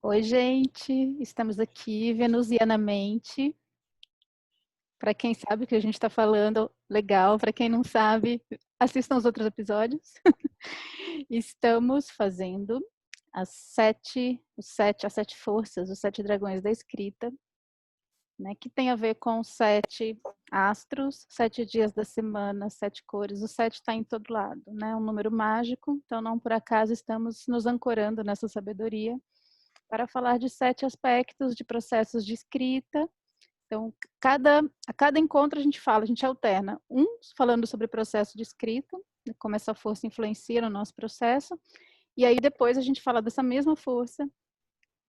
Oi, gente, estamos aqui venusianamente. Para quem sabe o que a gente está falando, legal. Para quem não sabe, assistam os outros episódios. Estamos fazendo as sete forças, os sete dragões da escrita, né? Que tem a ver com sete astros, 7 dias da semana, 7 cores. O 7 está em todo lado, né? Um número mágico. Então, não por acaso estamos nos ancorando nessa sabedoria para falar de 7 aspectos de processos de escrita. Então, a cada encontro a gente alterna. Falando sobre o processo de escrita, como essa força influencia no nosso processo, e aí depois a gente fala dessa mesma força,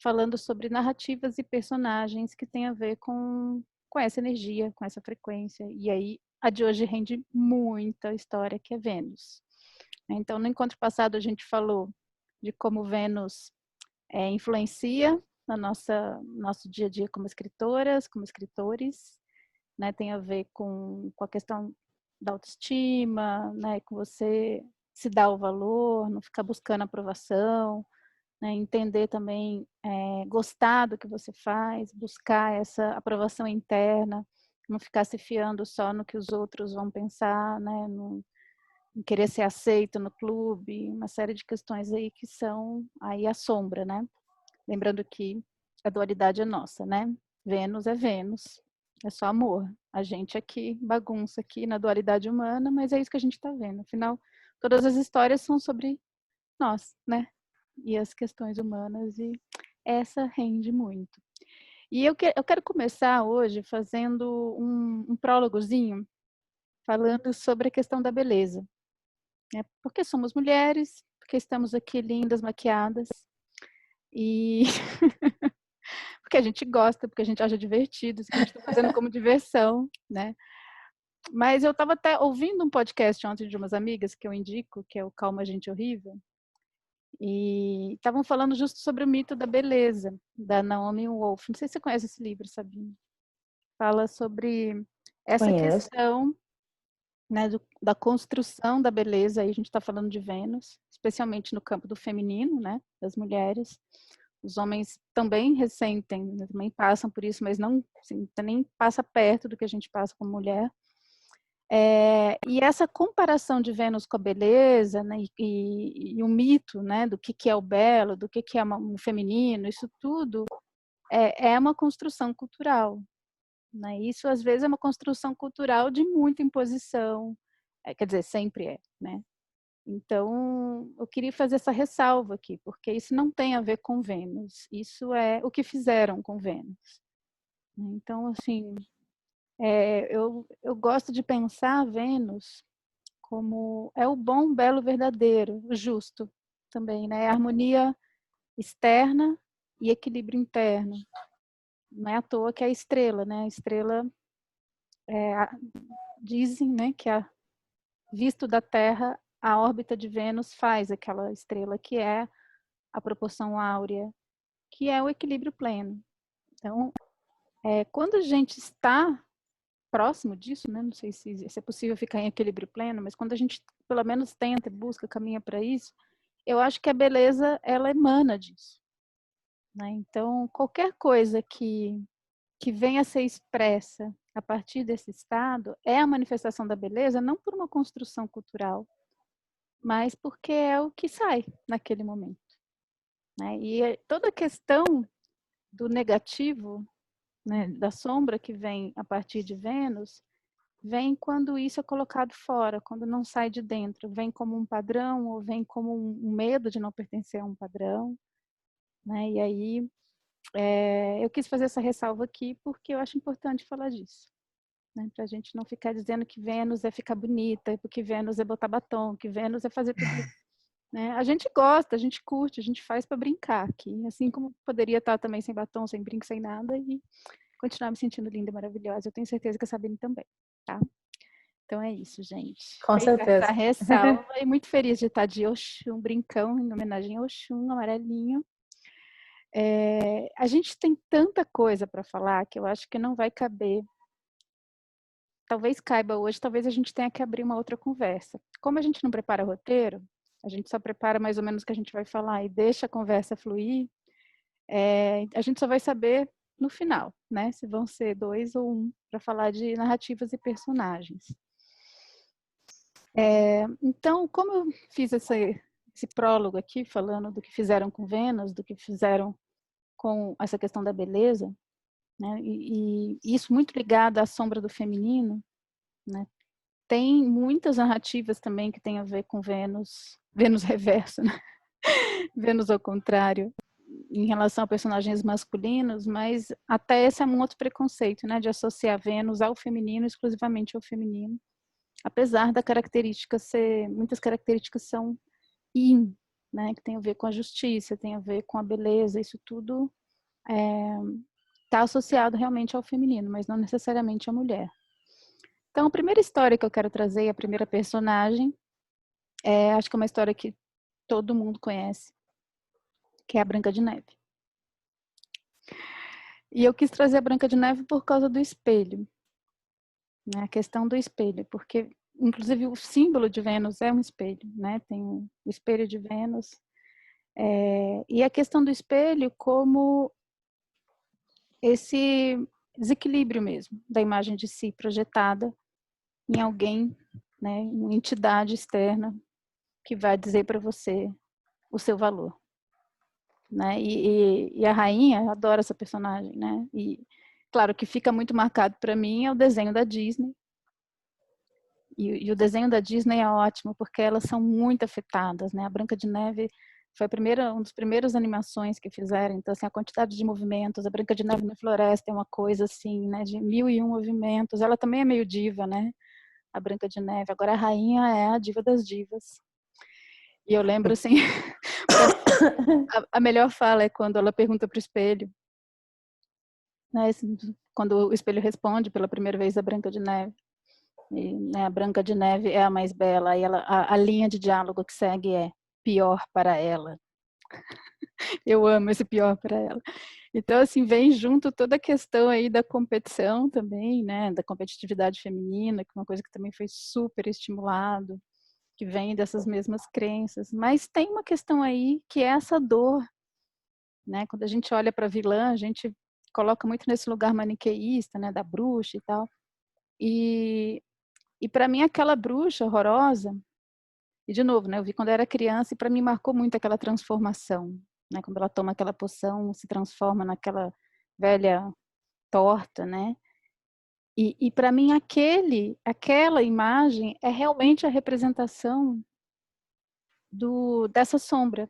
falando sobre narrativas e personagens que tem a ver com essa energia, com essa frequência. E aí a de hoje rende muita história, que é Vênus. Então, no encontro passado a gente falou de como Vênus influencia no nosso dia a dia como escritoras, como escritores, né? Tem a ver com a questão da autoestima, né? Com você se dar o valor, não ficar buscando aprovação, né? Entender também, gostar do que você faz, buscar essa aprovação interna, não ficar se fiando só no que os outros vão pensar, né? Não querer ser aceito no clube, uma série de questões aí que são aí a sombra, né? Lembrando que a dualidade é nossa, né? Vênus é Vênus, é só amor. A gente aqui bagunça aqui na dualidade humana, mas é isso que a gente está vendo. Afinal, todas as histórias são sobre nós, né? E as questões humanas, e essa rende muito. E eu quero começar hoje fazendo um prólogozinho, falando sobre a questão da beleza. Né? Porque somos mulheres, porque estamos aqui lindas, maquiadas, e porque a gente gosta, porque a gente acha divertido, isso que a gente está fazendo como diversão, né? Mas eu estava até ouvindo um podcast ontem de umas amigas que eu indico, que é o Calma Gente Horrível, e estavam falando justo sobre o mito da beleza, da Naomi Wolf. Não sei se você conhece esse livro, Sabine. Fala sobre essa Conheço. questão, né, da construção da beleza. Aí a gente está falando de Vênus, especialmente no campo do feminino, né, das mulheres. Os homens também ressentem, né, também passam por isso, mas não assim, nem passa perto do que a gente passa como mulher. E essa comparação de Vênus com a beleza, né, e o mito, né, do que é o belo, do que é o feminino, isso tudo é uma construção cultural. Né? Isso, às vezes, é uma construção cultural de muita imposição, quer dizer, sempre é, né? Então, eu queria fazer essa ressalva aqui, porque isso não tem a ver com Vênus, isso é o que fizeram com Vênus. Então, assim, eu gosto de pensar Vênus como é o bom, belo, verdadeiro, o justo também, né? É a harmonia externa e equilíbrio interno. Não é à toa que é a estrela, né? A estrela, dizem, né, que visto da Terra, a órbita de Vênus faz aquela estrela que é a proporção áurea, que é o equilíbrio pleno. Então, quando a gente está próximo disso, né, não sei se é possível ficar em equilíbrio pleno, mas quando a gente pelo menos tenta, busca, caminha para isso, eu acho que a beleza, ela emana disso. Né? Então, qualquer coisa que venha a ser expressa a partir desse estado é a manifestação da beleza, não por uma construção cultural, mas porque é o que sai naquele momento. Né? E toda a questão do negativo, né, da sombra que vem a partir de Vênus, vem quando isso é colocado fora, quando não sai de dentro, vem como um padrão ou vem como um medo de não pertencer a um padrão. Né? E aí eu quis fazer essa ressalva aqui porque eu acho importante falar disso. Né? Para a gente não ficar dizendo que Vênus é ficar bonita, porque Vênus é botar batom, que Vênus é fazer tudo isso. Né? A gente gosta, a gente curte, a gente faz para brincar aqui, assim como poderia estar também sem batom, sem brinco, sem nada e continuar me sentindo linda e maravilhosa. Eu tenho certeza que a Sabine também, tá? Então é isso, gente. Com Feita essa certeza. ressalva e muito feliz de estar de Oxum, brincão, em homenagem a Oxum, amarelinho. A gente tem tanta coisa para falar que eu acho que não vai caber. Talvez caiba hoje, talvez a gente tenha que abrir uma outra conversa. Como a gente não prepara roteiro, a gente só prepara mais ou menos o que a gente vai falar e deixa a conversa fluir. A gente só vai saber no final, né? Se vão ser 2 ou 1 para falar de narrativas e personagens. Então, como eu fiz esse prólogo aqui, falando do que fizeram com Vênus, do que fizeram com essa questão da beleza, né? E isso muito ligado à sombra do feminino, né? Tem muitas narrativas também que têm a ver com Vênus, Vênus reverso, né? Vênus ao contrário, em relação a personagens masculinos, mas até esse é um outro preconceito, né? De associar Vênus ao feminino, exclusivamente ao feminino. Apesar da característica muitas características são yin, né, que tem a ver com a justiça, tem a ver com a beleza, isso tudo está associado realmente ao feminino, mas não necessariamente à mulher. Então, a primeira história que eu quero trazer, a primeira personagem, acho que é uma história que todo mundo conhece, que é a Branca de Neve. E eu quis trazer a Branca de Neve por causa do espelho, né, a questão do espelho, porque inclusive o símbolo de Vênus é um espelho, né? Tem o espelho de Vênus. E a questão do espelho como esse desequilíbrio mesmo da imagem de si projetada em alguém, né? Em uma entidade externa que vai dizer para você o seu valor, né? E a rainha adora essa personagem, né? E claro que fica muito marcado para mim é o desenho da Disney. E o desenho da Disney é ótimo, porque elas são muito afetadas, né? A Branca de Neve foi uma das primeiras animações que fizeram, então assim, a quantidade de movimentos, a Branca de Neve na floresta é uma coisa assim, né? De 1001 movimentos, ela também é meio diva, né? A Branca de Neve, agora a rainha é a diva das divas. E eu lembro assim, a melhor fala é quando ela pergunta para o espelho, né? Quando o espelho responde pela primeira vez a Branca de Neve. E, né, a Branca de Neve é a mais bela, e a linha de diálogo que segue é pior para ela. Eu amo esse pior para ela. Então, assim, vem junto toda a questão aí da competição também, né, da competitividade feminina, que é uma coisa que também foi super estimulado, que vem dessas mesmas crenças. Mas tem uma questão aí que é essa dor, né, quando a gente olha para a vilã, a gente coloca muito nesse lugar maniqueísta, né, da bruxa e tal. E para mim aquela bruxa horrorosa, e de novo, né, eu vi quando eu era criança e para mim marcou muito aquela transformação, né, quando ela toma aquela poção, se transforma naquela velha torta, né? E para mim aquela imagem é realmente a representação dessa sombra,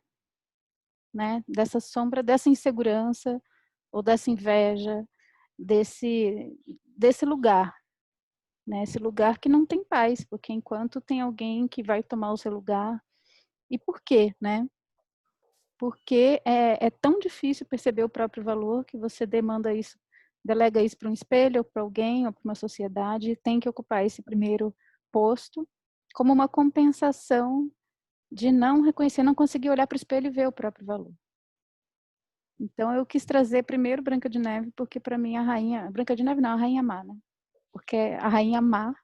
né? Dessa sombra, dessa insegurança ou dessa inveja, desse lugar, né? Esse lugar que não tem paz, porque enquanto tem alguém que vai tomar o seu lugar, e por quê, né? Porque é tão difícil perceber o próprio valor que você delega isso para um espelho, ou para alguém, ou para uma sociedade, e tem que ocupar esse primeiro posto como uma compensação de não reconhecer, não conseguir olhar para o espelho e ver o próprio valor. Então eu quis trazer primeiro Branca de Neve, porque para mim a Branca de Neve não, a Rainha Má, né? Porque a Rainha Má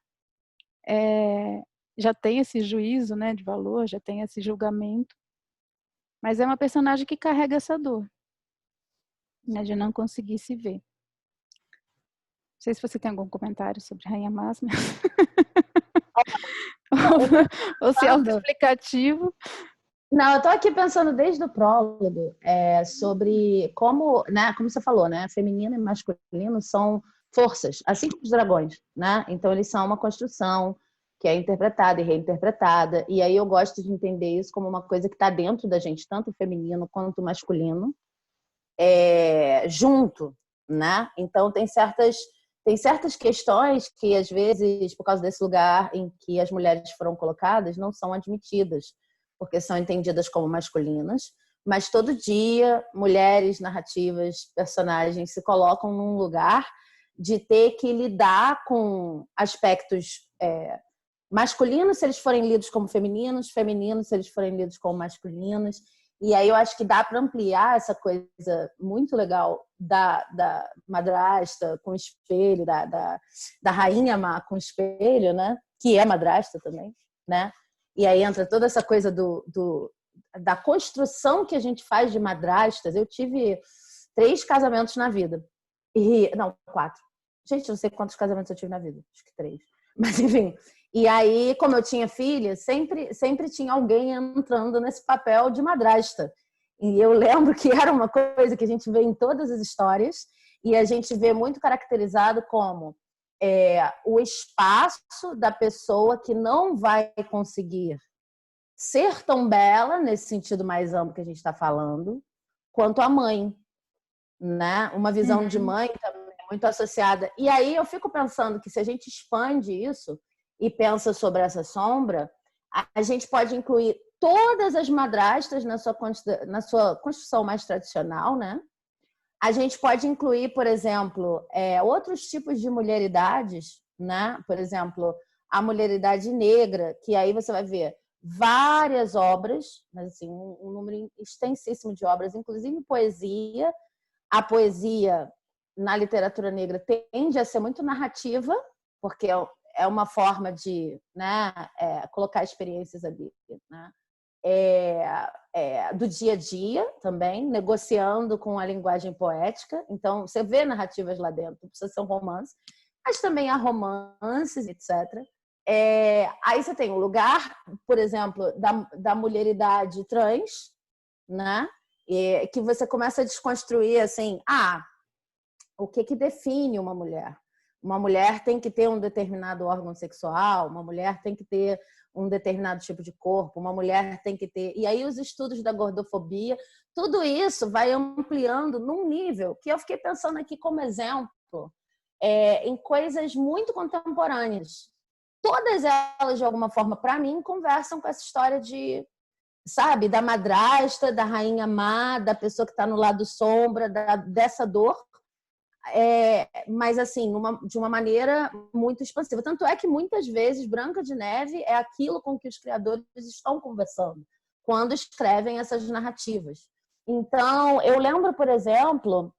já tem esse juízo, né, de valor, já tem esse julgamento, mas é uma personagem que carrega essa dor, né, de não conseguir se ver. Não sei se você tem algum comentário sobre Rainha Má, ou se é autoexplicativo. Não, eu tô aqui pensando desde o prólogo sobre como, né, como você falou, né, feminino e masculino são forças, assim como os dragões, né? Então eles são uma construção que é interpretada e reinterpretada, e aí eu gosto de entender isso como uma coisa que está dentro da gente, tanto o feminino quanto o masculino, junto, né? Então tem certas questões que às vezes, por causa desse lugar em que as mulheres foram colocadas, não são admitidas, porque são entendidas como masculinas, mas todo dia mulheres, narrativas, personagens se colocam num lugar de ter que lidar com aspectos masculinos se eles forem lidos como femininos, femininos se eles forem lidos como masculinos. E aí eu acho que dá para ampliar essa coisa muito legal da madrasta com espelho, da rainha má com espelho, né? Que é madrasta também, né? E aí entra toda essa coisa da construção que a gente faz de madrastas. Eu tive 3 casamentos na vida. Não, 4. Gente, não sei quantos casamentos eu tive na vida. Acho que 3. Mas, enfim. E aí, como eu tinha filha, sempre tinha alguém entrando nesse papel de madrasta. E eu lembro que era uma coisa que a gente vê em todas as histórias e a gente vê muito caracterizado como o espaço da pessoa que não vai conseguir ser tão bela, nesse sentido mais amplo que a gente está falando, quanto a mãe, né? Uma visão de mãe também muito associada. E aí eu fico pensando que se a gente expande isso e pensa sobre essa sombra, a gente pode incluir todas as madrastas na sua construção mais tradicional, né? A gente pode incluir, por exemplo, outros tipos de mulheridades, né? Por exemplo, a mulheridade negra, que aí você vai ver várias obras, mas assim, um número extensíssimo de obras, inclusive poesia. A poesia na literatura negra tende a ser muito narrativa, porque é uma forma de, né, colocar experiências ali, né? Do dia a dia também, negociando com a linguagem poética. Então, você vê narrativas lá dentro, não precisa ser um romance, mas também há romances, etc. Aí você tem o lugar, por exemplo, da mulheridade trans, né? Que você começa a desconstruir assim, o que define uma mulher? Uma mulher tem que ter um determinado órgão sexual, uma mulher tem que ter um determinado tipo de corpo, uma mulher tem que ter... E aí os estudos da gordofobia, tudo isso vai ampliando num nível que eu fiquei pensando aqui como exemplo em coisas muito contemporâneas. Todas elas, de alguma forma, para mim, conversam com essa história de, sabe, da madrasta, da rainha má, da pessoa que está no lado sombra, dessa dor, mas assim, de uma maneira muito expansiva. Tanto é que muitas vezes Branca de Neve é aquilo com que os criadores estão conversando quando escrevem essas narrativas. Então, eu lembro, por exemplo,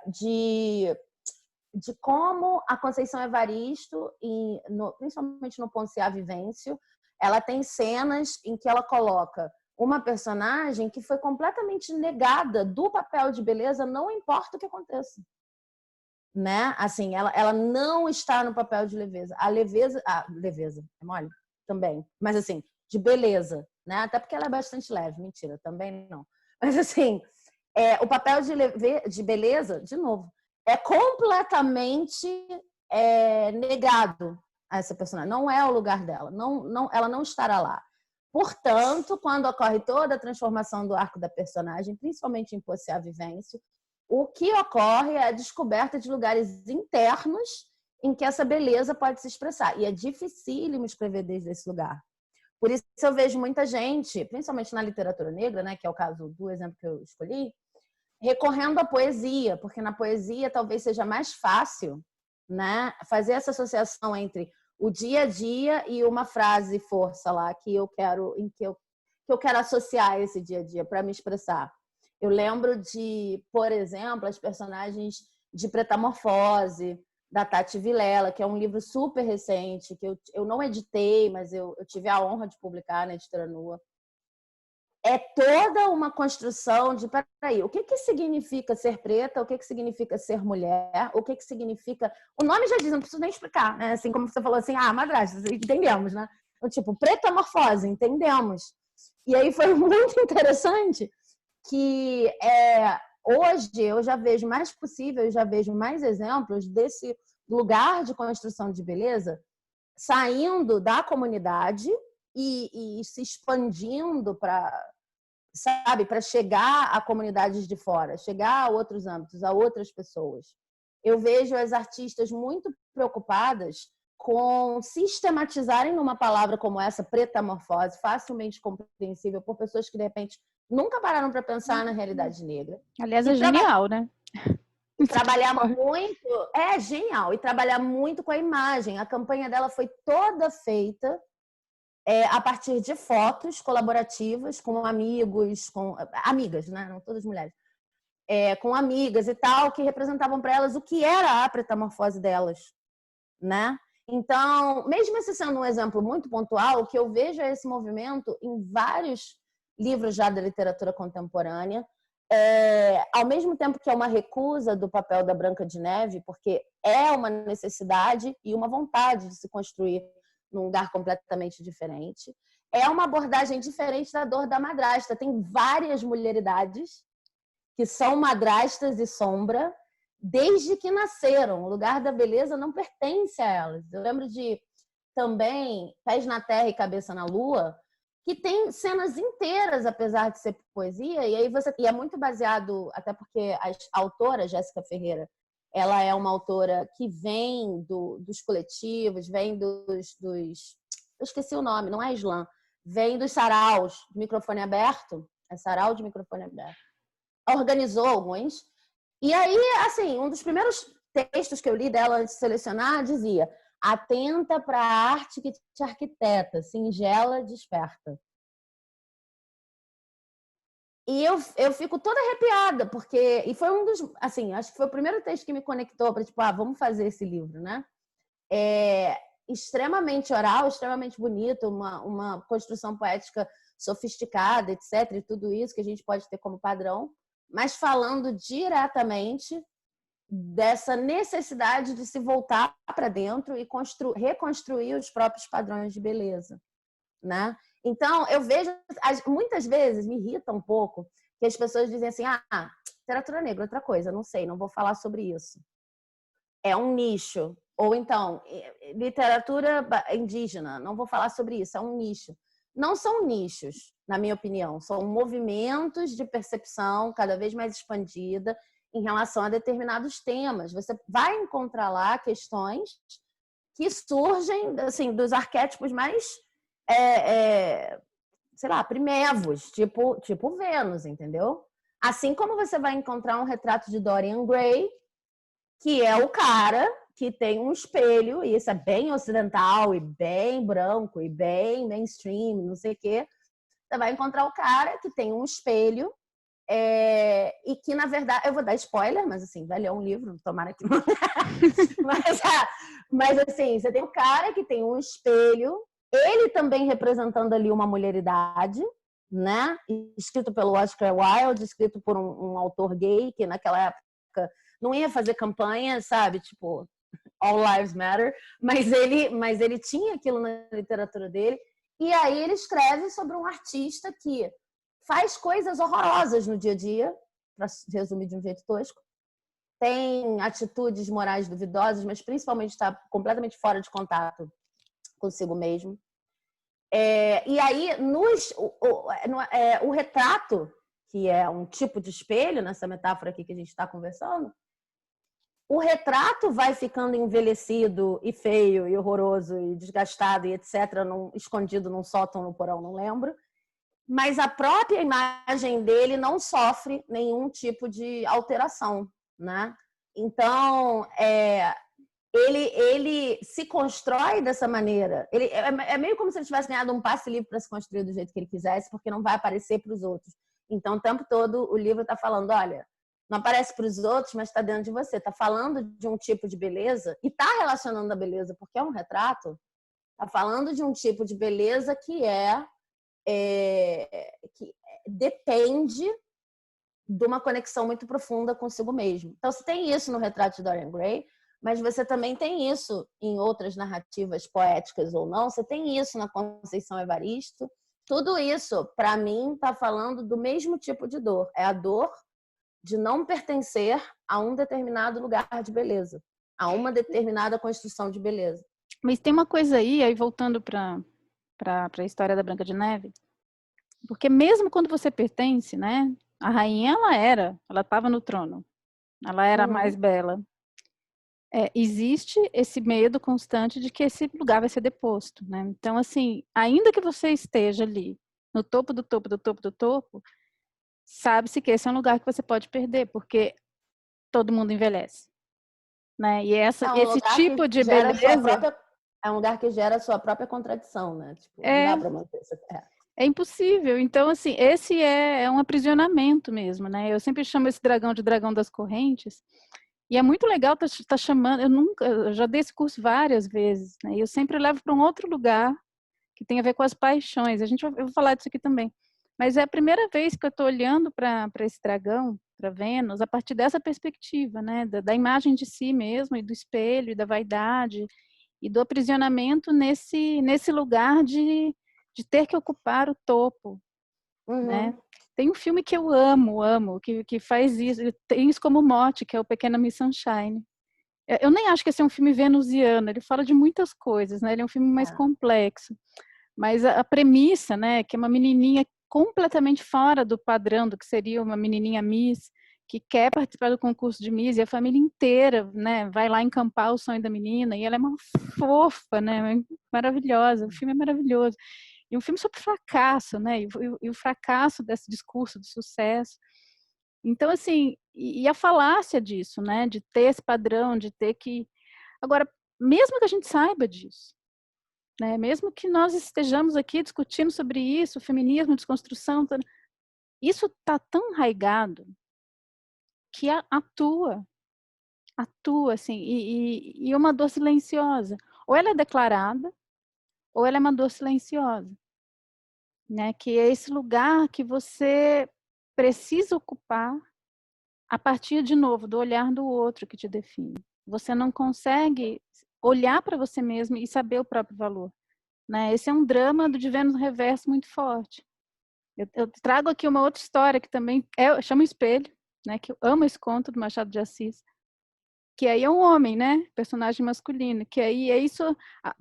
de como a Conceição Evaristo, principalmente no Ponciá Vivêncio, ela tem cenas em que ela coloca uma personagem que foi completamente negada do papel de beleza, não importa o que aconteça. Né? Assim, ela não está no papel de leveza. Leveza é mole? Também. Mas assim, de beleza, né? Até porque ela é bastante leve. Mentira, também não. Mas assim, o papel de beleza, de novo, é completamente negado a essa personagem. Não é o lugar dela. Ela não estará lá. Portanto, quando ocorre toda a transformação do arco da personagem, principalmente em Ponciá Vivêncio, o que ocorre é a descoberta de lugares internos em que essa beleza pode se expressar. E é dificílimo escrever desde esse lugar. Por isso eu vejo muita gente, principalmente na literatura negra, né, que é o caso do exemplo que eu escolhi, recorrendo à poesia, porque na poesia talvez seja mais fácil, né, fazer essa associação entre o dia a dia e uma frase força lá que eu quero associar esse dia a dia para me expressar. Eu lembro de, por exemplo, as personagens de Pretamorfose, da Tati Vilela, que é um livro super recente, que eu não editei, mas eu tive a honra de publicar na Editora Nua. É toda uma construção de, peraí, o que significa ser preta? O que significa ser mulher? O que significa... O nome já diz, não preciso nem explicar, né? Assim como você falou assim, madrasta, entendemos, né? Então, tipo, Pretamorfose, entendemos. E aí foi muito interessante que hoje eu já vejo mais possível, eu já vejo mais exemplos desse lugar de construção de beleza saindo da comunidade e se expandindo para chegar a comunidades de fora, chegar a outros âmbitos, a outras pessoas. Eu vejo as artistas muito preocupadas com sistematizarem numa palavra como essa, pretamorfose, facilmente compreensível por pessoas que, de repente, nunca pararam para pensar na realidade negra. Aliás, é genial, né? Trabalhar muito... É genial. E trabalhar muito com a imagem. A campanha dela foi toda feita a partir de fotos colaborativas com amigos, com amigas, né? Não todas mulheres. Com amigas e tal, que representavam para elas o que era a pretamorfose delas, né? Então, mesmo esse sendo um exemplo muito pontual, o que eu vejo é esse movimento em vários livros já da literatura contemporânea, ao mesmo tempo que é uma recusa do papel da Branca de Neve, porque é uma necessidade e uma vontade de se construir num lugar completamente diferente, é uma abordagem diferente da dor da madrasta. Tem várias mulheridades que são madrastas e sombra desde que nasceram. O lugar da beleza não pertence a elas. Eu lembro de também Pés na Terra e Cabeça na Lua, que tem cenas inteiras, apesar de ser poesia, e é muito baseado, até porque a autora, Jéssica Ferreira, ela é uma autora que vem dos coletivos, vem dos... Eu esqueci o nome, não é slam, vem dos saraus de microfone aberto, é sarau de microfone aberto. Organizou alguns, e aí, assim, um dos primeiros textos que eu li dela antes de selecionar dizia: atenta para a arte que te arquiteta, singela, desperta. E eu fico toda arrepiada, porque... E foi um dos... Assim, acho que foi o primeiro texto que me conectou para, tipo, vamos fazer esse livro, né? Extremamente oral, extremamente bonito, uma construção poética sofisticada, etc. E tudo isso que a gente pode ter como padrão, mas falando diretamente dessa necessidade de se voltar para dentro e reconstruir os próprios padrões de beleza, né? Então, eu vejo, muitas vezes me irrita um pouco que as pessoas dizem assim: literatura negra, outra coisa, não sei, não vou falar sobre isso. É um nicho. Ou então, literatura indígena, não vou falar sobre isso, é um nicho. Não são nichos, na minha opinião, são movimentos de percepção cada vez mais expandida em relação a determinados temas. Você vai encontrar lá questões que surgem, assim, dos arquétipos mais, sei lá, primevos, tipo Vênus, entendeu? Assim como você vai encontrar um retrato de Dorian Gray, que é o cara que tem um espelho, e isso é bem ocidental, e bem branco, e bem mainstream, não sei o quê. Você vai encontrar o cara que tem um espelho, e que, na verdade, eu vou dar spoiler, mas assim, vai ler um livro, tomara que não. mas assim, você tem um cara que tem um espelho, ele também representando ali uma mulheridade, né? Escrito pelo Oscar Wilde, escrito por um autor gay, que naquela época não ia fazer campanha, sabe? Tipo, All Lives Matter, mas ele tinha aquilo na literatura dele. E aí ele escreve sobre um artista que faz coisas horrorosas no dia a dia, para resumir de um jeito tosco. Tem atitudes morais duvidosas, mas principalmente está completamente fora de contato consigo mesmo. E aí, o retrato, que é um tipo de espelho, nessa metáfora aqui que a gente está conversando, o retrato vai ficando envelhecido e feio e horroroso e desgastado e etc., escondido num sótão, no porão, não lembro. Mas a própria imagem dele não sofre nenhum tipo de alteração, né? Então, ele se constrói dessa maneira. É meio como se ele tivesse ganhado um passe livre para se construir do jeito que ele quisesse, porque não vai aparecer para os outros. Então, o tempo todo, o livro está falando: olha, não aparece para os outros, mas está dentro de você. Está falando de um tipo de beleza e está relacionando a beleza, porque é um retrato. Está falando de um tipo de beleza que depende de uma conexão muito profunda consigo mesmo. Então, você tem isso no retrato de Dorian Gray, mas você também tem isso em outras narrativas poéticas ou não. Você tem isso na Conceição Evaristo. Tudo isso, para mim, está falando do mesmo tipo de dor. É a dor de não pertencer a um determinado lugar de beleza, a uma determinada construção de beleza. Mas tem uma coisa aí voltando para a história da Branca de Neve, porque mesmo quando você pertence, né? A rainha, ela estava no trono, ela era a mais bela. Existe esse medo constante de que esse lugar vai ser deposto, né? Então, assim, ainda que você esteja ali no topo do topo do topo do topo, sabe-se que esse é um lugar que você pode perder, porque todo mundo envelhece, né? E esse tipo de beleza é um lugar que gera a sua própria contradição, né? Tipo, não dá para manter essa terra. É impossível. Então, assim, esse é um aprisionamento mesmo, né? Eu sempre chamo esse dragão de dragão das correntes. E é muito legal tá chamando. Eu já dei esse curso várias vezes, né? E eu sempre levo para um outro lugar que tem a ver com as paixões. Eu vou falar disso aqui também. Mas é a primeira vez que eu estou olhando para esse dragão, para Vênus, a partir dessa perspectiva, né? Da imagem de si mesmo, e do espelho, e da vaidade, e do aprisionamento nesse lugar de ter que ocupar o topo, né? Tem um filme que eu amo, que faz isso, tem isso como mote, que é o Pequena Miss Sunshine. Eu nem acho que esse é um filme venusiano, ele fala de muitas coisas, né? Ele é um filme mais complexo. Mas a premissa, né, que é uma menininha completamente fora do padrão do que seria uma menininha Miss, que quer participar do concurso de Miss, e a família inteira, né, vai lá encampar o sonho da menina, e ela é uma fofa, né, maravilhosa, o filme é maravilhoso. E um filme sobre fracasso, né, e o fracasso desse discurso de sucesso. Então, assim, e a falácia disso, né, de ter esse padrão, de ter que... Agora, mesmo que a gente saiba disso, né, mesmo que nós estejamos aqui discutindo sobre isso, feminismo, desconstrução, isso está tão arraigado que atua, assim, e uma dor silenciosa. Ou ela é declarada, ou ela é uma dor silenciosa, né, que é esse lugar que você precisa ocupar a partir, de novo, do olhar do outro que te define. Você não consegue olhar para você mesmo e saber o próprio valor, né? Esse é um drama do De Vênus no Reverso muito forte. Eu trago aqui uma outra história que também chama Espelho, né? Que eu amo esse conto do Machado de Assis, que aí é um homem, né? Personagem masculino, que aí é isso,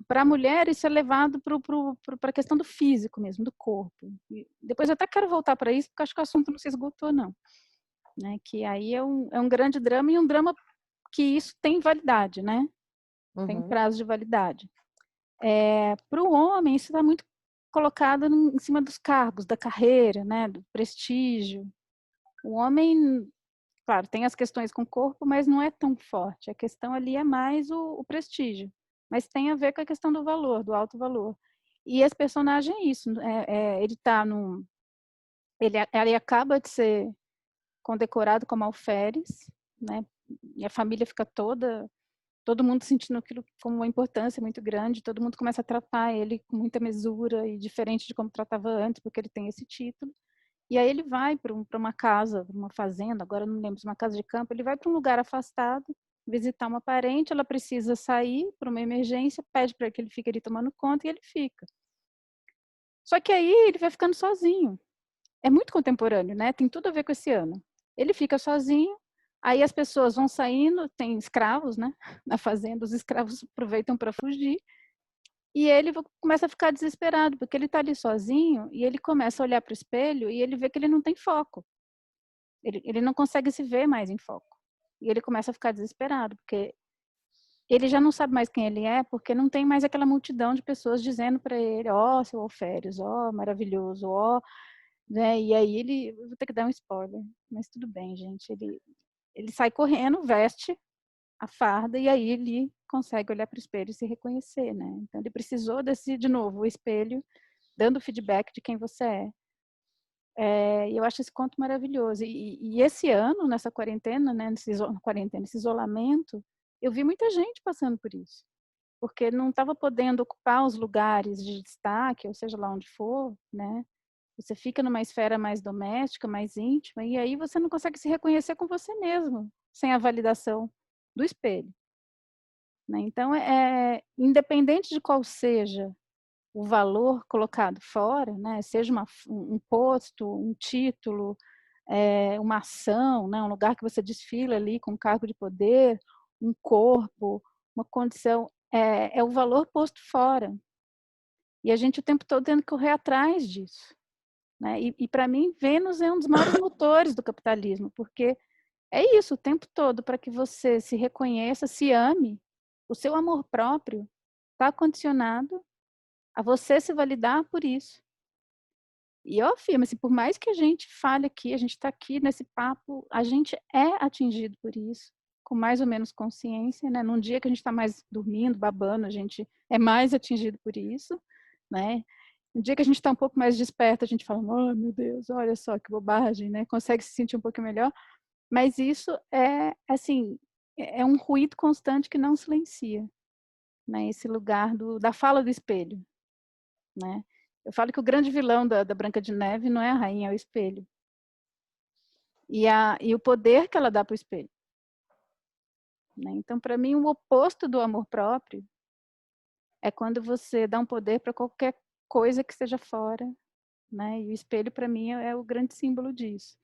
para a mulher isso é levado para a questão do físico mesmo, do corpo. E depois eu até quero voltar para isso, porque acho que o assunto não se esgotou, não. Né? Que aí é um grande drama, e um drama que isso tem validade, né? Tem prazo de validade. Para o homem, isso está muito colocado em cima dos cargos, da carreira, né? Do prestígio. O homem, claro, tem as questões com o corpo, mas não é tão forte. A questão ali é mais o prestígio. Mas tem a ver com a questão do valor, do alto valor. E esse personagem é isso. Ele está num... Ele acaba de ser condecorado como alferes, né? E a família fica todo mundo sentindo aquilo como uma importância muito grande, todo mundo começa a tratar ele com muita mesura e diferente de como tratava antes, porque ele tem esse título. E aí ele vai para uma casa, uma fazenda, agora não lembro se uma casa de campo, ele vai para um lugar afastado, visitar uma parente, ela precisa sair para uma emergência, pede para que ele fique ali tomando conta, e ele fica. Só que aí ele vai ficando sozinho. É muito contemporâneo, né? Tem tudo a ver com esse ano. Ele fica sozinho, aí as pessoas vão saindo, tem escravos, né? Na fazenda, os escravos aproveitam para fugir, e ele começa a ficar desesperado, porque ele está ali sozinho, e ele começa a olhar para o espelho, e ele vê que ele não tem foco. Ele não consegue se ver mais em foco. E ele começa a ficar desesperado, porque ele já não sabe mais quem ele é, porque não tem mais aquela multidão de pessoas dizendo para ele, ó, seu Alferes, ó, maravilhoso, ó, né? E aí ele, vou ter que dar um spoiler, mas tudo bem, gente. Ele sai correndo, veste a farda, e aí ele consegue olhar para o espelho e se reconhecer, né? Então ele precisou desse, de novo, o espelho dando feedback de quem você é. E eu acho esse conto maravilhoso. E esse ano, nessa quarentena, né, nesse isolamento, eu vi muita gente passando por isso, porque não estava podendo ocupar os lugares de destaque, ou seja lá onde for, né? Você fica numa esfera mais doméstica, mais íntima, e aí você não consegue se reconhecer com você mesmo, sem a validação do espelho, né? Então, independente de qual seja o valor colocado fora, né? Seja um posto, um título, uma ação, né? Um lugar que você desfila ali com cargo de poder, um corpo, uma condição, é o valor posto fora. E a gente o tempo todo tendo que correr atrás disso. Né? E para mim, Vênus é um dos maiores motores do capitalismo, porque é isso o tempo todo, para que você se reconheça, se ame, o seu amor próprio está condicionado a você se validar por isso. E eu afirmo, assim, por mais que a gente fale aqui, a gente está aqui nesse papo, a gente é atingido por isso, com mais ou menos consciência, né? Num dia que a gente está mais dormindo, babando, a gente é mais atingido por isso, né? No dia que a gente está um pouco mais desperto, a gente fala, oh, meu Deus, olha só que bobagem, né? Consegue se sentir um pouco melhor. Mas isso assim, é um ruído constante que não silencia, né? Esse lugar da fala do espelho, né? Eu falo que o grande vilão da Branca de Neve não é a rainha, é o espelho. E o poder que ela dá para o espelho. Né? Então, para mim, o oposto do amor próprio é quando você dá um poder para qualquer coisa que esteja fora. Né? E o espelho, para mim, é o grande símbolo disso.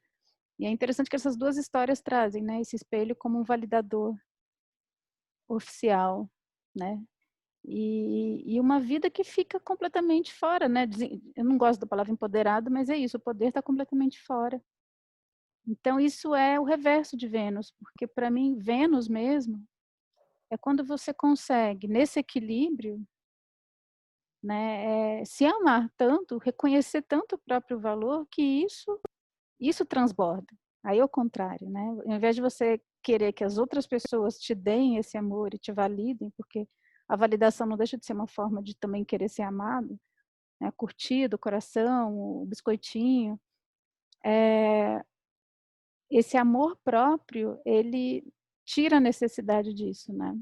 E é interessante que essas duas histórias trazem, né, esse espelho como um validador oficial, né? E uma vida que fica completamente fora, né? Eu não gosto da palavra empoderado, mas é isso, o poder está completamente fora. Então, isso é o reverso de Vênus, porque para mim, Vênus mesmo, é quando você consegue, nesse equilíbrio, né, se amar tanto, reconhecer tanto o próprio valor, que isso transborda. Aí é o contrário, né? Ao invés de você querer que as outras pessoas te deem esse amor e te validem, porque a validação não deixa de ser uma forma de também querer ser amado, né? Curtido, o coração, o biscoitinho. Esse amor próprio, ele tira a necessidade disso, né?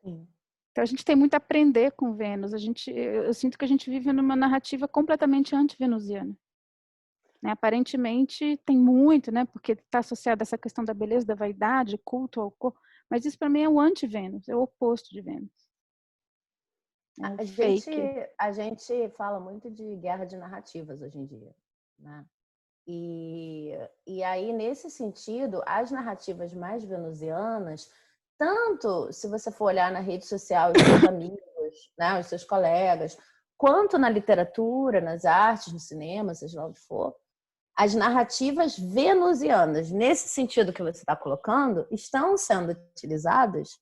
Sim. Então a gente tem muito a aprender com Vênus. Eu sinto que a gente vive numa narrativa completamente anti-venusiana. Né? Aparentemente tem muito, né? Porque está associada a essa questão da beleza, da vaidade, culto ao corpo. Mas isso para mim é o anti-Vênus, é o oposto de Vênus. É o fake. A gente fala muito de guerra de narrativas hoje em dia, né? E aí, nesse sentido, as narrativas mais venusianas, tanto se você for olhar na rede social os seus amigos, né, os seus colegas, quanto na literatura, nas artes, no cinema, seja lá onde for, as narrativas venusianas, nesse sentido que você está colocando, estão sendo utilizadas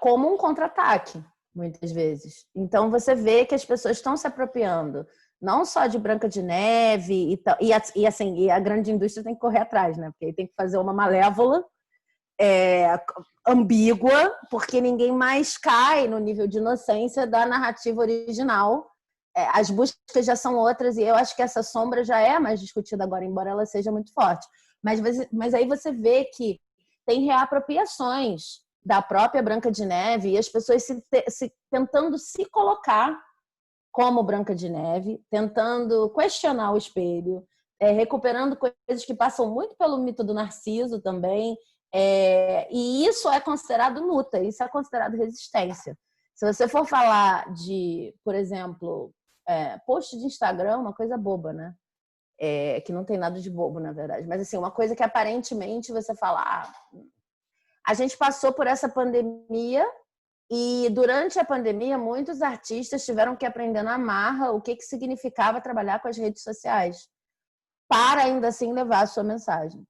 como um contra-ataque, muitas vezes. Então, você vê que as pessoas estão se apropriando não só de Branca de Neve, e a grande indústria tem que correr atrás, né? Porque aí tem que fazer uma malévola ambígua, porque ninguém mais cai no nível de inocência da narrativa original. As buscas já são outras, e eu acho que essa sombra já é mais discutida agora, embora ela seja muito forte. Mas aí você vê que tem reapropriações da própria Branca de Neve e as pessoas tentando se colocar como Branca de Neve, tentando questionar o espelho, recuperando coisas que passam muito pelo mito do Narciso também, e isso é considerado luta, isso é considerado resistência. Se você for falar de, por exemplo, post de Instagram, uma coisa boba, né? Que não tem nada de bobo, na verdade, mas assim, uma coisa que aparentemente você fala, a gente passou por essa pandemia e durante a pandemia muitos artistas tiveram que aprender na marra o que significava trabalhar com as redes sociais para ainda assim levar a sua mensagem.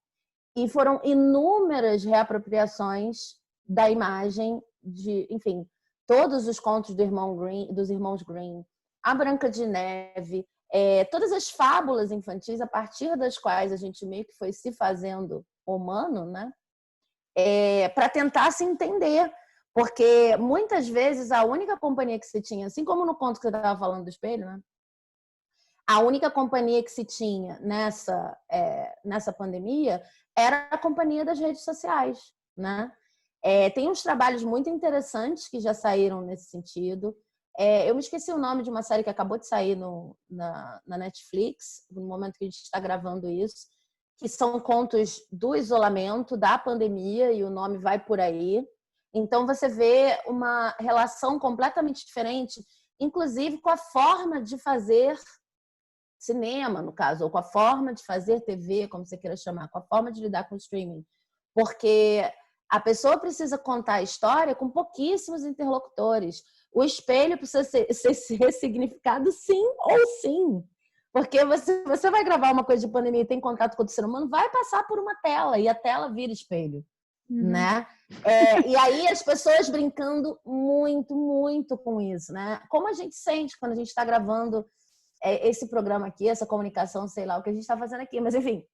E foram inúmeras reapropriações da imagem de, enfim, todos os contos dos irmãos Grimm, a Branca de Neve, todas as fábulas infantis a partir das quais a gente meio que foi se fazendo humano, né? Para tentar se entender. Porque muitas vezes a única companhia que se tinha, assim como no conto que você estava falando do espelho, né? A única companhia que se tinha nessa pandemia era a companhia das redes sociais, né? Tem uns trabalhos muito interessantes que já saíram nesse sentido. Eu me esqueci o nome de uma série que acabou de sair na Netflix, no momento que a gente está gravando isso, que são contos do isolamento, da pandemia, e o nome vai por aí. Então, você vê uma relação completamente diferente, inclusive com a forma de fazer cinema, no caso, ou com a forma de fazer TV, como você queira chamar, com a forma de lidar com o streaming. Porque a pessoa precisa contar a história com pouquíssimos interlocutores. O espelho precisa ser ressignificado sim ou sim. Porque você vai gravar uma coisa de pandemia e tem contato com o ser humano, vai passar por uma tela, e a tela vira espelho. Né? E aí as pessoas brincando muito, muito com isso, né? Como a gente sente quando a gente está gravando esse programa aqui, essa comunicação, sei lá o que a gente está fazendo aqui, mas enfim,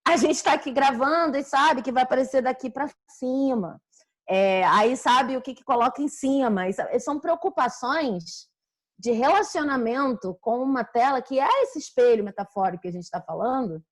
a gente está aqui gravando e sabe que vai aparecer daqui para cima, aí sabe o que coloca em cima, são preocupações de relacionamento com uma tela que é esse espelho metafórico que a gente está falando,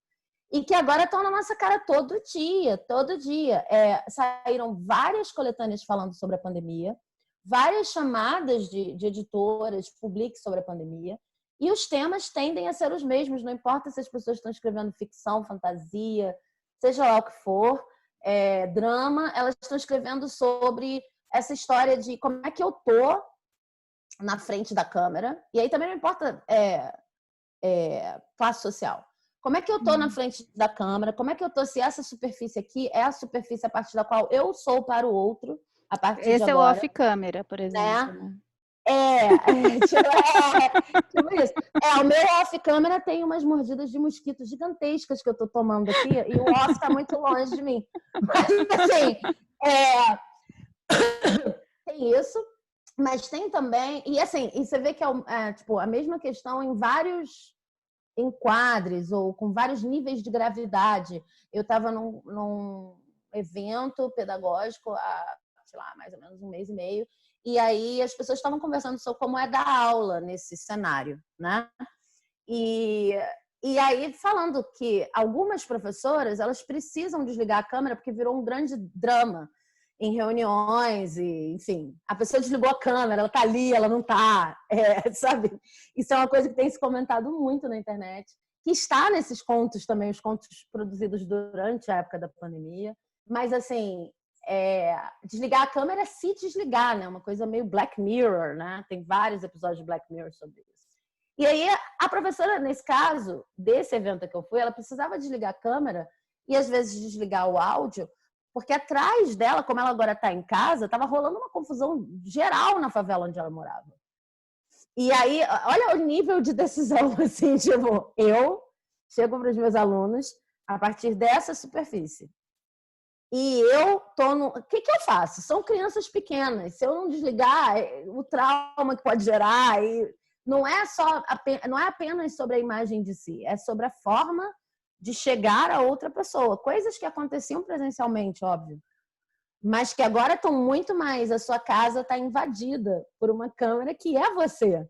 e que agora estão na nossa cara todo dia, todo dia. Saíram várias coletâneas falando sobre a pandemia, várias chamadas de editoras publiques sobre a pandemia, E os temas tendem a ser os mesmos, não importa se as pessoas estão escrevendo ficção, fantasia, seja lá o que for, drama, elas estão escrevendo sobre essa história de como é que eu tô na frente da câmera. E aí também não importa classe social. Como é que eu tô na frente da câmera? Como é que eu tô se essa superfície aqui é a superfície a partir da qual eu sou para o outro, a partir de Esse é o agora, off-câmera, por exemplo, né? né? Tipo isso. O meu off-câmera tem umas mordidas de mosquitos gigantescas que eu tô tomando aqui e o off tá muito longe de mim. Mas, assim, tem isso, mas tem também... E, assim, e você vê que tipo, a mesma questão em vários enquadres ou com vários níveis de gravidade. Eu estava num evento pedagógico há, sei lá, mais ou menos um mês e meio, e aí as pessoas estavam conversando sobre como é dar aula nesse cenário, né? E aí falando que algumas professoras, elas precisam desligar a câmera porque virou um grande drama em reuniões e, enfim, a pessoa desligou a câmera, ela tá ali, ela não tá, sabe? Isso é uma coisa que tem se comentado muito na internet, que está nesses contos também, os contos produzidos durante a época da pandemia, mas assim, desligar a câmera é se desligar, né? Uma coisa meio Black Mirror, né? Tem vários episódios de Black Mirror sobre isso. E aí a professora, nesse caso, desse evento que eu fui, ela precisava desligar a câmera e às vezes desligar o áudio, porque atrás dela, como ela agora está em casa, estava rolando uma confusão geral na favela onde ela morava. E aí, olha o nível de decisão, assim, tipo, eu chego para os meus alunos a partir dessa superfície. E eu tô no... O que eu faço? São crianças pequenas. Se eu não desligar, o trauma que pode gerar... Não é apenas sobre a imagem de si, é sobre a forma de chegar a outra pessoa. Coisas que aconteciam presencialmente, óbvio, mas que agora estão muito mais... A sua casa está invadida por uma câmera que é você,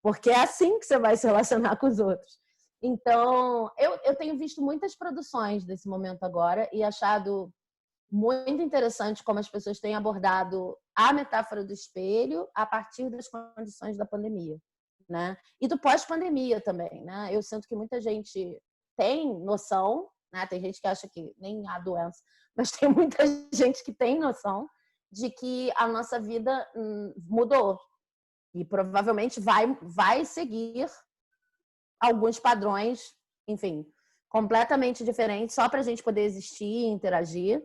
porque é assim que você vai se relacionar com os outros. Então, eu tenho visto muitas produções desse momento agora e achado muito interessante como as pessoas têm abordado a metáfora do espelho a partir das condições da pandemia, né? E do pós-pandemia também, né? Eu sinto que muita gente tem noção, né? Tem gente que acha que nem há doença, mas tem muita gente que tem noção de que a nossa vida mudou e provavelmente vai seguir alguns padrões, enfim, completamente diferentes, só para a gente poder existir e interagir,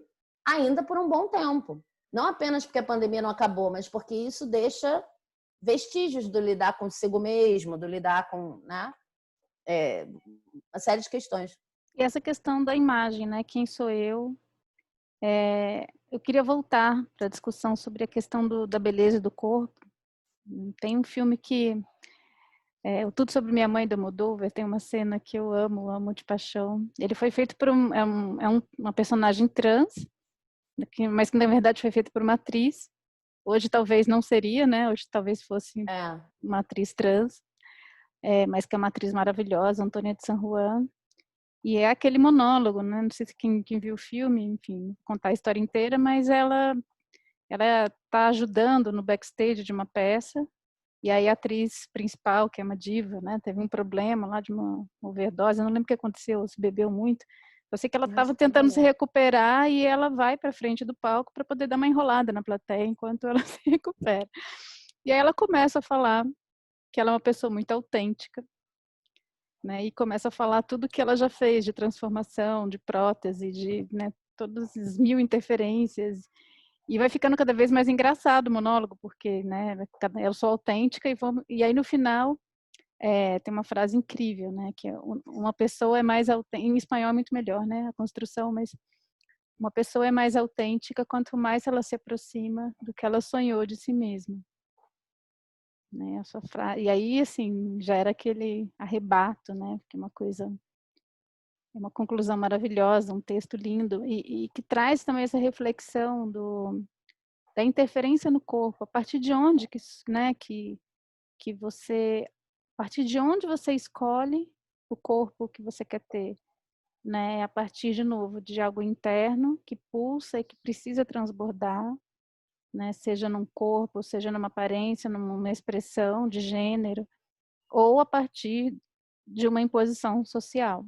ainda por um bom tempo. Não apenas porque a pandemia não acabou, mas porque isso deixa vestígios do lidar consigo mesmo, do lidar com, né, uma série de questões. E essa questão da imagem, né? Quem sou eu? Eu queria voltar para a discussão sobre a questão da beleza do corpo. Tem um filme que o Tudo Sobre Minha Mãe, do Almodóvar, tem uma cena que eu amo de paixão. Ele foi feito por uma personagem trans, mas que na verdade foi feito por uma atriz. Hoje talvez não seria, né? Hoje talvez fosse uma atriz trans, mas que é uma atriz maravilhosa, Antônia de San Juan. E é aquele monólogo, né? Não sei se quem viu o filme, enfim, contar a história inteira, mas ela está ajudando no backstage de uma peça. E aí a atriz principal, que é uma diva, né, teve um problema lá de uma overdose, eu não lembro o que aconteceu, se bebeu muito. Eu sei que ela estava tentando se recuperar e ela vai para frente do palco para poder dar uma enrolada na plateia enquanto ela se recupera. E aí ela começa a falar que ela é uma pessoa muito autêntica, né, e começa a falar tudo que ela já fez de transformação, de prótese, de, né, todas as mil interferências. E vai ficando cada vez mais engraçado o monólogo, porque, né, eu sou autêntica e aí no final tem uma frase incrível, né, que é uma pessoa é mais autêntica, em espanhol é muito melhor, né, a construção, mas uma pessoa é mais autêntica quanto mais ela se aproxima do que ela sonhou de si mesma. Né, essa frase, e aí, assim, já era aquele arrebato, né, que é uma coisa... É uma conclusão maravilhosa, um texto lindo, e que traz também essa reflexão da interferência no corpo, a partir de onde né, que você, a partir de onde você escolhe o corpo que você quer ter, né, a partir, de novo, de algo interno que pulsa e que precisa transbordar, né, seja num corpo, seja numa aparência, numa expressão de gênero, ou a partir de uma imposição social,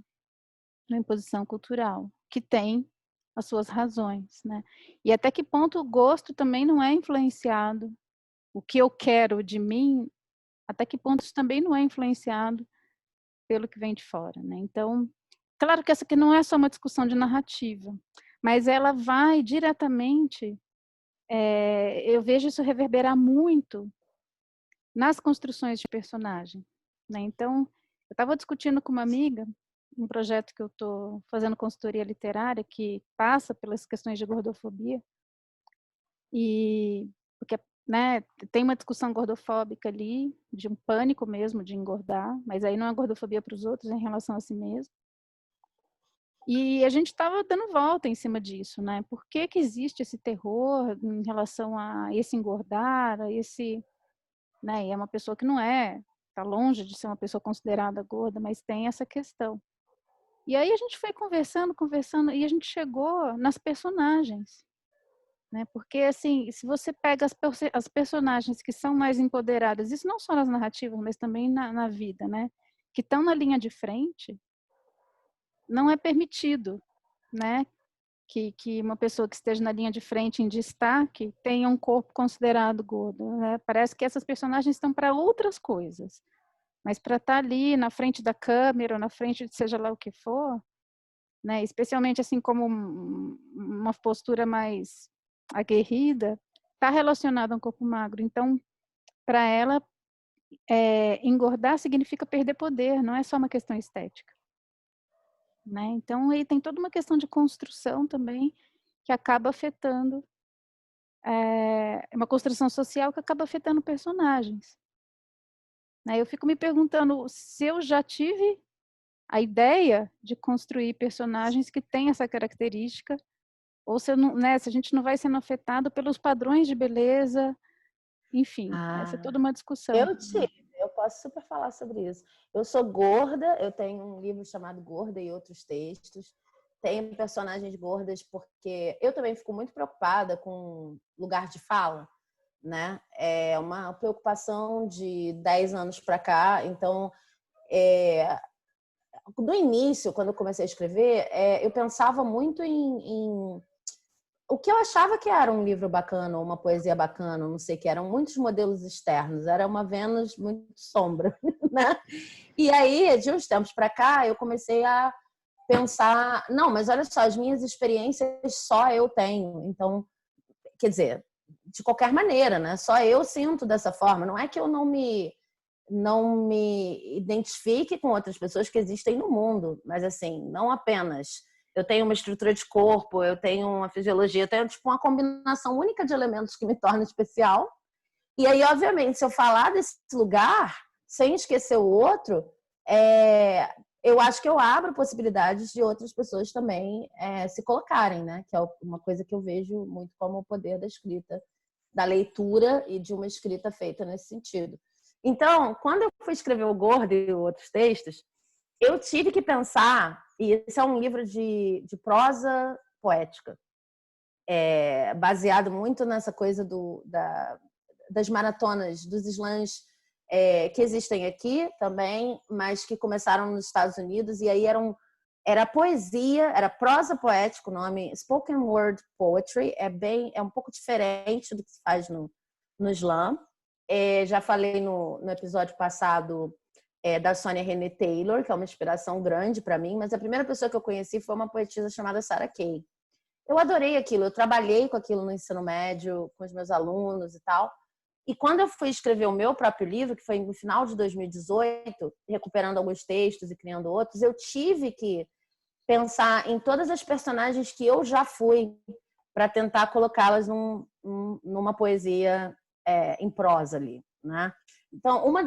uma imposição cultural, que tem as suas razões, né? E até que ponto o gosto também não é influenciado, o que eu quero de mim, até que ponto isso também não é influenciado pelo que vem de fora, né? Então, claro que essa aqui não é só uma discussão de narrativa, mas ela vai diretamente, eu vejo isso reverberar muito nas construções de personagem, né? Então, eu estava discutindo com uma amiga um projeto que eu estou fazendo consultoria literária que passa pelas questões de gordofobia e porque, né, tem uma discussão gordofóbica ali, de um pânico mesmo de engordar, mas aí não é gordofobia para os outros, é em relação a si mesmo. E a gente estava dando volta em cima disso, né? Por que que existe esse terror em relação a esse engordar, a esse, né? E é uma pessoa que não é, está longe de ser uma pessoa considerada gorda, mas tem essa questão. E aí a gente foi conversando, conversando, e a gente chegou nas personagens, né? Porque, assim, se você pega as personagens que são mais empoderadas, isso não só nas narrativas, mas também na vida, né? Que estão na linha de frente, não é permitido, né? Que uma pessoa que esteja na linha de frente em destaque tenha um corpo considerado gordo, né? Parece que essas personagens estão para outras coisas, mas para estar ali na frente da câmera, ou na frente de seja lá o que for, né? Especialmente assim como uma postura mais aguerrida, está relacionado a um corpo magro. Então, para ela, engordar significa perder poder, não é só uma questão estética, né? Então, aí tem toda uma questão de construção também que acaba afetando, uma construção social que acaba afetando personagens, né? Eu fico me perguntando se eu já tive a ideia de construir personagens que têm essa característica, ou se, eu não, né, se a gente não vai sendo afetado pelos padrões de beleza, enfim, essa é Ah, toda uma discussão. eu tive, eu posso super falar sobre isso. Eu sou gorda, eu tenho um livro chamado Gorda e Outros Textos. Tenho personagens gordas porque eu também fico muito preocupada com lugar de fala, né? É uma preocupação de 10 anos para cá. Então, do início, quando eu comecei a escrever, eu pensava muito em o que eu achava que era um livro bacana, uma poesia bacana, não sei o que, eram muitos modelos externos, era uma Vênus muito sombra, né? E aí, de uns tempos para cá, eu comecei a pensar, não, mas olha só, as minhas experiências só eu tenho, então, quer dizer, de qualquer maneira, né? Só eu sinto dessa forma, não é que eu não me identifique com outras pessoas que existem no mundo, mas assim, não apenas eu tenho uma estrutura de corpo, eu tenho uma fisiologia, eu tenho tipo uma combinação única de elementos que me torna especial. E aí, obviamente, se eu falar desse lugar, sem esquecer o outro, eu acho que eu abro possibilidades de outras pessoas também se colocarem, né? Que é uma coisa que eu vejo muito como o poder da escrita, da leitura e de uma escrita feita nesse sentido. Então, quando eu fui escrever o Gordo e outros textos, eu tive que pensar, e esse é um livro de prosa poética, baseado muito nessa coisa das maratonas, dos slams que existem aqui também, mas que começaram nos Estados Unidos, e aí era poesia, era prosa poética, o nome Spoken Word Poetry, é um pouco diferente do que se faz no slam. Já falei no episódio passado da Sonia Renée Taylor, que é uma inspiração grande para mim, mas a primeira pessoa que eu conheci foi uma poetisa chamada Sarah Kay. Eu adorei aquilo, eu trabalhei com aquilo no ensino médio, com os meus alunos e tal. E quando eu fui escrever o meu próprio livro, que foi no final de 2018, recuperando alguns textos e criando outros, eu tive que pensar em todas as personagens que eu já fui para tentar colocá-las numa poesia em prosa ali, né? Então, uma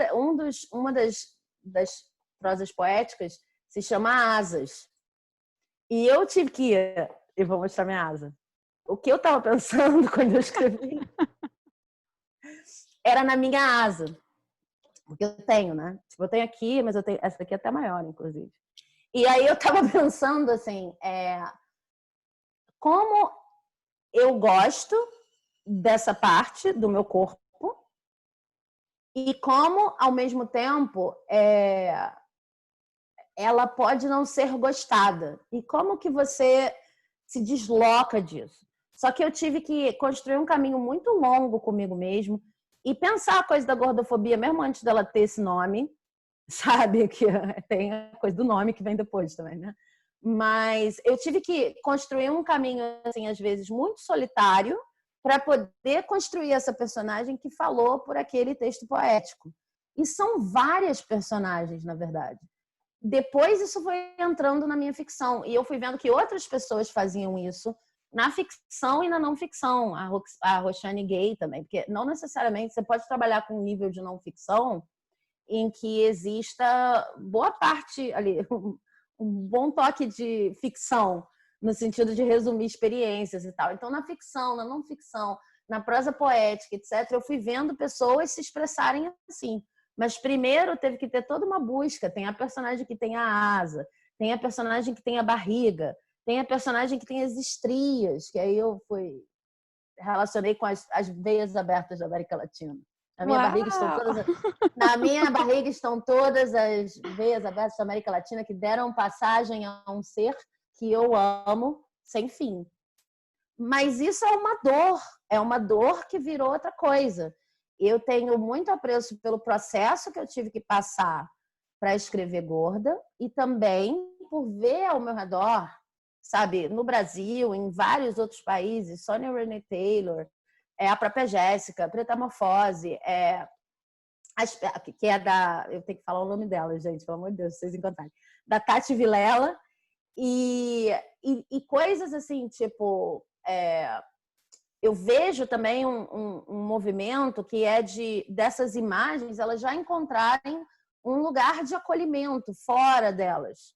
das prosas poéticas se chama Asas. E eu tive que ir, e vou mostrar minha asa. O que eu estava pensando quando eu escrevi era na minha asa. Porque eu tenho, né? Tipo, eu tenho aqui, mas eu tenho essa daqui é até maior, inclusive. E aí eu estava pensando assim, como eu gosto dessa parte do meu corpo E como, ao mesmo tempo, ela pode não ser gostada. E como que você se desloca disso? Só que eu tive que construir um caminho muito longo comigo mesmo e pensar a coisa da gordofobia, mesmo antes dela ter esse nome, sabe? Que tem a coisa do nome que vem depois também, né? Mas eu tive que construir um caminho, assim, às vezes, muito solitário para poder construir essa personagem que falou por aquele texto poético. E são várias personagens, na verdade. Depois isso foi entrando na minha ficção. E eu fui vendo que outras pessoas faziam isso na ficção e na não ficção. A Roxane Gay também. Porque não necessariamente você pode trabalhar com um nível de não ficção em que exista boa parte ali, um bom toque de ficção, no sentido de resumir experiências e tal. Então, na ficção, na não ficção, na prosa poética, etc., eu fui vendo pessoas se expressarem assim. Mas primeiro teve que ter toda uma busca. Tem a personagem que tem a asa, tem a personagem que tem a barriga, tem a personagem que tem as estrias, que aí eu relacionei com as veias abertas da América Latina. Na minha barriga estão todas as veias abertas da América Latina que deram passagem a um ser que eu amo sem fim. Mas isso é uma dor que virou outra coisa. Eu tenho muito apreço pelo processo que eu tive que passar para escrever Gorda e também por ver ao meu redor, sabe, no Brasil, em vários outros países, Sonia Renee Taylor, a própria Jéssica, Pretamorfose, que é da... Eu tenho que falar o nome dela, gente, pelo amor de Deus, vocês encontrarem. Da Tati Vilela. E coisas assim, tipo... eu vejo também um movimento que é dessas imagens, elas já encontrarem um lugar de acolhimento fora delas.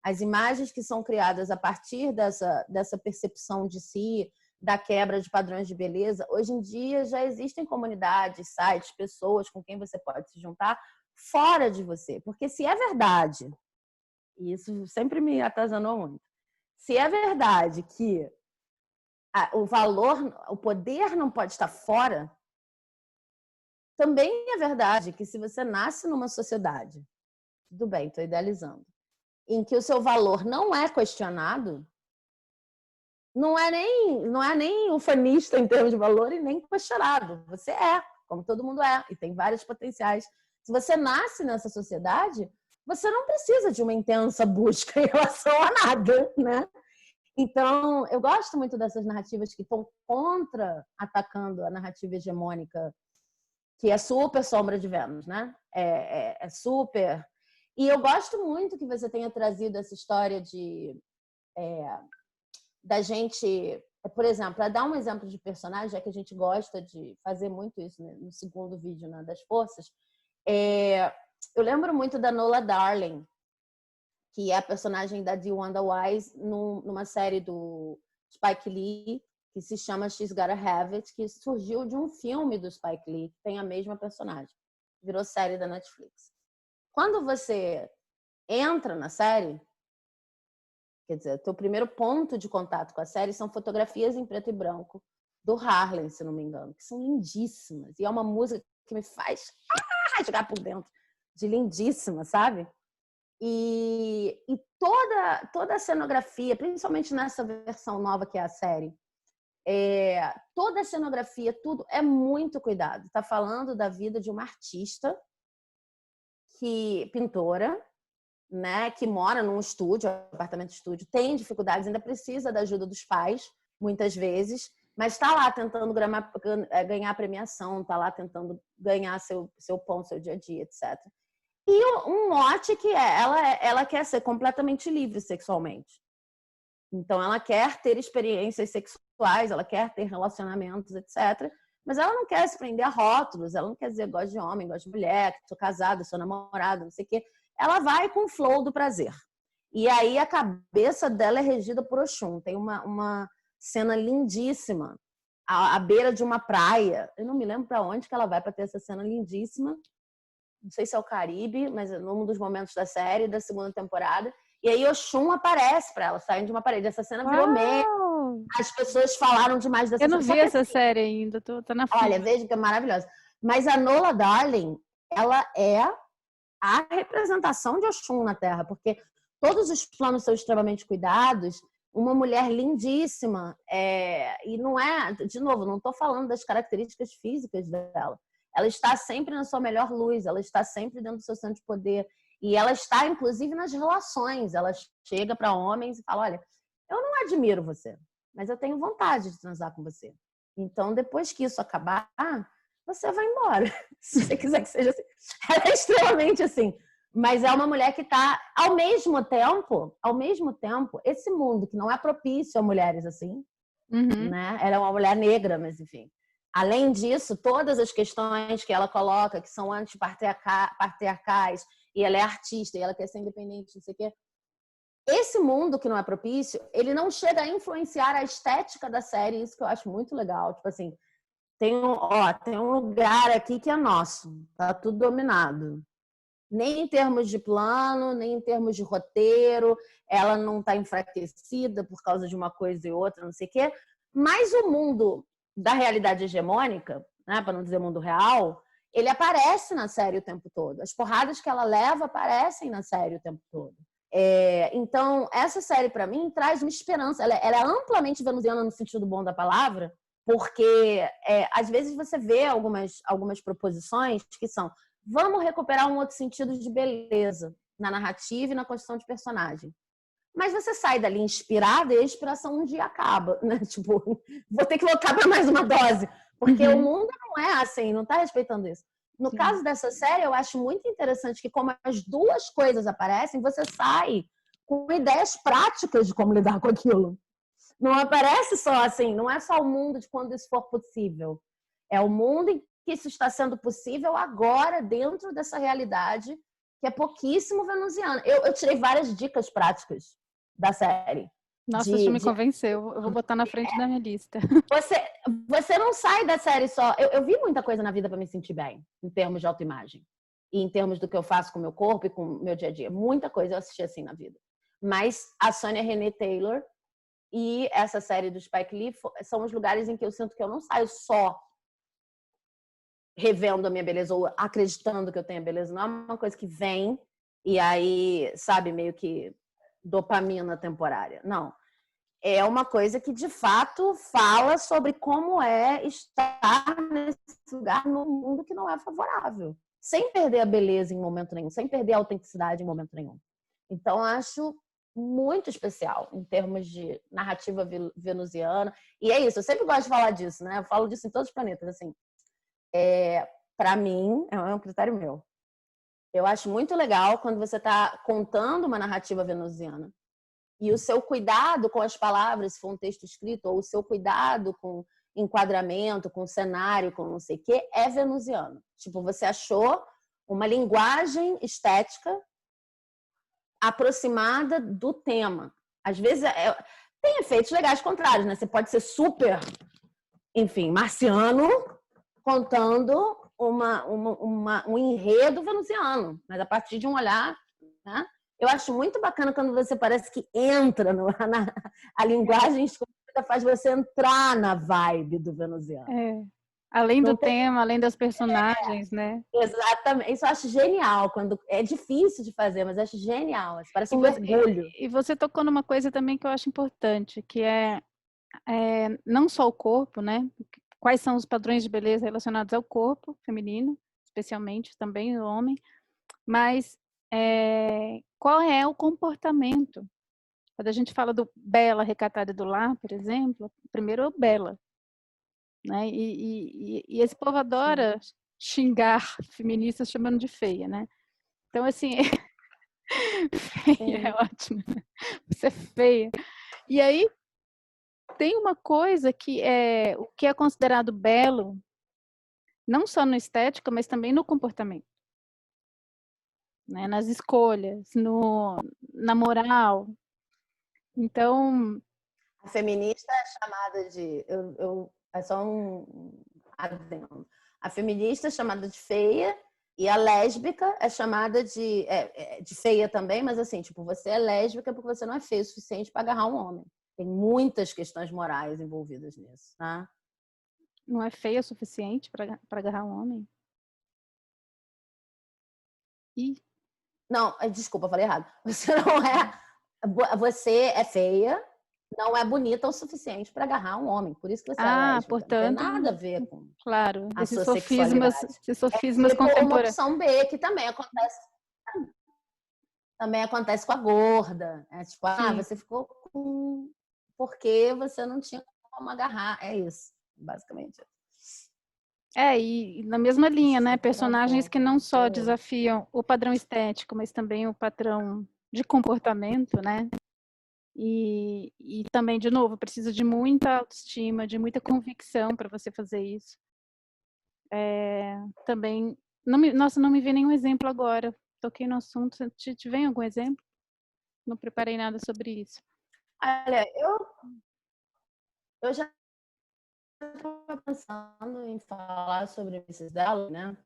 As imagens que são criadas a partir dessa percepção de si, da quebra de padrões de beleza, hoje em dia já existem comunidades, sites, pessoas com quem você pode se juntar fora de você. Porque se é verdade, e isso sempre me atazanou muito, se é verdade que o poder não pode estar fora, também é verdade que se você nasce numa sociedade, tudo bem, estou idealizando, em que o seu valor não é questionado, não é nem ufanista em termos de valor e nem questionado. Você como todo mundo e tem vários potenciais. Se você nasce nessa sociedade, você não precisa de uma intensa busca em relação a nada, né? Então, eu gosto muito dessas narrativas que estão atacando a narrativa hegemônica, que é super Sombra de Vênus, né? É super... E eu gosto muito que você tenha trazido essa história da gente... Por exemplo, para dar um exemplo de personagem, já que a gente gosta de fazer muito isso, né, no segundo vídeo, né, das forças, eu lembro muito da Nola Darling, que é a personagem da DeWanda Wise numa série do Spike Lee, que se chama She's Gotta Have It, que surgiu de um filme do Spike Lee, que tem a mesma personagem. Virou série da Netflix. Quando você entra na série, quer dizer, teu primeiro ponto de contato com a série são fotografias em preto e branco do Harlem, se não me engano, que são lindíssimas. E é uma música que me faz rasgar por dentro, de lindíssima, sabe? E toda a cenografia, principalmente nessa versão nova que é a série, toda a cenografia, tudo é muito cuidado. Está falando da vida de uma artista, pintora, né, que mora num estúdio, apartamento estúdio, tem dificuldades, ainda precisa da ajuda dos pais, muitas vezes, mas está lá tentando ganhar premiação, está lá tentando ganhar seu pão, seu dia a dia, etc. E um mote que ela quer ser completamente livre sexualmente. Então, ela quer ter experiências sexuais, ela quer ter relacionamentos, etc. Mas ela não quer se prender a rótulos, ela não quer dizer gosto de homem, gosto de mulher, sou casada, sou namorada, não sei o quê. Ela vai com o flow do prazer. E aí a cabeça dela é regida por Oxum. Tem uma cena lindíssima à beira de uma praia. Eu não me lembro para onde que ela vai para ter essa cena lindíssima. Não sei se é o Caribe, mas é num dos momentos da série, da segunda temporada. E aí Oxum aparece para ela, saindo de uma parede. Essa cena virou meme. As pessoas falaram demais dessa cena. Eu não vi essa assim, série ainda, tô na fila. Olha, veja que é maravilhosa. Mas a Nola Darling, ela é a representação de Oxum na Terra, porque todos os planos são extremamente cuidados, uma mulher lindíssima, e não é, de novo, não estou falando das características físicas dela, ela está sempre na sua melhor luz, ela está sempre dentro do seu centro de poder, e ela está, inclusive, nas relações, ela chega para homens e fala, olha, eu não admiro você, mas eu tenho vontade de transar com você. Então, depois que isso acabar, você vai embora. Se você quiser que seja assim. Ela é extremamente assim. Mas é uma mulher que está, ao mesmo tempo, esse mundo que não é propício a mulheres assim, né? Ela é uma mulher negra, mas enfim. Além disso, todas as questões que ela coloca, que são antipatriarcais, e ela é artista, e ela quer ser independente, não sei o quê. Esse mundo que não é propício, ele não chega a influenciar a estética da série, isso que eu acho muito legal. Tipo assim, tem um lugar aqui que é nosso, tá tudo dominado. Nem em termos de plano, nem em termos de roteiro, ela não está enfraquecida por causa de uma coisa e outra, não sei o quê. Mas o mundo da realidade hegemônica, né, para não dizer mundo real, ele aparece na série o tempo todo. As porradas que ela leva aparecem na série o tempo todo. Então, essa série, para mim, traz uma esperança. Ela é amplamente venusiana no sentido bom da palavra, porque às vezes você vê algumas proposições que são vamos recuperar um outro sentido de beleza na narrativa e na construção de personagem. Mas você sai dali inspirada e a inspiração um dia acaba, né? Tipo, vou ter que voltar para mais uma dose, porque o mundo não é assim, não está respeitando isso. No caso dessa série, eu acho muito interessante que como as duas coisas aparecem, você sai com ideias práticas de como lidar com aquilo. Não aparece só assim, não é só o mundo de quando isso for possível. É o mundo em que isso está sendo possível agora, dentro dessa realidade, que é pouquíssimo venusiana. Eu tirei várias dicas práticas da série. Nossa, já me convenceu. Eu vou botar na frente da minha lista. Você não sai da série só. Eu vi muita coisa na vida para me sentir bem, em termos de autoimagem. E em termos do que eu faço com o meu corpo e com o meu dia a dia. Muita coisa eu assisti assim na vida. Mas a Sonya Renee Taylor e essa série do Spike Lee são os lugares em que eu sinto que eu não saio só revendo a minha beleza ou acreditando que eu tenho a beleza. Não é uma coisa que vem e aí, sabe, meio que dopamina temporária. Não. É uma coisa que, de fato, fala sobre como é estar nesse lugar no mundo que não é favorável. Sem perder a beleza em momento nenhum, sem perder a autenticidade em momento nenhum. Então, acho muito especial em termos de narrativa venusiana. E é isso, eu sempre gosto de falar disso, né? Eu falo disso em todos os planetas, assim. Para mim, é um critério meu. Eu acho muito legal quando você está contando uma narrativa venusiana e o seu cuidado com as palavras, se for um texto escrito, ou o seu cuidado com enquadramento, com cenário, com não sei o quê, é venusiano. Tipo, você achou uma linguagem estética aproximada do tema. Às vezes, tem efeitos legais contrários, né? Você pode ser super, enfim, marciano, contando um enredo venusiano, mas a partir de um olhar, né? Eu acho muito bacana quando você parece que entra a linguagem escolhida faz você entrar na vibe do venusiano. Além do tema, além das personagens, né? Exatamente. Isso eu acho genial. Quando é difícil de fazer, mas eu acho genial. Parece um mergulho. E você tocou numa coisa também que eu acho importante, que é não só o corpo, né? Quais são os padrões de beleza relacionados ao corpo feminino, especialmente também o homem, mas qual é o comportamento? Quando a gente fala do bela recatada do lar, por exemplo, primeiro é o bela, né? E esse povo adora xingar feministas chamando de feia, né? Então, assim, feia é ótimo, né? Você é feia. E aí, tem uma coisa que o que é considerado belo, não só na estética, mas também no comportamento, né? Nas escolhas, na moral. Então, a feminista é chamada de é só um adendo. A feminista é chamada de feia e a lésbica é chamada de feia também, mas assim, tipo, você é lésbica porque você não é feio o suficiente para agarrar um homem. Tem muitas questões morais envolvidas nisso, tá? não é feia o suficiente para agarrar um homem? E Não, desculpa, falei errado. Você é feia, não é bonita o suficiente para agarrar um homem. Por isso que você é lésbica. Não tem portanto, nada a ver com claro, a sua sexualidade. esses sofismas Tipo uma contemporâneos. opção B, que também acontece com a gorda. É tipo, Sim. você ficou com... porque você não tinha como agarrar. É isso, basicamente. E na mesma linha, né? Personagens que não só Sou eu. desafiam o padrão estético, mas também o padrão de comportamento, né? E também, de novo, precisa de muita autoestima, de muita convicção para você fazer isso. Também, não me vem nenhum exemplo agora. Toquei no assunto, te vem algum exemplo? Não preparei nada sobre isso. Olha, eu já estava pensando em falar sobre Mrs. Dalloway, né?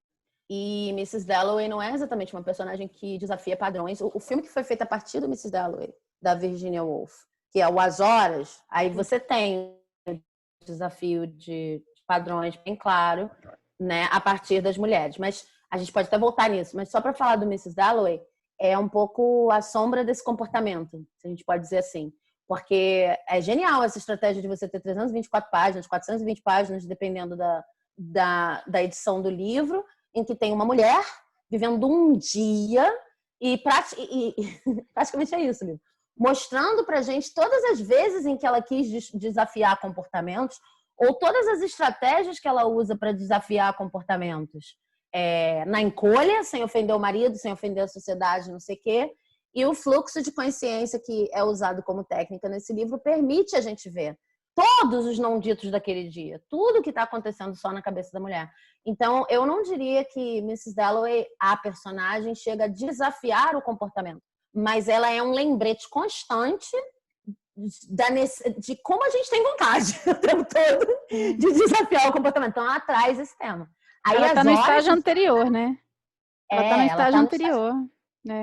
E Mrs. Dalloway não é exatamente uma personagem que desafia padrões. O filme que foi feito a partir do Mrs. Dalloway, da Virginia Woolf, que é o As Horas, aí você tem o desafio de padrões bem claro, né, a partir das mulheres. Mas a gente pode até voltar nisso. Mas só para falar do Mrs. Dalloway, é um pouco a sombra desse comportamento, se a gente pode dizer assim. Porque é genial essa estratégia de você ter 324 páginas, 420 páginas, dependendo da edição do livro, em que tem uma mulher vivendo um dia e praticamente é isso, livro, mostrando pra gente todas as vezes em que ela quis desafiar comportamentos ou todas as estratégias que ela usa para desafiar comportamentos. Na encolha, sem ofender o marido, sem ofender a sociedade, não sei o quê. E o fluxo de consciência que é usado como técnica nesse livro permite a gente ver todos os não ditos daquele dia, tudo que está acontecendo só na cabeça da mulher. Então, eu não diria que Mrs. Dalloway, a personagem, chega a desafiar o comportamento, mas ela é um lembrete constante de como a gente tem vontade o tempo todo de desafiar o comportamento. Então, ela traz esse tema. Aí, ela está no estágio anterior, né? Ela está no estágio anterior.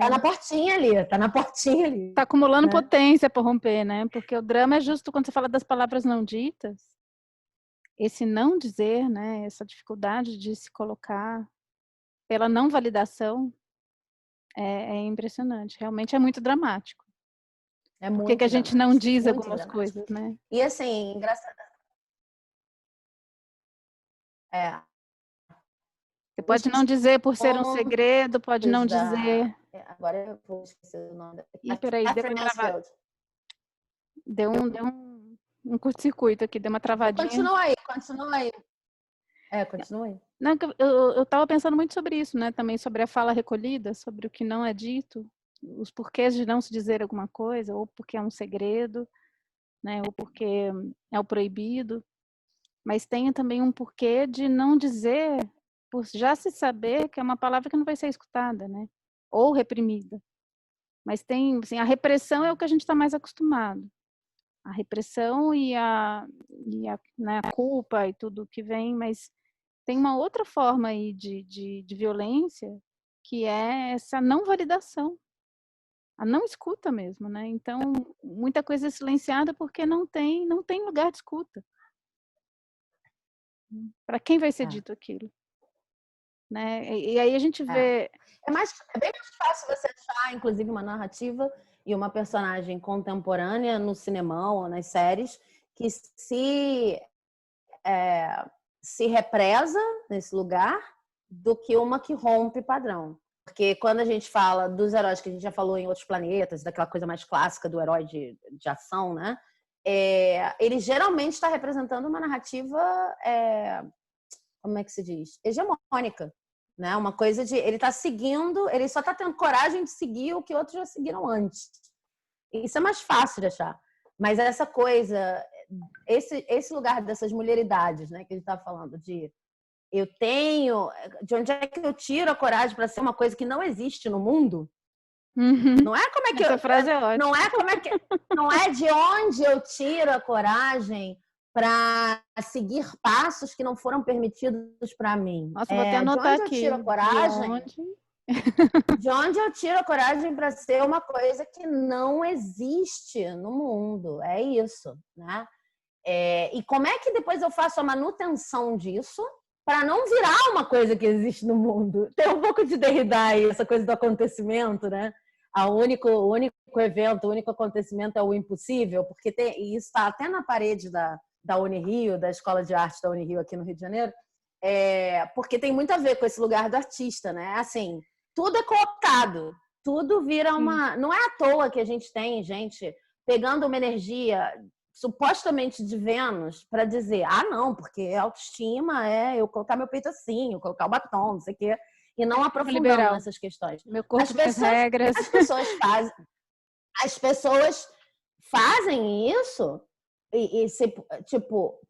Tá na portinha ali, tá na portinha ali. Tá acumulando potência para romper, né? Porque o drama é justo quando você fala das palavras não ditas. Esse não dizer, né? Essa dificuldade de se colocar pela não validação é impressionante. Realmente é muito dramático. É Por muito que a gente não diz algumas dramático. coisas, né? E assim, engraçado. Você pode não dizer por ser um segredo, pode não dizer. Agora eu vou esquecer o nome. Peraí, deu uma travada. Deu um curto-circuito aqui, deu uma travadinha. Continua aí. Continua aí. Não, eu estava pensando muito sobre isso, né? Também sobre a fala recolhida, sobre o que não é dito, os porquês de não se dizer alguma coisa, ou porque é um segredo, né? Ou porque é o proibido. Mas tem também um porquê de não dizer, por já se saber que é uma palavra que não vai ser escutada, né? Ou reprimida. Mas tem, assim, a repressão é o que a gente está mais acostumado. A repressão né, a culpa e tudo que vem, mas tem uma outra forma aí de violência, que é essa não validação, a não escuta mesmo, né? Então, muita coisa é silenciada porque não tem lugar de escuta. Para quem vai ser dito aquilo? Né? E aí a gente vê... É bem mais fácil você achar, inclusive, uma narrativa e uma personagem contemporânea no cinemão ou nas séries que se represa nesse lugar do que uma que rompe padrão. Porque quando a gente fala dos heróis que a gente já falou em outros planetas, daquela coisa mais clássica do herói de ação, né? Ele geralmente está representando uma narrativa, como é que se diz? Hegemônica. Né? Uma coisa de... Ele está seguindo, ele só está tendo coragem de seguir o que outros já seguiram antes. Isso é mais fácil de achar. Mas essa coisa, esse lugar dessas mulheridades, né, que a gente está falando, de onde é que eu tiro a coragem para ser uma coisa que não existe no mundo? Não é como é que essa frase é ótima. Não é de onde eu tiro a coragem para seguir passos que não foram permitidos para mim. Nossa, vou até anotar aqui. De onde eu tiro a coragem? De onde eu tiro a coragem para ser uma coisa que não existe no mundo? É isso, né? E como é que depois eu faço a manutenção disso para não virar uma coisa que existe no mundo? Tem um pouco de Derrida aí, essa coisa do acontecimento, né? O único evento, o único acontecimento é o impossível, porque e isso está até na parede da Unirio, da Escola de Arte da Unirio aqui no Rio de Janeiro, porque tem muito a ver com esse lugar do artista, né? Assim, tudo é colocado, tudo vira uma... Não é à toa que a gente tem gente pegando uma energia supostamente de Vênus para dizer, não, porque autoestima é eu colocar meu peito assim, eu colocar o batom, não sei o quê, e não aprofundando nessas questões. Meu corpo tem regras. As pessoas fazem isso e tipo,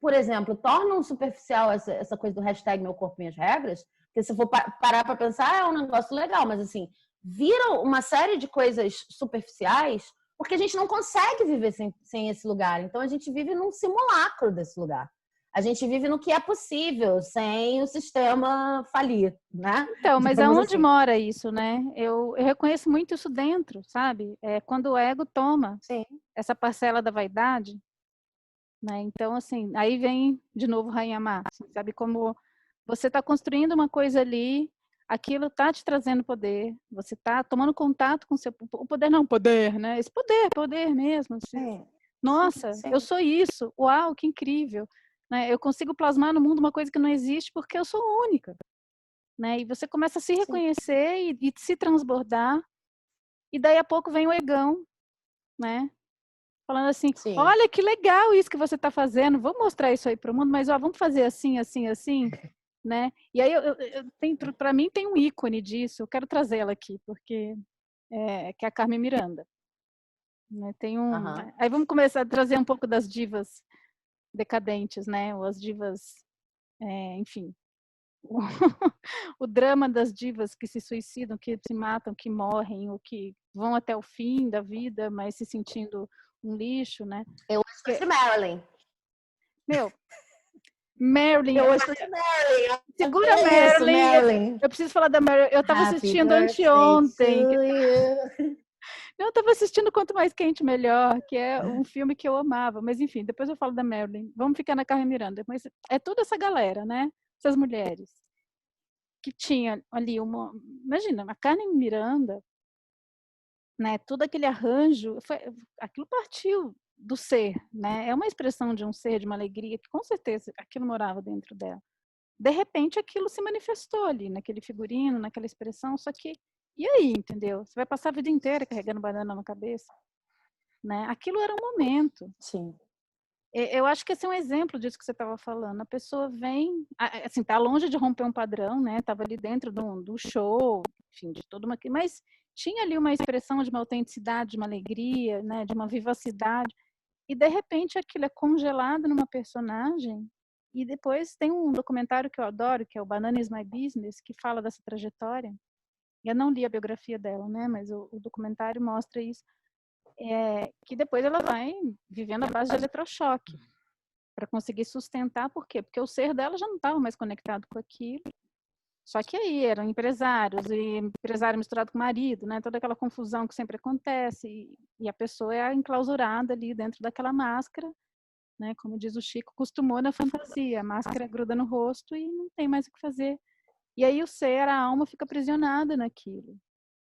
por exemplo, tornam superficial essa coisa do hashtag meu corpo, minhas regras, porque se for parar para pensar, é um negócio legal, mas assim, viram uma série de coisas superficiais porque a gente não consegue viver sem esse lugar. Então, a gente vive num simulacro desse lugar. A gente vive no que é possível, sem o sistema falir, né? Então, mas aonde mora isso, né? Eu reconheço muito isso dentro, sabe? Quando o ego toma essa parcela da vaidade, né? Então, assim, aí vem de novo Rainha Má, sabe? Como você está construindo uma coisa ali, aquilo está te trazendo poder, você está tomando contato com o poder, não, poder, né? Esse poder mesmo. Assim. Nossa, eu sou isso, uau, que incrível. Né? Eu consigo plasmar no mundo uma coisa que não existe porque eu sou única. Né? E você começa a se reconhecer e se transbordar, e daí a pouco vem o egão, né? Falando assim, olha que legal isso que você está fazendo, vou mostrar isso aí para o mundo, mas vamos fazer assim, assim, assim, né? E aí para mim tem um ícone disso, eu quero trazê-la aqui, porque que é a Carmen Miranda. Né? Aí vamos começar a trazer um pouco das divas decadentes, né? Ou as divas, enfim, o drama das divas que se suicidam, que se matam, que morrem, ou que vão até o fim da vida, mas se sentindo um lixo, né? Eu acho de Marilyn. Marilyn. Eu acho de Marilyn. Segura Marilyn. Eu preciso falar da Marilyn. Eu estava assistindo anteontem. Eu estava assistindo Quanto Mais Quente Melhor, que é um filme que eu amava. Mas enfim, depois eu falo da Marilyn. Vamos ficar na Carmen Miranda. Mas é toda essa galera, né? Essas mulheres que tinha ali uma... Imagina, a Carmen Miranda, né? Todo aquele arranjo, aquilo partiu do ser, né? É uma expressão de um ser, de uma alegria, que com certeza aquilo morava dentro dela. De repente, aquilo se manifestou ali, naquele figurino, naquela expressão, só que, e aí, entendeu? Você vai passar a vida inteira carregando banana na cabeça? Né? Aquilo era um momento. Sim. Eu acho que esse é um exemplo disso que você estava falando. A pessoa vem, assim, tá longe de romper um padrão, né? Tava ali dentro do show, enfim, de toda uma... Mas tinha ali uma expressão de uma autenticidade, de uma alegria, né? De uma vivacidade. E, de repente, aquilo é congelado numa personagem. E depois tem um documentário que eu adoro, que é o Banana is My Business, que fala dessa trajetória. Eu não li a biografia dela, né? Mas o documentário mostra isso. Que depois ela vai vivendo a base de eletrochoque para conseguir sustentar. Por quê? Porque o ser dela já não estava mais conectado com aquilo. Só que aí eram empresários, e empresário misturado com marido, né? Toda aquela confusão que sempre acontece. E a pessoa é enclausurada ali dentro daquela máscara, né? Como diz o Chico, acostumou na fantasia. A máscara gruda no rosto e não tem mais o que fazer. E aí o ser, a alma, fica aprisionada naquilo.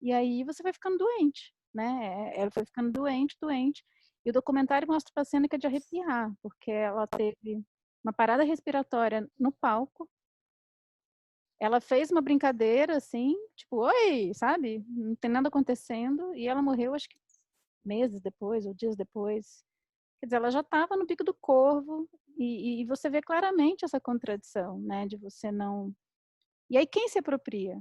E aí você vai ficando doente, né? Ela foi ficando doente. E o documentário mostra uma cena que é de arrepiar, porque ela teve uma parada respiratória no palco. Ela fez uma brincadeira, assim, tipo, oi, sabe? Não tem nada acontecendo. E ela morreu, acho que meses depois, ou dias depois. Quer dizer, ela já estava no pico do corvo. E você vê claramente essa contradição, né? De você não... E aí quem se apropria?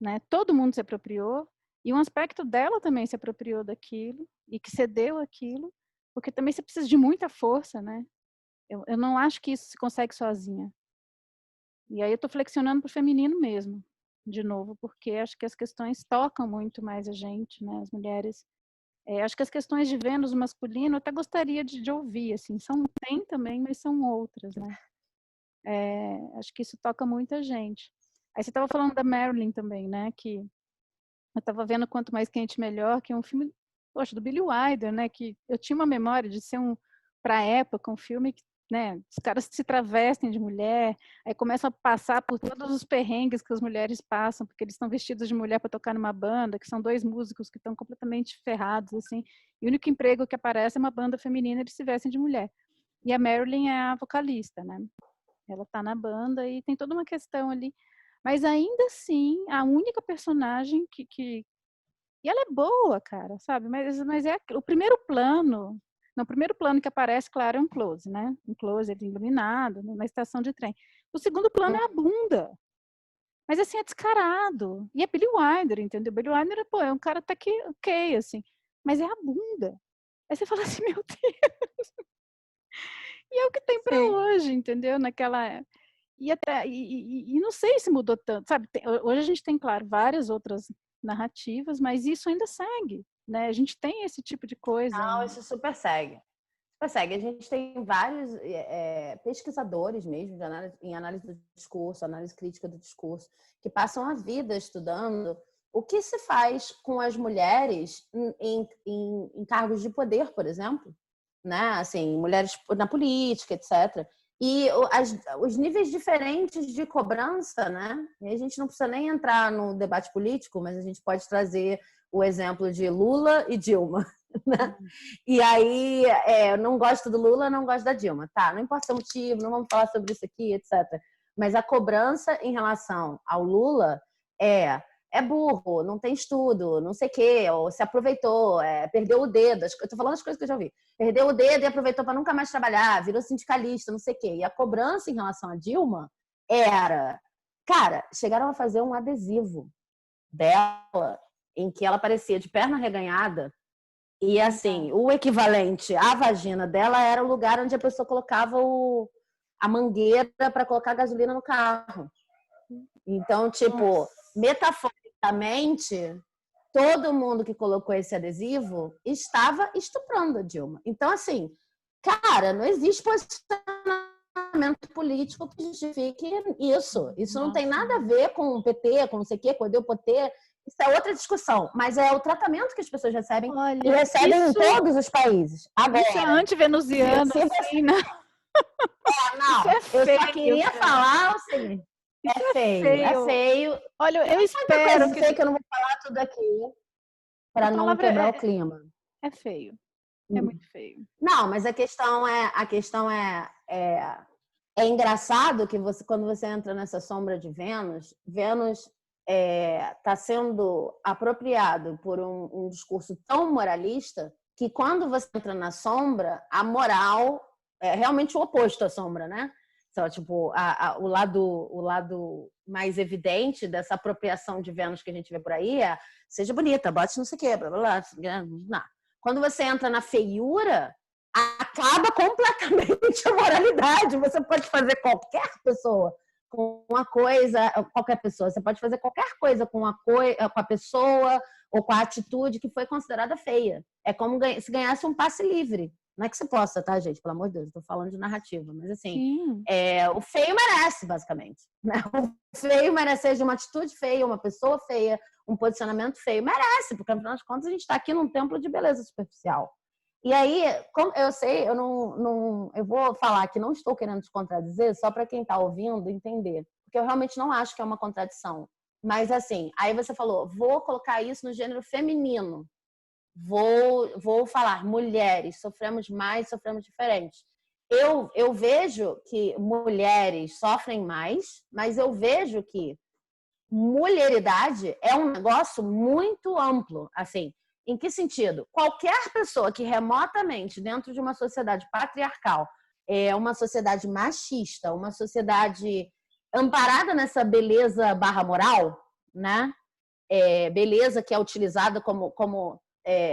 Né? Todo mundo se apropriou. E um aspecto dela também se apropriou daquilo. E que cedeu aquilo. Porque também você precisa de muita força, né? Eu não acho que isso se consegue sozinha. E aí eu estou flexionando para o feminino mesmo, de novo, porque acho que as questões tocam muito mais a gente, né, as mulheres. Acho que as questões de Vênus masculino eu até gostaria de ouvir, assim, tem também, mas são outras, né. Acho que isso toca muita gente. Aí você estava falando da Marilyn também, né, que eu estava vendo Quanto Mais Quente Melhor, que é um filme, poxa, do Billy Wilder, né, que eu tinha uma memória de ser um para a época, um filme que, né, os caras se travestem de mulher, aí começam a passar por todos os perrengues que as mulheres passam, porque eles estão vestidos de mulher para tocar numa banda, que são 2 músicos que estão completamente ferrados, assim, e o único emprego que aparece é uma banda feminina, eles se vestem de mulher. E a Marilyn é a vocalista, né? Ela tá na banda e tem toda uma questão ali. Mas ainda assim, a única personagem que... E ela é boa, cara, sabe? Mas é o primeiro plano... No primeiro plano que aparece, claro, é um close, né? Um close iluminado, na estação de trem. O segundo plano é a bunda. Mas assim, é descarado. E é Billy Wilder, entendeu? Billy Wilder, pô, é um cara tá aqui, ok, assim. Mas é a bunda. Aí você fala assim, meu Deus. E é o que tem para Sim. hoje, entendeu? E não sei se mudou tanto, sabe? Hoje a gente tem, claro, várias outras narrativas, mas isso ainda segue, né? A gente tem esse tipo de coisa. Não, isso super segue. Super segue. A gente tem vários pesquisadores mesmo em análise do discurso, análise crítica do discurso, que passam a vida estudando o que se faz com as mulheres em cargos de poder, por exemplo, né? Assim, mulheres na política, etc. E os níveis diferentes de cobrança, né? E a gente não precisa nem entrar no debate político, mas a gente pode trazer o exemplo de Lula e Dilma, né? E aí, eu não gosto do Lula, não gosto da Dilma. Tá, não importa o motivo, não vamos falar sobre isso aqui, etc. Mas a cobrança em relação ao Lula é burro, não tem estudo, não sei o quê, ou se aproveitou, perdeu o dedo. Eu tô falando as coisas que eu já ouvi. Perdeu o dedo e aproveitou para nunca mais trabalhar, virou sindicalista, não sei o quê. E a cobrança em relação a Dilma era... Cara, chegaram a fazer um adesivo dela em que ela parecia de perna reganhada e, assim, o equivalente à vagina dela era o lugar onde a pessoa colocava a mangueira para colocar gasolina no carro. Então, tipo, metaforicamente, todo mundo que colocou esse adesivo estava estuprando a Dilma. Então, assim, cara, não existe posicionamento político que justifique isso. Isso não tem nada a ver com o PT, com não sei o quê, com o Potê. Isso é outra discussão, mas é o tratamento que as pessoas recebem. Olha, e recebem em todos os países. Agora, isso é anti-venusiano, assim, né? não, Isso é eu só feio, queria cara. falar o seguinte. Isso É feio, é feio. Olha, eu Muita espero coisa sei que eu não vou falar tudo aqui a para não palavra quebrar o clima. é feio. É muito feio. Não, mas a questão é engraçado que quando você entra nessa sombra de Vênus está sendo apropriado por um discurso tão moralista que quando você entra na sombra, a moral é realmente o oposto à sombra, né? Então, tipo, o lado mais evidente dessa apropriação de Vênus que a gente vê por aí é seja bonita, bote não sei o quê, blá, blá, blá. Quando você entra na feiura, acaba completamente a moralidade. Você pode fazer qualquer pessoa com uma coisa, qualquer pessoa, você pode fazer qualquer coisa com a pessoa ou com a atitude que foi considerada feia. É como se ganhasse um passe livre. Não é que você possa, tá, gente? Pelo amor de Deus, estou falando de narrativa. Mas, assim, o feio merece, basicamente. Né? O feio merece, seja uma atitude feia, uma pessoa feia, um posicionamento feio. Merece, porque, afinal de contas, a gente está aqui num templo de beleza superficial. E aí, como eu sei, eu vou falar que não estou querendo te contradizer, só para quem está ouvindo entender. Porque eu realmente não acho que é uma contradição. Mas, assim, aí você falou, vou colocar isso no gênero feminino. Vou falar, mulheres, sofremos mais, sofremos diferente. Eu vejo que mulheres sofrem mais, mas eu vejo que mulheridade é um negócio muito amplo. Assim, em que sentido? Qualquer pessoa que remotamente, dentro de uma sociedade patriarcal, uma sociedade machista, uma sociedade amparada nessa beleza barra moral, né? Beleza que é utilizada como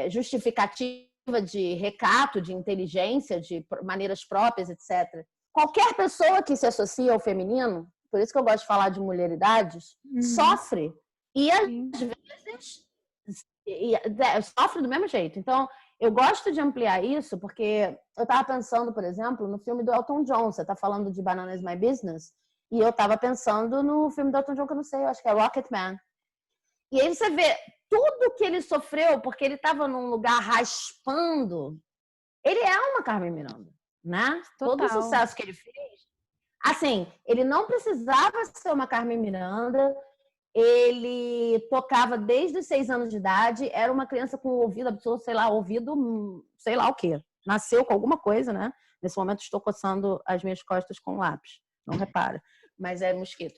justificativa de recato, de inteligência, de maneiras próprias, etc. Qualquer pessoa que se associa ao feminino, por isso que eu gosto de falar de mulheridades, sofre. E às vezes sofre do mesmo jeito. Então, eu gosto de ampliar isso porque eu estava pensando, por exemplo, no filme do Elton John. Você está falando de Bananas My Business? E eu estava pensando no filme do Elton John, que eu não sei, eu acho que é Rocketman. E aí você vê tudo que ele sofreu porque ele estava num lugar raspando. Ele é uma Carmen Miranda. né? Todo o Total. sucesso que ele fez. Assim, ele não precisava ser uma Carmen Miranda, ele tocava desde os 6 anos de idade, era uma criança com ouvido absoluto, sei lá, ouvido, sei lá o quê. Nasceu com alguma coisa, né? Nesse momento estou coçando as minhas costas com lápis. Não repara, mas é mosquito.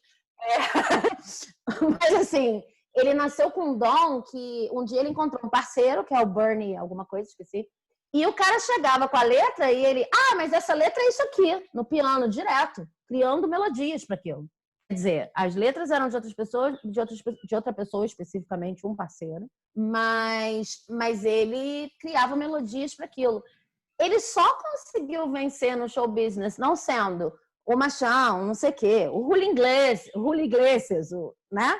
Mas assim, ele nasceu com um dom que um dia ele encontrou um parceiro, que é o Bernie, alguma coisa, esqueci. E o cara chegava com a letra e ele, mas essa letra é isso aqui, no piano, direto, criando melodias para aquilo. Quer dizer, as letras eram de outras pessoas, de outra pessoa especificamente, um parceiro, mas ele criava melodias para aquilo. Ele só conseguiu vencer no show business, não sendo o Machão, não sei o quê, o Julio Iglesias, né?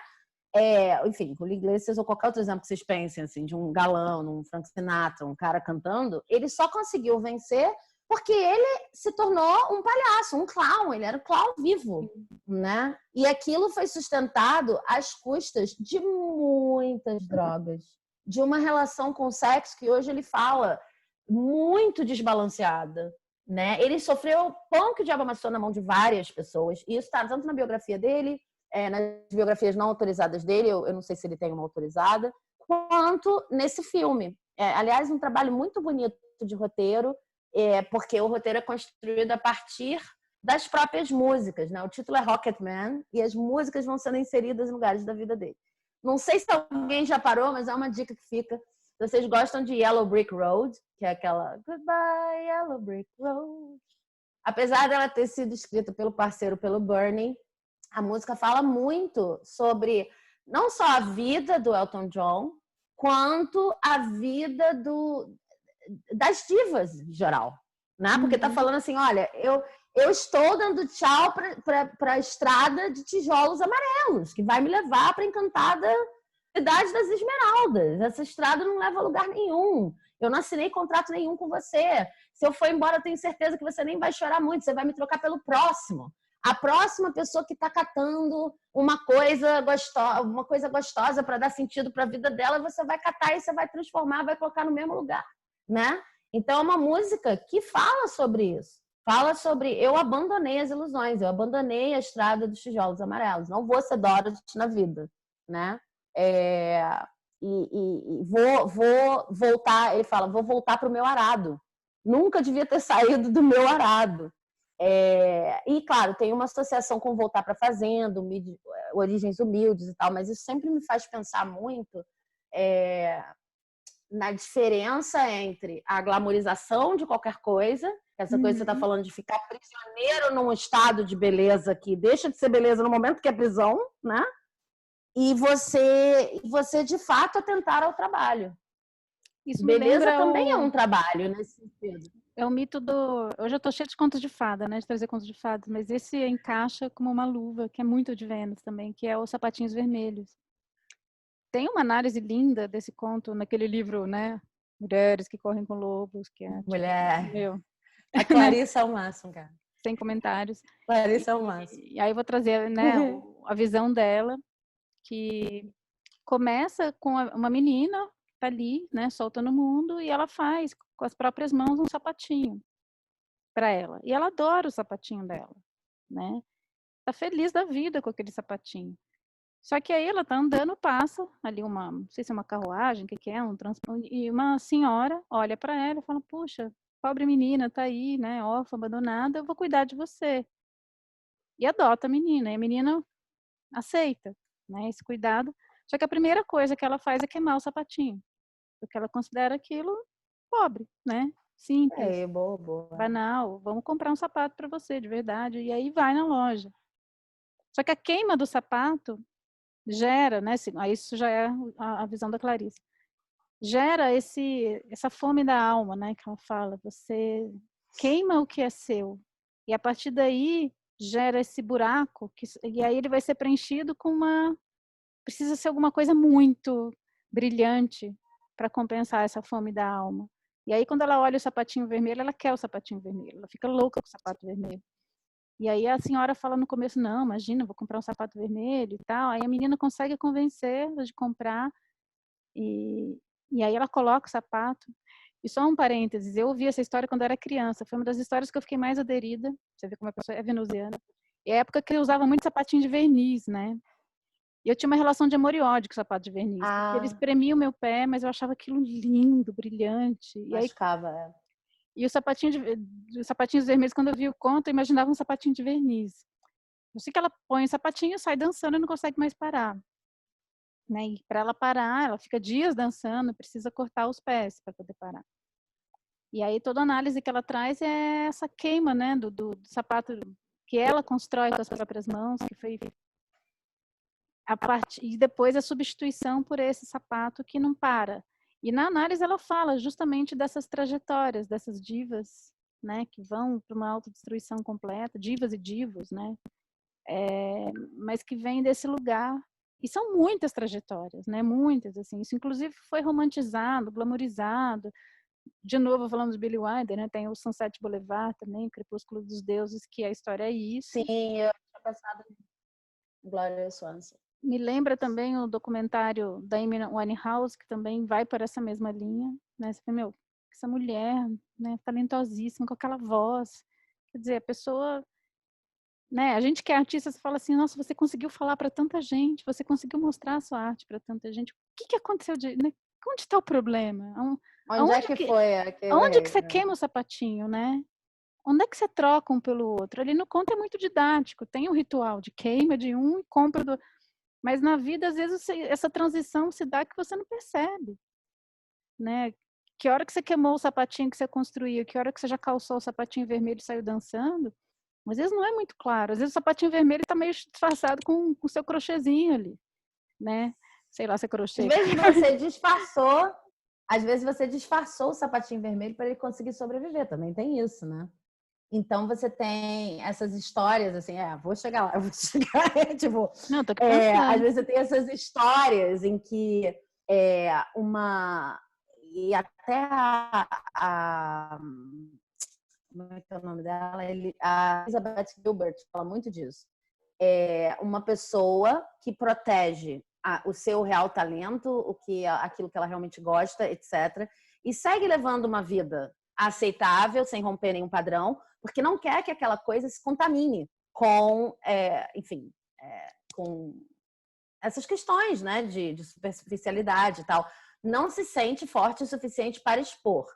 Enfim, Julio Iglesias ou qualquer outro exemplo que vocês pensem, assim, de um galão, um Frank Sinatra, um cara cantando, ele só conseguiu vencer porque ele se tornou um palhaço, um clown, ele era um clown vivo, né? E aquilo foi sustentado às custas de muitas drogas, de uma relação com o sexo que hoje ele fala muito desbalanceada, né? Ele sofreu pão que o diabo amassou na mão de várias pessoas, e isso está tanto na biografia dele, nas biografias não autorizadas dele, eu não sei se ele tem uma autorizada, quanto nesse filme. Aliás, um trabalho muito bonito de roteiro, porque o roteiro é construído a partir das próprias músicas, né? O título é Rocketman e as músicas vão sendo inseridas em lugares da vida dele. Não sei se alguém já parou, mas é uma dica que fica. Se vocês gostam de Yellow Brick Road, que é aquela Goodbye Yellow Brick Road, apesar dela ter sido escrita pelo parceiro, pelo Bernie, a música fala muito sobre não só a vida do Elton John, quanto a vida das divas em geral, né? Porque tá falando assim, olha, eu estou dando tchau para a estrada de tijolos amarelos, que vai me levar para a encantada cidade das Esmeraldas. Essa estrada não leva a lugar nenhum. Eu não assinei contrato nenhum com você. Se eu for embora, eu tenho certeza que você nem vai chorar muito, você vai me trocar pelo próximo. A próxima pessoa que está catando uma coisa gostosa para dar sentido para a vida dela, você vai catar e você vai transformar, vai colocar no mesmo lugar, né? Então é uma música que fala sobre isso. Fala sobre eu abandonei as ilusões, eu abandonei a estrada dos tijolos amarelos. Não vou ser Dorothy na vida, né? Vou voltar, ele fala, vou voltar para o meu arado. Nunca devia ter saído do meu arado. E, claro, tem uma associação com voltar para a fazenda, origens humildes e tal, mas isso sempre me faz pensar muito na diferença entre a glamorização de qualquer coisa, essa coisa que você está falando de ficar prisioneiro num estado de beleza que deixa de ser beleza no momento que é prisão, né? E você de fato atentar ao trabalho. Isso me Beleza lembra também é um trabalho nesse sentido. É o mito do... Hoje eu tô cheia de contos de fada, né? De trazer contos de fadas, mas esse encaixa como uma luva, que é muito de Vênus também, que é os sapatinhos vermelhos. Tem uma análise linda desse conto naquele livro, né? Mulheres que correm com lobos, que é Mulher. A Clarice é o máximo, cara. Sem comentários. Clarice é o máximo. E aí eu vou trazer, né, a visão dela, que começa com uma menina tá ali, né, solta no mundo, e ela faz com as próprias mãos um sapatinho para ela. E ela adora o sapatinho dela, né? Tá feliz da vida com aquele sapatinho. Só que aí ela tá andando, passa ali não sei se é uma carruagem, o que é, e uma senhora olha para ela e fala: "Puxa, pobre menina, tá aí, né, órfã, abandonada, eu vou cuidar de você". E adota a menina, e a menina aceita, né, esse cuidado. Só que a primeira coisa que ela faz é queimar o sapatinho, porque ela considera aquilo pobre, né? Simples, boa. banal. Vamos comprar um sapato para você, de verdade. E aí vai na loja. Só que a queima do sapato gera, né? Aí isso já é a visão da Clarice. Gera essa fome da alma, né? Que ela fala. Você queima o que é seu. E a partir daí gera esse buraco, e aí ele vai ser preenchido com precisa ser alguma coisa muito brilhante para compensar essa fome da alma. E aí, quando ela olha o sapatinho vermelho, ela quer o sapatinho vermelho. Ela fica louca com o sapato vermelho. E aí a senhora fala no começo, não, imagina, vou comprar um sapato vermelho e tal. Aí a menina consegue convencê-la de comprar. E aí ela coloca o sapato. E só um parênteses, eu ouvi essa história quando eu era criança. Foi uma das histórias que eu fiquei mais aderida. Você vê como a pessoa é venusiana. E é a época que eu usava muito sapatinho de verniz, né? E eu tinha uma relação de amor e ódio com o sapato de verniz. Porque ele Ah, espremia o meu pé, mas eu achava aquilo lindo, brilhante. E aí, machucava. É. e os sapatinhos vermelhos, quando eu vi o conto, eu imaginava um sapatinho de verniz. Eu sei que ela põe o sapatinho, sai dançando e não consegue mais parar. Né? E para ela parar, ela fica dias dançando, precisa cortar os pés para poder parar. E aí toda a análise que ela traz é essa queima, né, do sapato que ela constrói com as próprias mãos, que foi a parte e depois a substituição por esse sapato que não para. E na análise ela fala justamente dessas trajetórias, dessas divas, né, que vão para uma autodestruição completa, divas e divos, né, mas que vêm desse lugar. E são muitas trajetórias, né, muitas, assim. Isso inclusive foi romantizado, glamorizado. De novo, falando de Billy Wilder, né? Tem o Sunset Boulevard também, Crepúsculo dos Deuses, que a história é isso. Sim, eu tinha pensado em Gloria Swanson. Me lembra também o documentário da Amy Winehouse, que também vai por essa mesma linha. Né? Você fala, meu, essa mulher, né, talentosíssima, com aquela voz. Quer dizer, a pessoa... Né? A gente que é artista, você fala assim, nossa, você conseguiu falar para tanta gente, você conseguiu mostrar a sua arte para tanta gente. O que aconteceu? Né? Onde está o problema? Onde é que foi Aonde que aquele... você queima o sapatinho, né? Onde é que você troca um pelo outro? Ali no conto é muito didático, tem um ritual de queima de um e compra do... Mas na vida, às vezes, essa transição se dá que você não percebe, né? Que hora que você queimou o sapatinho que você construiu, que hora que você já calçou o sapatinho vermelho e saiu dançando, às vezes não é muito claro. Às vezes o sapatinho vermelho está meio disfarçado com o seu crochêzinho ali, né? Sei lá se é Às crochê. vezes você disfarçou, às vezes você disfarçou o sapatinho vermelho para ele conseguir sobreviver, também tem isso, né? Então você tem essas histórias assim, vou chegar lá, eu vou chegar, tipo, Não, tô aqui às pensando. vezes você tem essas histórias em que uma e até como é que é o nome dela? A Elizabeth Gilbert fala muito disso. É uma pessoa que protege o seu real talento, aquilo que ela realmente gosta, etc. E segue levando uma vida aceitável, sem romper nenhum padrão, porque não quer que aquela coisa se contamine com, enfim, com essas questões, né, de superficialidade e tal. Não se sente forte o suficiente para expor.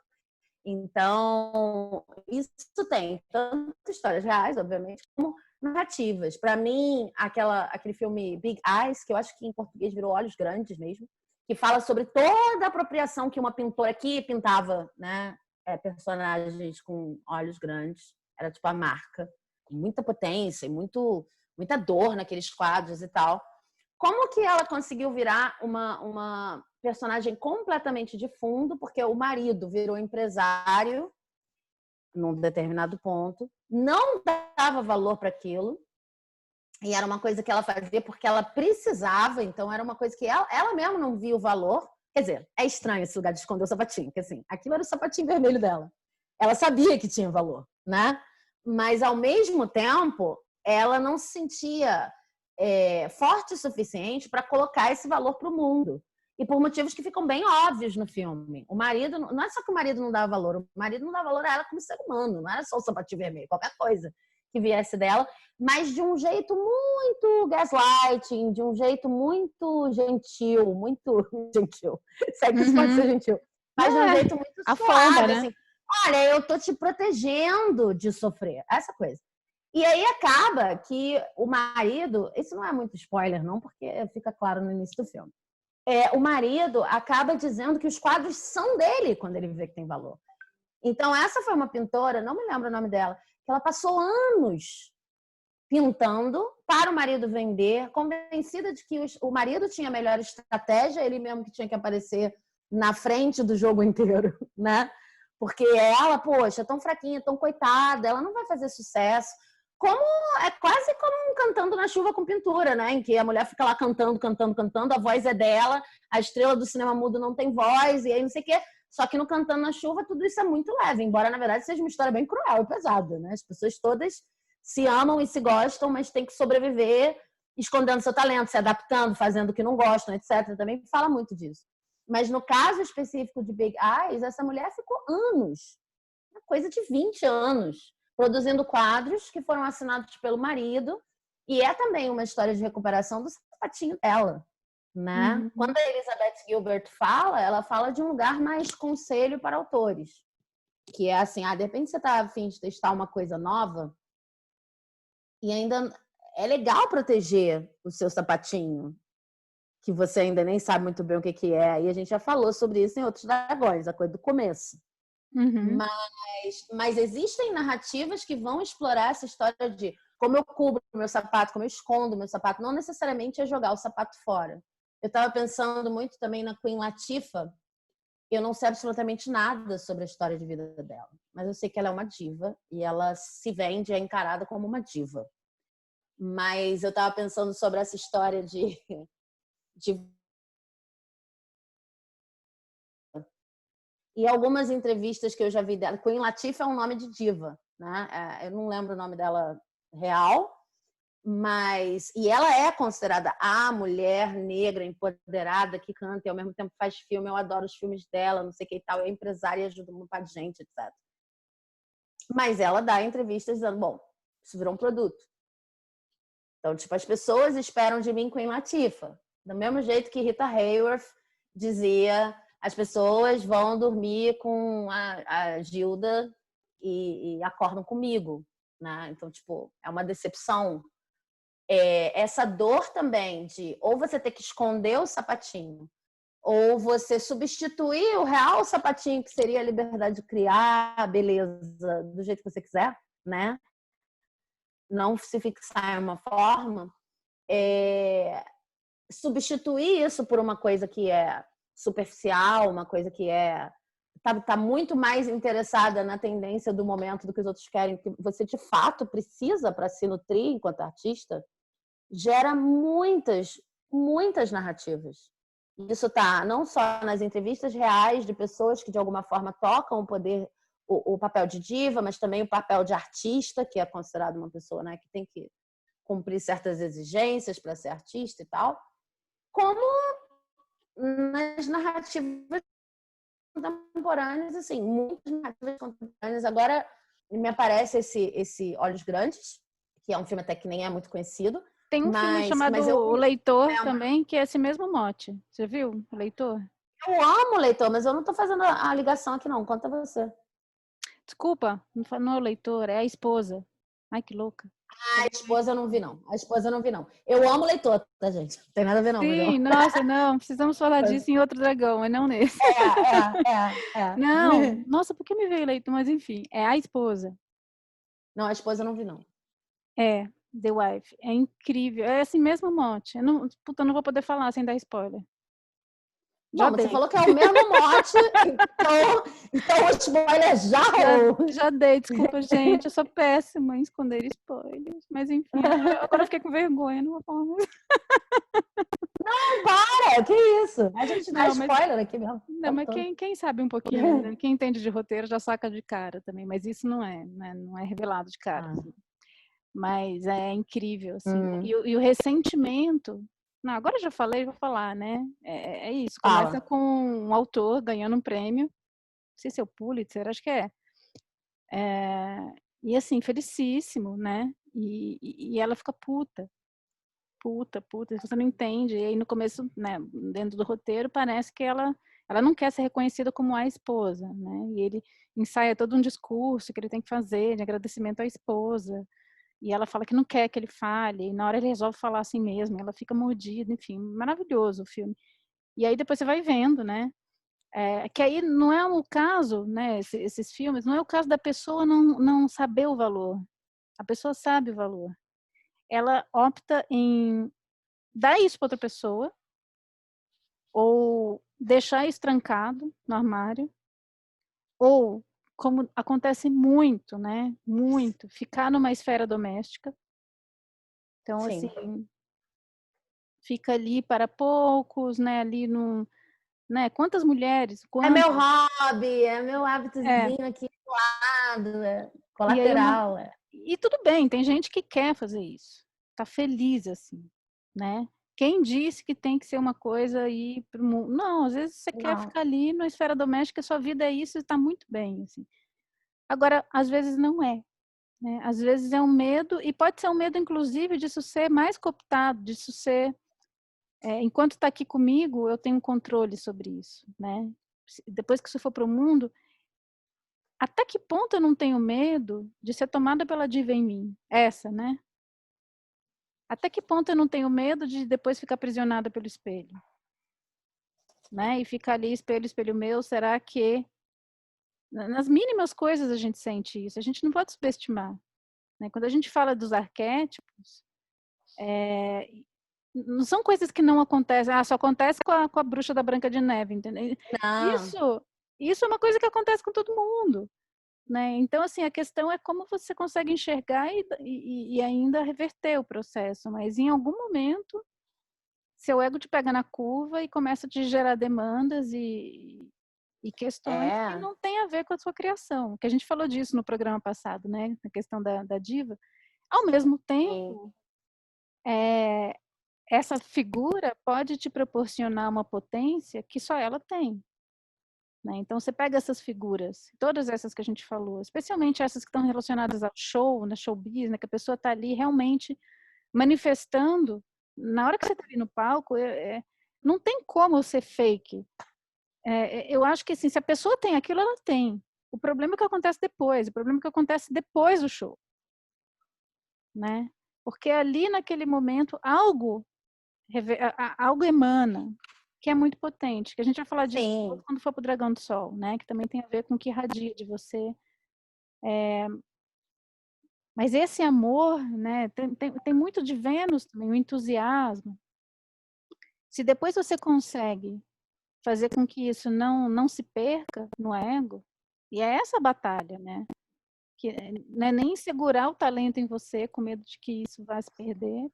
Então, isso tem tanto histórias reais, obviamente, como narrativas. Para mim, aquele filme Big Eyes, que eu acho que em português virou Olhos Grandes mesmo, que fala sobre toda a apropriação que uma pintora aqui pintava, né, personagens com olhos grandes. Era tipo a marca, com muita potência e muita dor naqueles quadros e tal. Como que ela conseguiu virar uma personagem completamente de fundo, porque o marido virou empresário num determinado ponto, não dava valor para aquilo, e era uma coisa que ela fazia porque ela precisava, então era uma coisa que ela mesma não via o valor. Quer dizer, é estranho esse lugar de esconder o sapatinho, porque assim, aquilo era o sapatinho vermelho dela. Ela sabia que tinha valor, né? Mas ao mesmo tempo, ela não se sentia forte o suficiente para colocar esse valor para o mundo. E por motivos que ficam bem óbvios no filme. O marido, não é só que o marido não dava valor, o marido não dava valor a ela como ser humano, não era só o sapatinho vermelho, qualquer coisa que viesse dela, mas de um jeito muito gaslighting, de um jeito muito gentil, muito gentil. Sabe que isso pode ser gentil, mas de um jeito muito A forma, suave, né? assim. Olha, eu tô te protegendo de sofrer, essa coisa. E aí acaba que o marido, isso não é muito spoiler não, porque fica claro no início do filme. O marido acaba dizendo que os quadros são dele quando ele vê que tem valor. Então essa foi uma pintora, não me lembro o nome dela, que ela passou anos pintando para o marido vender, convencida de que o marido tinha a melhor estratégia, ele mesmo que tinha que aparecer na frente do jogo inteiro, né? Porque ela, poxa, tão fraquinha, tão coitada, ela não vai fazer sucesso. É quase como um cantando na chuva com pintura, né? Em que a mulher fica lá cantando, cantando, cantando, a voz é dela, a estrela do cinema mudo não tem voz, e aí não sei o quê. Só que no Cantando na Chuva tudo isso é muito leve, embora na verdade seja uma história bem cruel e pesada, né? As pessoas todas se amam e se gostam, mas tem que sobreviver escondendo seu talento, se adaptando, fazendo o que não gostam, etc. Também fala muito disso. Mas no caso específico de Big Eyes, essa mulher ficou anos, uma coisa de 20 anos, produzindo quadros que foram assinados pelo marido, e é também uma história de recuperação do sapatinho dela, né? Uhum. Quando a Elizabeth Gilbert fala, ela fala de um lugar mais conselho para autores, que é assim, de repente você está a fim de testar uma coisa nova, e ainda é legal proteger o seu sapatinho, que você ainda nem sabe muito bem o que é. E a gente já falou sobre isso em outros dragões, a coisa do começo. Uhum. Mas existem narrativas que vão explorar essa história de como eu cubro o meu sapato, como eu escondo o meu sapato. Não necessariamente é jogar o sapato fora. Eu estava pensando muito também na Queen Latifah. Eu não sei absolutamente nada sobre a história de vida dela, mas eu sei que ela é uma diva e ela se vende, é encarada como uma diva. Mas eu estava pensando sobre essa história de e algumas entrevistas que eu já vi dela. Queen Latifah é um nome de diva, né? Eu não lembro o nome dela real, mas e ela é considerada a mulher negra empoderada que canta e ao mesmo tempo faz filme. Eu adoro os filmes dela, não sei o que e tal. É empresária e ajuda um bocado de gente, etc. Mas ela dá entrevistas dizendo, bom, isso virou um produto. Então, tipo, as pessoas esperam de mim Queen Latifah. Do mesmo jeito que Rita Hayworth dizia, as pessoas vão dormir com a Gilda e acordam comigo, né? Então, tipo, é uma decepção. Essa dor também de ou você ter que esconder o sapatinho, ou você substituir o real sapatinho, que seria a liberdade de criar a beleza do jeito que você quiser, né? Não se fixar em uma forma, substituir isso por uma coisa que é superficial, uma coisa que tá muito mais interessada na tendência do momento do que os outros querem, que você de fato precisa para se nutrir enquanto artista, gera muitas narrativas. Isso tá não só nas entrevistas reais de pessoas que de alguma forma tocam o poder, o papel de diva, mas também o papel de artista, que é considerado uma pessoa, né, que tem que cumprir certas exigências para ser artista e tal, como nas narrativas contemporâneas, assim, muitas narrativas contemporâneas. Agora me aparece esse Olhos Grandes, que é um filme até que nem é muito conhecido, Tem um filme chamado mas O Leitor também, que é esse mesmo mote. Você viu? O Leitor? eu amo o Leitor, mas eu não estou fazendo a ligação aqui não. Conta você. Desculpa, não é o Leitor, é a esposa. Ai, que louca. A esposa eu não vi, não. A esposa eu não vi, não. Eu amo o Leitor, tá, gente? Não tem nada a ver, não. Mas Sim, nossa, não, precisamos falar disso em outro dragão, mas não nesse. É. Não, nossa, por que me veio Leitor? Mas enfim, é a esposa. Não, a esposa eu não vi, não. É, The Wife. É incrível. É esse mesmo mote. Puta, eu não vou poder falar sem dar spoiler. Já Bom, mas dei. você falou que é o mesmo mote, então o spoiler já rolou. Já dei, desculpa, gente. Eu sou péssima em esconder spoilers. Mas enfim, agora eu fiquei com vergonha, não vou falar mais. Não, para! Que isso? A gente dá spoiler aqui mesmo. Não, mas quem sabe um pouquinho, né? Quem entende de roteiro já saca de cara também. Mas isso não é, né? Não é revelado de cara. Assim. Mas é incrível, assim. E o ressentimento... Não, agora eu já falei, vou falar, né? É isso. Começa com um autor ganhando um prêmio. Não sei se é o Pulitzer, acho que é. E assim, felicíssimo, né? E ela fica puta, você não entende. E aí no começo, né, dentro do roteiro, parece que ela não quer ser reconhecida como a esposa, né? E ele ensaia todo um discurso que ele tem que fazer de agradecimento à esposa. E ela fala que não quer que ele fale, e na hora ele resolve falar assim mesmo, ela fica mordida, enfim, maravilhoso o filme. E aí depois você vai vendo, né? Que aí não é o caso, né? Esses filmes, não é o caso da pessoa não saber o valor. A pessoa sabe o valor. Ela opta em dar isso para outra pessoa, ou deixar isso trancado no armário, ou, como acontece muito, né? Muito, ficar numa esfera doméstica. Então, Sim. assim, fica ali para poucos, né? Ali no, né? Quantas mulheres? É meu hobby, é meu hábitozinho aqui do lado, colateral. E tudo bem, tem gente que quer fazer isso, tá feliz assim, né? Quem disse que tem que ser uma coisa e ir para o mundo? Não, às vezes você quer Não. ficar ali na esfera doméstica, sua vida é isso e está muito bem, assim. Agora, às vezes não é, né? Às vezes é um medo, e pode ser um medo, inclusive, disso ser mais cooptado, disso ser... enquanto está aqui comigo, eu tenho controle sobre isso, né? Depois que isso for para o mundo, até que ponto eu não tenho medo de ser tomada pela diva em mim? Essa, né? Até que ponto eu não tenho medo de depois ficar aprisionada pelo espelho? Né? E ficar ali, espelho, espelho meu, será que... Nas mínimas coisas a gente sente isso, a gente não pode subestimar. Né? Quando a gente fala dos arquétipos, não são coisas que não acontecem, só acontece com a bruxa da Branca de Neve, entendeu? Não. Isso é uma coisa que acontece com todo mundo. Né? Então, assim, a questão é como você consegue enxergar e ainda reverter o processo, mas em algum momento, seu ego te pega na curva e começa a te gerar demandas e questões que É, não têm a ver com a sua criação, que a gente falou disso no programa passado, né? Na questão da diva. Ao mesmo sim. tempo, essa figura pode te proporcionar uma potência que só ela tem. Né? Então, você pega essas figuras, todas essas que a gente falou, especialmente essas que estão relacionadas ao show, na showbiz, né? Que a pessoa está ali realmente manifestando. Na hora que você está ali no palco, não tem como ser fake. Eu acho que assim, se a pessoa tem aquilo, ela tem. O problema é o que acontece depois, o problema é o que acontece depois do show. Né? Porque ali, naquele momento, algo emana, que é muito potente, que a gente vai falar disso Sim. quando for para o Dragão do Sol, né? Que também tem a ver com o que irradia de você. Mas esse amor, né? Tem muito de Vênus também, o entusiasmo. Se depois você consegue fazer com que isso não se perca no ego, e é essa a batalha, né? Que não é nem segurar o talento em você com medo de que isso vá se perder.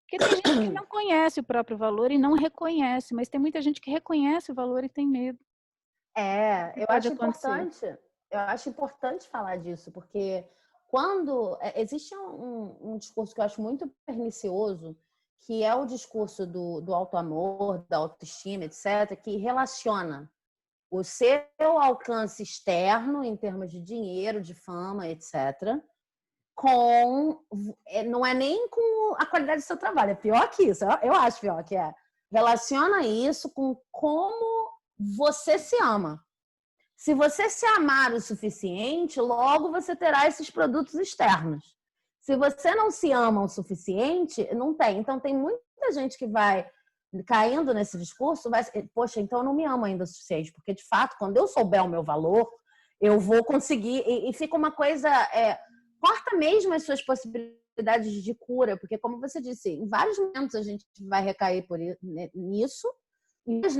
Porque tem gente que não conhece o próprio valor e não reconhece, mas tem muita gente que reconhece o valor e tem medo do que Eu pode acontecer. acho importante falar disso, porque quando existe um discurso que eu acho muito pernicioso, que é o discurso do auto-amor, da autoestima, etc., que relaciona o seu alcance externo, em termos de dinheiro, de fama, etc., com. Não é nem com a qualidade do seu trabalho, é pior que isso, eu acho pior que é. Relaciona isso com como você se ama. Se você se amar o suficiente, logo você terá esses produtos externos. Se você não se ama o suficiente, não tem. Então, tem muita gente que vai caindo nesse discurso, poxa, então eu não me amo ainda o suficiente, porque de fato, quando eu souber o meu valor, eu vou conseguir. E fica uma coisa. Corta mesmo as suas possibilidades de cura, porque, como você disse, em vários momentos a gente vai recair nisso. E as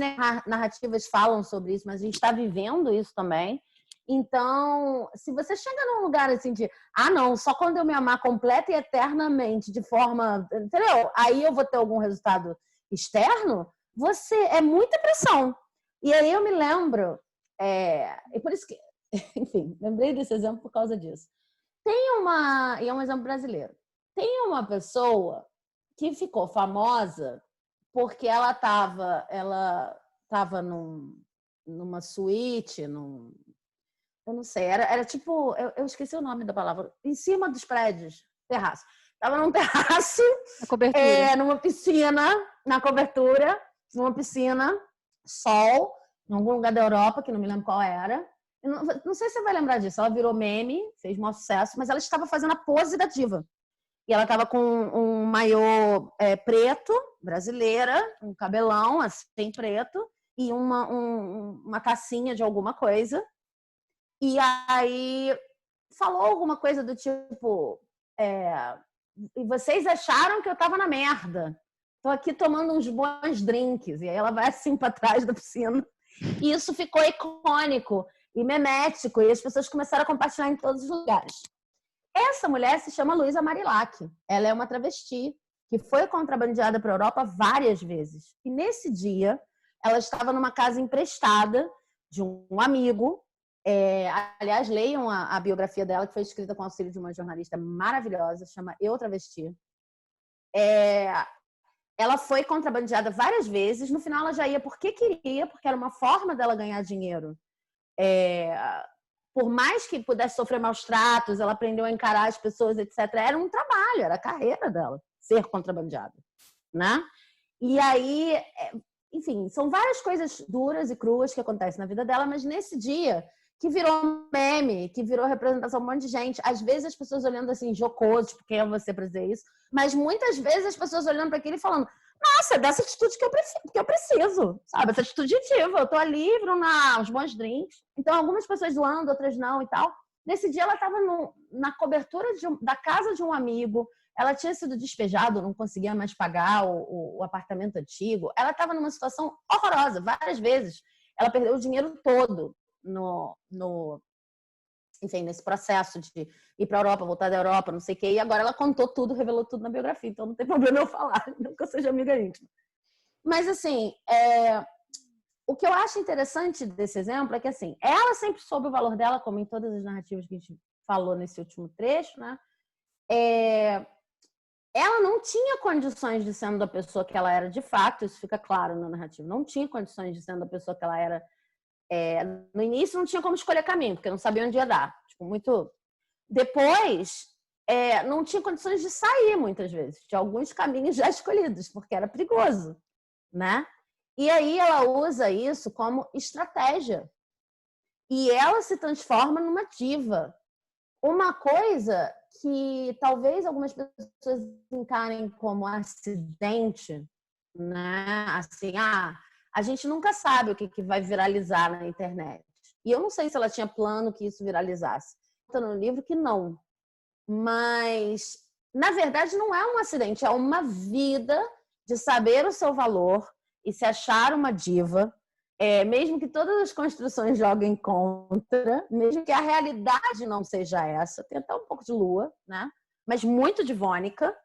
narrativas falam sobre isso, mas a gente está vivendo isso também. Então, se você chega num lugar assim de, não, só quando eu me amar completa e eternamente, de forma, entendeu? Aí eu vou ter algum resultado externo, você é muita pressão. E aí eu me lembro, e por isso que, enfim, lembrei desse exemplo por causa disso. E é um exemplo brasileiro. Tem uma pessoa que ficou famosa porque ela estava numa suíte, eu não sei, era tipo, eu esqueci o nome da palavra, em cima dos prédios, terraço. Estava num terraço, A cobertura. numa piscina, na cobertura, numa piscina, sol, em algum lugar da Europa, que não me lembro qual era. Não sei se você vai lembrar disso. Ela virou meme, fez maior sucesso, mas ela estava fazendo a pose da diva. E ela estava com um maiô preto, brasileira, um cabelão assim, preto, e uma cassinha de alguma coisa. E aí falou alguma coisa do tipo: e vocês acharam que eu estava na merda. Tô aqui tomando uns bons drinks. E aí ela vai assim para trás da piscina. E isso ficou icônico e memético. E as pessoas começaram a compartilhar em todos os lugares. Essa mulher se chama Luísa Marilac. Ela é uma travesti que foi contrabandeada para a Europa várias vezes. E nesse dia, ela estava numa casa emprestada de um amigo. Aliás, leiam a biografia dela, que foi escrita com auxílio de uma jornalista maravilhosa, chama Eu Travesti. ela foi contrabandeada várias vezes. No final, ela já ia porque queria, porque era uma forma dela ganhar dinheiro. Por mais que pudesse sofrer maus tratos, ela aprendeu a encarar as pessoas, etc. Era um trabalho, era a carreira dela ser contrabandeada, né? E aí, enfim, são várias coisas duras e cruas que acontecem na vida dela, mas nesse dia, que virou um meme, que virou representação de um monte de gente, às vezes as pessoas olhando assim, jocoso, tipo, quem é você para dizer isso? Mas muitas vezes as pessoas olhando para aquilo e falando, nossa, é dessa atitude que eu preciso, sabe? Essa atitude ativa, eu tô ali, uns bons drinks. Então, algumas pessoas zoando, outras não e tal. Nesse dia, ela estava na cobertura da casa de um amigo, ela tinha sido despejada, não conseguia mais pagar o apartamento antigo. Ela estava numa situação horrorosa, várias vezes. Ela perdeu o dinheiro todo enfim, nesse processo de ir para a Europa, voltar da Europa, não sei o quê. E agora ela contou tudo, revelou tudo na biografia. Então não tem problema eu falar, não que eu seja amiga íntima. Mas, assim, o que eu acho interessante desse exemplo é que, assim, ela sempre soube o valor dela, como em todas as narrativas que a gente falou nesse último trecho, né? Ela não tinha condições de sendo a pessoa que ela era de fato, isso fica claro na narrativa. Não tinha condições de sendo a pessoa que ela era. No início não tinha como escolher caminho, porque não sabia onde ia dar. Tipo, muito. Depois, não tinha condições de sair, muitas vezes, de alguns caminhos já escolhidos, porque era perigoso, né? E aí ela usa isso como estratégia. E ela se transforma numa diva. Uma coisa que talvez algumas pessoas encarem como acidente, né? Assim, a gente nunca sabe o que vai viralizar na internet. E eu não sei se ela tinha plano que isso viralizasse. Está no livro que não. Mas, na verdade, não é um acidente, é uma vida de saber o seu valor e se achar uma diva, mesmo que todas as construções joguem contra, mesmo que a realidade não seja essa, tem até um pouco de lua, né? Mas muito de Vônica.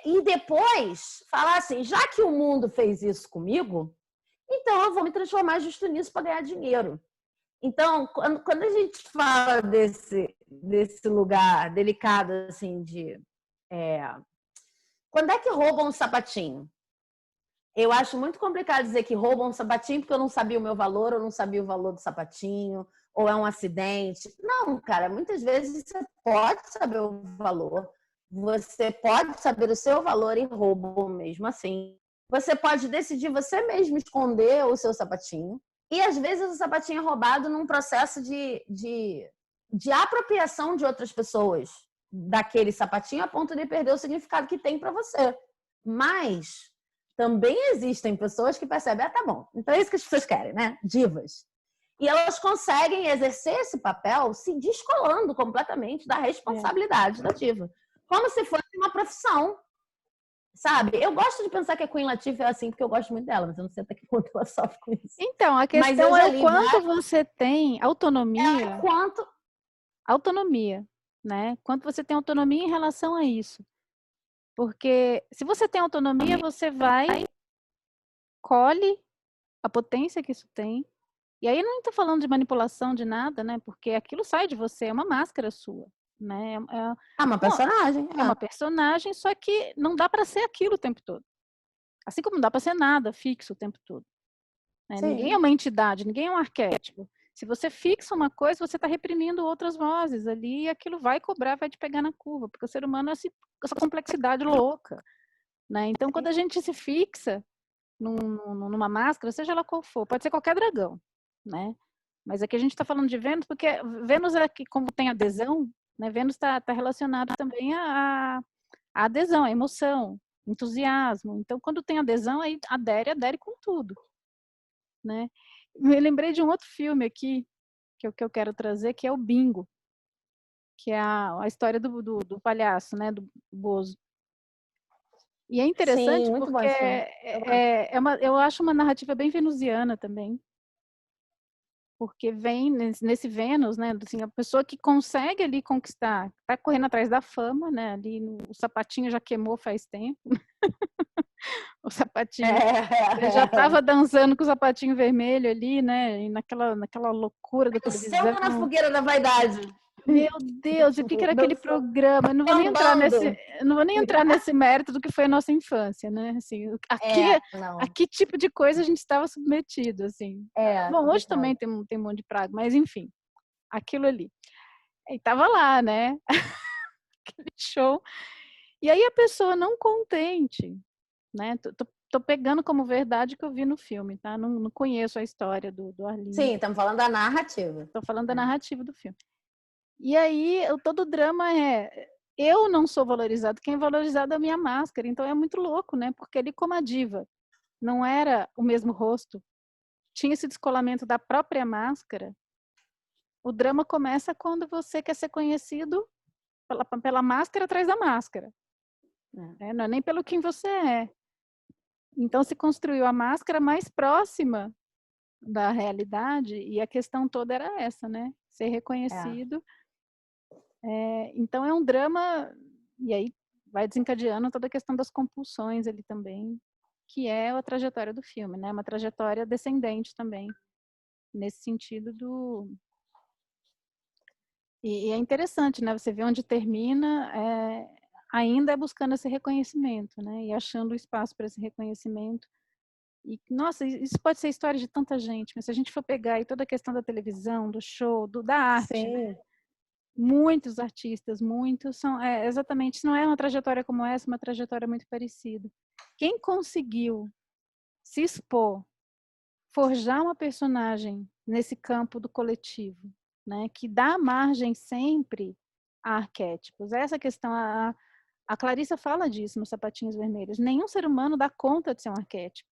E depois falar assim, já que o mundo fez isso comigo, então eu vou me transformar justo nisso para ganhar dinheiro. Então, quando a gente fala desse lugar delicado, assim, quando é que roubam um sapatinho? Eu acho muito complicado dizer que roubam um sapatinho porque eu não sabia o meu valor, ou não sabia o valor do sapatinho, ou é um acidente. Não, cara, muitas vezes você pode saber o valor, você pode saber o seu valor e roubam mesmo assim. Você pode decidir você mesmo esconder o seu sapatinho. E às vezes o sapatinho é roubado num processo de apropriação de outras pessoas daquele sapatinho a ponto de perder o significado que tem para você. Mas também existem pessoas que percebem, tá bom, então é isso que as pessoas querem, né? Divas. E elas conseguem exercer esse papel se descolando completamente da responsabilidade da diva. Como se fosse uma profissão, sabe? Eu gosto de pensar que a Queen Latifah é assim, porque eu gosto muito dela, mas eu não sei até que ponto ela sofre com isso. Então, a questão é o quanto você tem autonomia. Autonomia, né? Quanto você tem autonomia em relação a isso. Porque se você tem autonomia, você colhe a potência que isso tem. E aí eu não estou falando de manipulação de nada, né? Porque aquilo sai de você, é uma máscara sua, né? É uma personagem. É uma personagem, só que não dá para ser aquilo o tempo todo. Assim como não dá para ser nada fixo o tempo todo. Né? Ninguém é uma entidade, ninguém é um arquétipo. Se você fixa uma coisa, você está reprimindo outras vozes ali e aquilo vai cobrar, vai te pegar na curva, porque o ser humano é essa complexidade louca. Né? Então, quando a gente se fixa numa máscara, seja ela qual for, pode ser qualquer dragão, né? Mas aqui a gente está falando de Vênus, porque Vênus é que, como tem adesão, né? Vênus está relacionado também à adesão, à emoção, entusiasmo. Então, quando tem adesão, aí adere com tudo, né? Me lembrei de um outro filme aqui, que eu quero trazer, que é o Bingo, que é a história do palhaço, né? Do Bozo. E é interessante. Sim, porque eu acho uma narrativa bem venusiana também. Porque vem nesse Vênus, né? Assim, a pessoa que consegue ali conquistar, tá correndo atrás da fama, né? Ali o sapatinho já queimou faz tempo. O sapatinho já estava dançando com o sapatinho vermelho ali, né? E naquela loucura da televisão. Sendo na fogueira da vaidade. Meu Deus, e o que era aquele programa? Eu não vou nem entrar nesse mérito do que foi a nossa infância, né? Assim, a que tipo de coisa a gente estava submetido, assim. Bom, hoje também tem um monte de praga, mas enfim, aquilo ali. E tava lá, né? Aquele show. E aí a pessoa não contente, né? Tô pegando como verdade que eu vi no filme, tá? Não conheço a história do Arlindo. Sim, estamos falando da narrativa. Tô falando da narrativa do filme. E aí, todo o drama eu não sou valorizado, quem é valorizado é a minha máscara. Então é muito louco, né? Porque ele, como a diva, não era o mesmo rosto, tinha esse descolamento da própria máscara. O drama começa quando você quer ser conhecido pela máscara atrás da máscara. Não é nem pelo quem você é. Então se construiu a máscara mais próxima da realidade e a questão toda era essa, né? Ser reconhecido. Então é um drama, e aí vai desencadeando toda a questão das compulsões ali também, que é a trajetória do filme, né? Uma trajetória descendente também, nesse sentido do... E é interessante, né? Você vê onde termina, ainda é buscando esse reconhecimento, né? E achando espaço para esse reconhecimento. E, nossa, isso pode ser a história de tanta gente, mas se a gente for pegar aí toda a questão da televisão, do show, da arte, né? Muitos artistas, muitos são exatamente, se não é uma trajetória como essa, uma trajetória muito parecida. Quem conseguiu se expor, forjar uma personagem nesse campo do coletivo, né, que dá margem sempre a arquétipos. Essa questão, a Clarissa fala disso nos Sapatinhos Vermelhos. Nenhum ser humano dá conta de ser um arquétipo.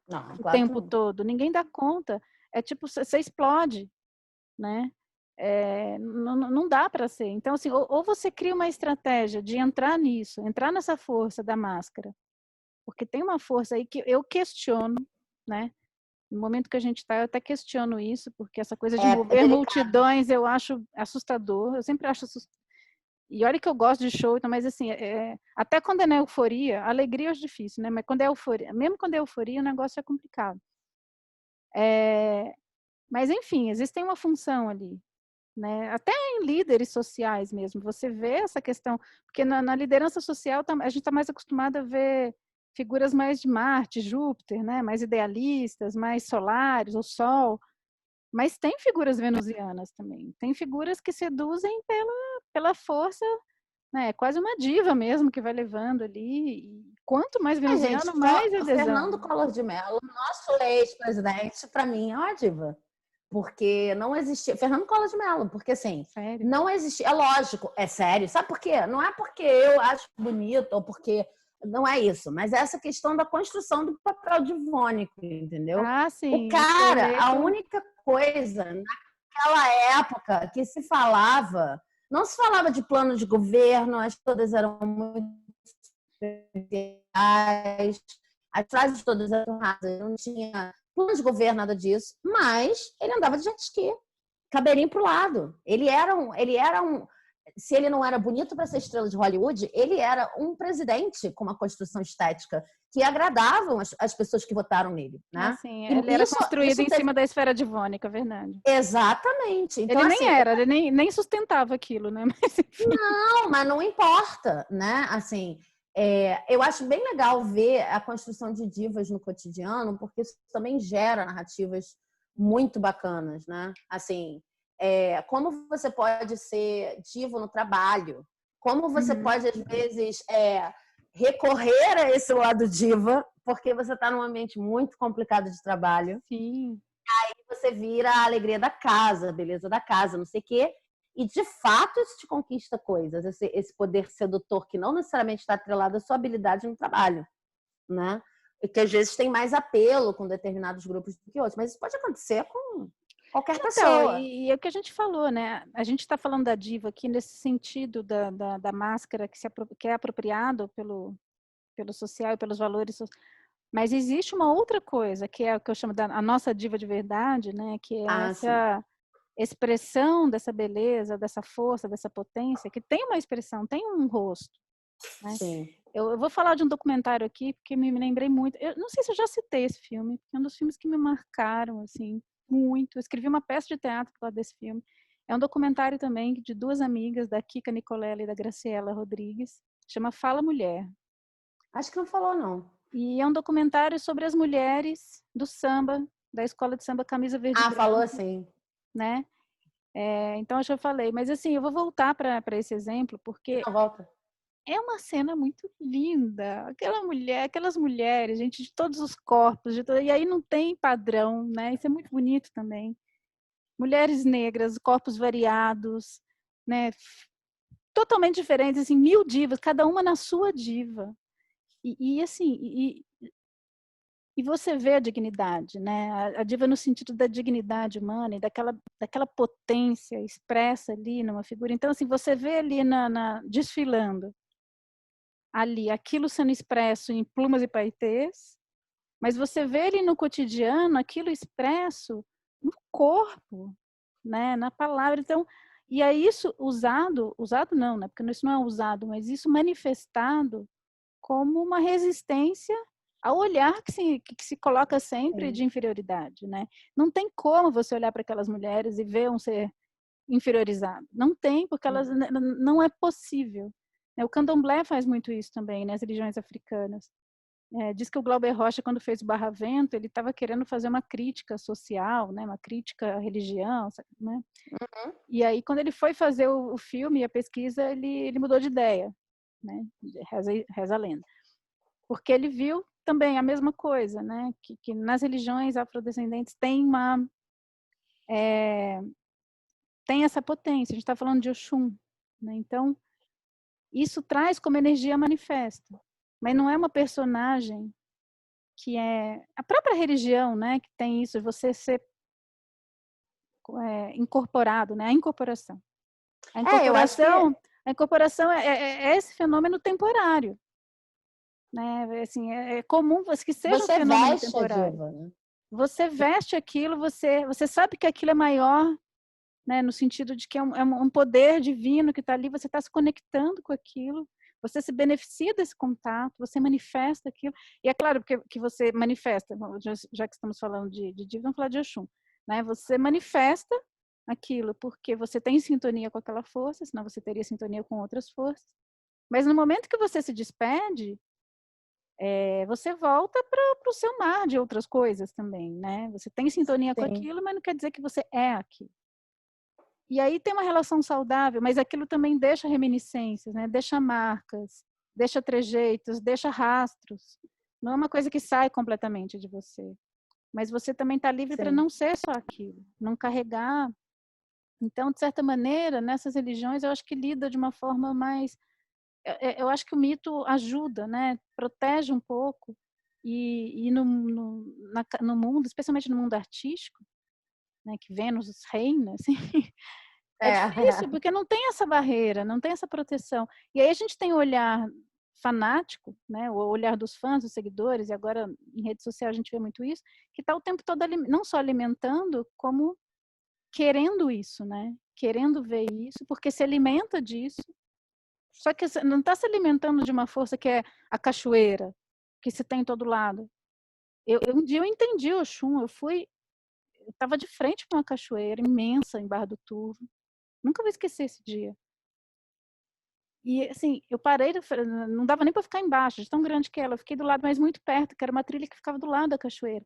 Não, o tempo todo. Ninguém dá conta. É tipo, você explode, né? Não dá para ser. Então, assim, ou você cria uma estratégia de entrar nisso, entrar nessa força da máscara, porque tem uma força aí que eu questiono, né? No momento que a gente está, eu até questiono isso, porque essa coisa de mover multidões eu acho assustador. Eu sempre acho assustador. E olha que eu gosto de show, então, mas assim, até quando é na euforia, alegria eu acho difícil, né? Mas quando é euforia, mesmo quando é euforia, o negócio é complicado. Mas, enfim, existe uma função ali. Né? Até em líderes sociais mesmo, você vê essa questão, porque na liderança social a gente está mais acostumado a ver figuras mais de Marte, Júpiter, né? Mais idealistas, mais solares, o Sol, mas tem figuras venusianas também, tem figuras que seduzem pela força, né? Quase uma diva mesmo que vai levando ali, e quanto mais venusiano, gente, mais adesão. Fernando Collor de Mello, nosso ex-presidente, para mim é uma diva. Porque não existia. Fernando Collor de Mello, porque assim, sério? Não existia. É lógico, é sério. Sabe por quê? Não é porque eu acho bonito ou porque. Não é isso, mas é essa questão da construção do papel divônico, entendeu? Ah, sim. O cara, a única coisa naquela época que se falava, não se falava de plano de governo, as todas eram muito as frases todas eram rasas, não tinha plano de governo, nada disso, mas ele andava de jet ski, cabelinho pro lado. Ele era um se ele não era bonito para ser estrela de Hollywood, ele era um presidente com uma construção estética que agradavam as pessoas que votaram nele, né? Assim, ele era construído em cima da esfera divônica, verdade. Exatamente. Então, ele nem era, ele nem sustentava aquilo, né? Mas, enfim. Não, mas não importa, né? Assim, eu acho bem legal ver a construção de divas no cotidiano, porque isso também gera narrativas muito bacanas, né? Assim, como você pode ser diva no trabalho, como você pode, às vezes, recorrer a esse lado diva, porque você está num ambiente muito complicado de trabalho. Sim. Aí você vira a alegria da casa, a beleza da casa, não sei o quê. E, de fato, isso te conquista coisas, esse poder sedutor que não necessariamente está atrelado à sua habilidade no trabalho, né? E que, às vezes, tem mais apelo com determinados grupos do que outros. Mas isso pode acontecer com qualquer pessoa. E é o que a gente falou, né? A gente está falando da diva aqui nesse sentido da máscara que é apropriado pelo social e pelos valores sociais. Mas existe uma outra coisa, que é o que eu chamo a nossa diva de verdade, né? Que é essa expressão dessa beleza, dessa força, dessa potência, que tem uma expressão, tem um rosto. Né? Sim. Eu vou falar de um documentário aqui, porque me lembrei muito. Eu não sei se eu já citei esse filme, porque é um dos filmes que me marcaram, assim, muito. Eu escrevi uma peça de teatro por causa desse filme. É um documentário também de duas amigas, da Kika Nicolella e da Graciela Rodrigues, chama Fala Mulher. Acho que não falou, não. E é um documentário sobre as mulheres do samba, da escola de samba Camisa Verde e Branca, falou assim. né? Então, eu já falei. Mas, assim, eu vou voltar para esse exemplo, porque Não, volta. é uma cena muito linda. Aquelas mulheres, gente, de todos os corpos, e aí não tem padrão, né? Isso é muito bonito também. Mulheres negras, corpos variados, né? Totalmente diferentes, assim, 1000 divas, cada uma na sua diva. E você vê a dignidade, né? A diva no sentido da dignidade humana e daquela potência expressa ali numa figura. Então, assim, você vê ali desfilando, ali, aquilo sendo expresso em plumas e paetês, mas você vê ali no cotidiano aquilo expresso no corpo, né? Na palavra. Então, e é isso usado não, né? Porque isso não é usado, mas isso manifestado como uma resistência ao olhar que se coloca sempre de inferioridade, né? Não tem como você olhar para aquelas mulheres e ver um ser inferiorizado. Não tem, porque não é possível. O candomblé faz muito isso também, né? As religiões africanas. Diz que o Glauber Rocha, quando fez o Barravento, ele estava querendo fazer uma crítica social, né? Uma crítica à religião, né? Uhum. E aí, quando ele foi fazer o filme e a pesquisa, ele mudou de ideia, né? Reza a lenda. Porque ele viu também a mesma coisa, né? Que nas religiões afrodescendentes tem essa potência. A gente está falando de Oxum, né? Então, isso traz como energia manifesta. Mas não é uma personagem que é... A própria religião, né? Que tem isso, você ser incorporado, né? A incorporação. Eu acho que A incorporação é esse fenômeno temporário. Né? Assim, é comum que seja um fenômeno temporário. Diva, né? Você veste aquilo, você sabe que aquilo é maior, né, no sentido de que é um poder divino que está ali, você está se conectando com aquilo, você se beneficia desse contato, você manifesta aquilo. E é claro que você manifesta, já que estamos falando de diva, vamos falar de Oxum. Né? Você manifesta aquilo porque você tem sintonia com aquela força, senão você teria sintonia com outras forças. Mas no momento que você se despede, você volta para o seu mar de outras coisas também, né? Você tem sintonia com aquilo, mas não quer dizer que você é aquilo. E aí tem uma relação saudável, mas aquilo também deixa reminiscências, né? Deixa marcas, deixa trejeitos, deixa rastros. Não é uma coisa que sai completamente de você. Mas você também está livre para não ser só aquilo, não carregar. Então, de certa maneira, nessas religiões, eu acho que lida de uma forma mais... Eu acho que o mito ajuda, né? Protege um pouco. E no mundo, especialmente no mundo artístico, né, que Vênus reina, assim, difícil, porque não tem essa barreira, não tem essa proteção. E aí a gente tem o olhar fanático, né, o olhar dos fãs, dos seguidores, e agora em rede social a gente vê muito isso, que está o tempo todo não só alimentando, como querendo isso, né? Querendo ver isso, porque se alimenta disso. Só que não está se alimentando de uma força que é a cachoeira, que se tem em todo lado. Um dia eu entendi o Oxum, eu estava de frente para uma cachoeira imensa em Barra do Turvo. Nunca vou esquecer esse dia. E assim, eu parei, não dava nem para ficar embaixo, de tão grande que ela. Eu fiquei do lado, mas muito perto, que era uma trilha que ficava do lado da cachoeira.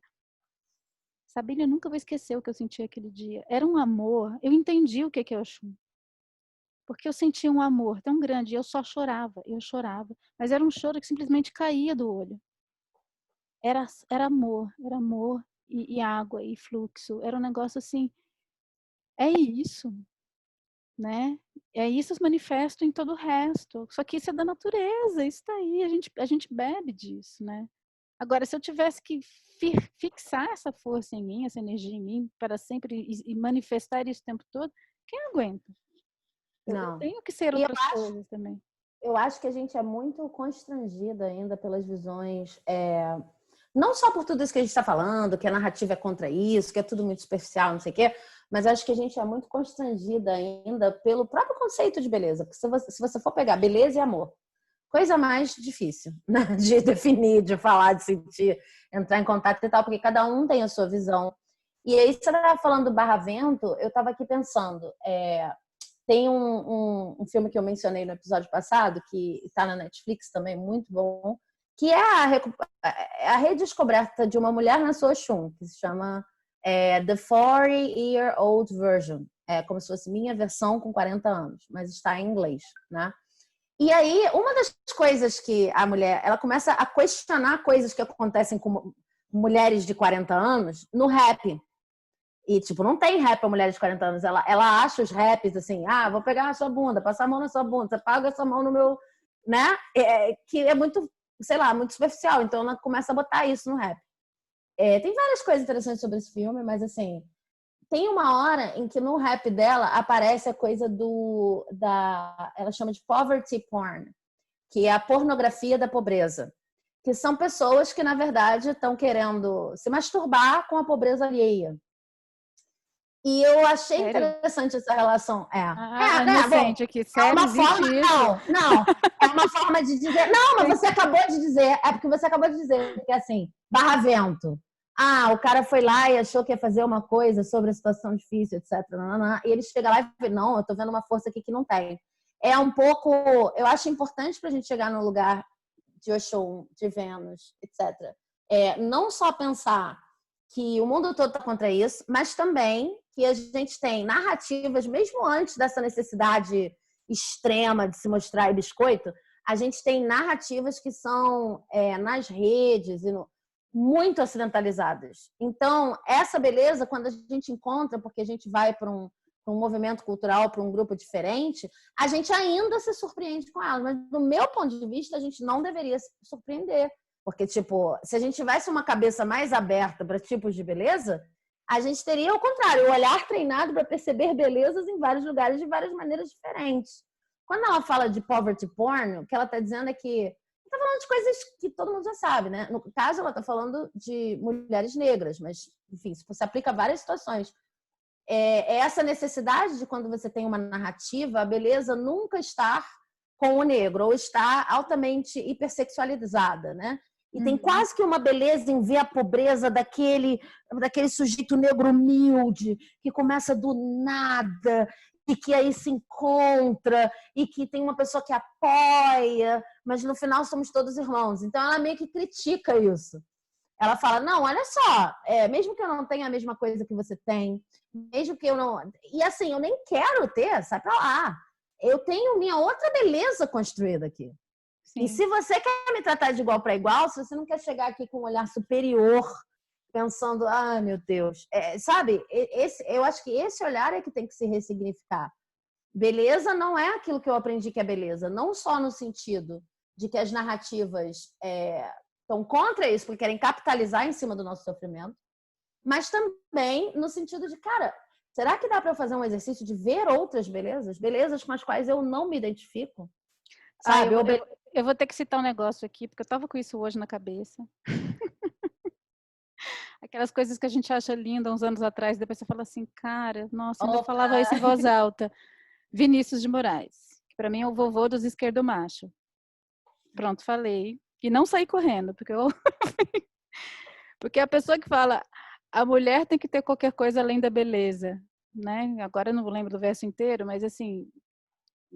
Sabine, eu nunca vou esquecer o que eu senti aquele dia. Era um amor. Eu entendi o que é Oxum. Porque eu sentia um amor tão grande, e eu chorava. Mas era um choro que simplesmente caía do olho. Era amor e água e fluxo. Era um negócio assim, é isso, né? É isso manifesto em todo o resto. Só que isso é da natureza, isso está aí, a gente bebe disso, né? Agora, se eu tivesse que fixar essa força em mim, essa energia em mim, para sempre e manifestar isso o tempo todo, quem aguenta? Eu tenho que ser outras coisas também. Eu acho que a gente é muito constrangida ainda pelas visões, não só por tudo isso que a gente está falando, que a narrativa é contra isso, que é tudo muito superficial, não sei o quê, mas acho que a gente é muito constrangida ainda pelo próprio conceito de beleza. Porque se você for pegar beleza e amor, coisa mais difícil, né? De definir, de falar, de sentir, entrar em contato e tal, porque cada um tem a sua visão. E aí, você estava falando do Barravento, eu estava aqui pensando, tem um filme que eu mencionei no episódio passado, que está na Netflix também, muito bom, que é a redescoberta de uma mulher na Sochun, que se chama The 40-Year-Old Version. É como se fosse minha versão com 40 anos, mas está em inglês, né? E aí, uma das coisas que a mulher, ela começa a questionar coisas que acontecem com mulheres de 40 anos no rap. E, tipo, não tem rap para mulheres de 40 anos. Ela acha os raps assim, vou pegar a sua bunda, passar a mão na sua bunda, você paga a sua mão no meu... Né? Que é muito, sei lá, muito superficial. Então, ela começa a botar isso no rap. Tem várias coisas interessantes sobre esse filme, mas, assim, tem uma hora em que no rap dela aparece a coisa ela chama de poverty porn, que é a pornografia da pobreza. Que são pessoas que, na verdade, estão querendo se masturbar com a pobreza alheia. E eu achei interessante essa relação. Inocente aqui, sério, é uma forma, isso? Não, é uma forma de dizer. Não, mas você acabou de dizer. É porque você acabou de dizer que assim, Barravento. O cara foi lá e achou que ia fazer uma coisa sobre a situação difícil, etc. E ele chega lá e fala, não, eu tô vendo uma força aqui que não tem. É um pouco. Eu acho importante pra gente chegar no lugar de Oxum, de Vênus, etc. Não só pensar que o mundo todo está contra isso, mas também que a gente tem narrativas, mesmo antes dessa necessidade extrema de se mostrar biscoito, a gente tem narrativas que são nas redes muito ocidentalizadas. Então, essa beleza, quando a gente encontra, porque a gente vai para um movimento cultural, para um grupo diferente, a gente ainda se surpreende com ela. Mas, do meu ponto de vista, a gente não deveria se surpreender. Porque, tipo, se a gente tivesse uma cabeça mais aberta para tipos de beleza, a gente teria, ao contrário, o olhar treinado para perceber belezas em vários lugares de várias maneiras diferentes. Quando ela fala de poverty porn, o que ela está dizendo é que está falando de coisas que todo mundo já sabe, né? No caso, ela está falando de mulheres negras, mas, enfim, isso se aplica a várias situações. É essa necessidade de quando você tem uma narrativa, a beleza nunca estar com o negro, ou está altamente hipersexualizada, né? E tem quase que uma beleza em ver a pobreza daquele sujeito negro humilde, que começa do nada, e que aí se encontra, e que tem uma pessoa que apoia, mas no final somos todos irmãos. Então ela meio que critica isso. Ela fala, não, olha só, mesmo que eu não tenha a mesma coisa que você tem, mesmo que eu não... E assim, eu nem quero ter, sai pra lá. Eu tenho minha outra beleza construída aqui. Sim. E se você quer me tratar de igual para igual, se você não quer chegar aqui com um olhar superior, pensando, meu Deus, sabe? Eu acho que esse olhar é que tem que se ressignificar. Beleza não é aquilo que eu aprendi que é beleza, não só no sentido de que as narrativas estão contra isso, porque querem capitalizar em cima do nosso sofrimento, mas também no sentido de, cara, será que dá para eu fazer um exercício de ver outras belezas? Belezas com as quais eu não me identifico? Sabe? Eu vou ter que citar um negócio aqui, porque eu estava com isso hoje na cabeça. Aquelas coisas que a gente acha linda uns anos atrás, depois você fala assim, cara, nossa, ainda falava isso em voz alta. Vinícius de Moraes, que para mim é o vovô dos esquerdomachos. Pronto, falei. E não saí correndo, porque a pessoa que fala, a mulher tem que ter qualquer coisa além da beleza, né? Agora eu não lembro do verso inteiro, mas assim...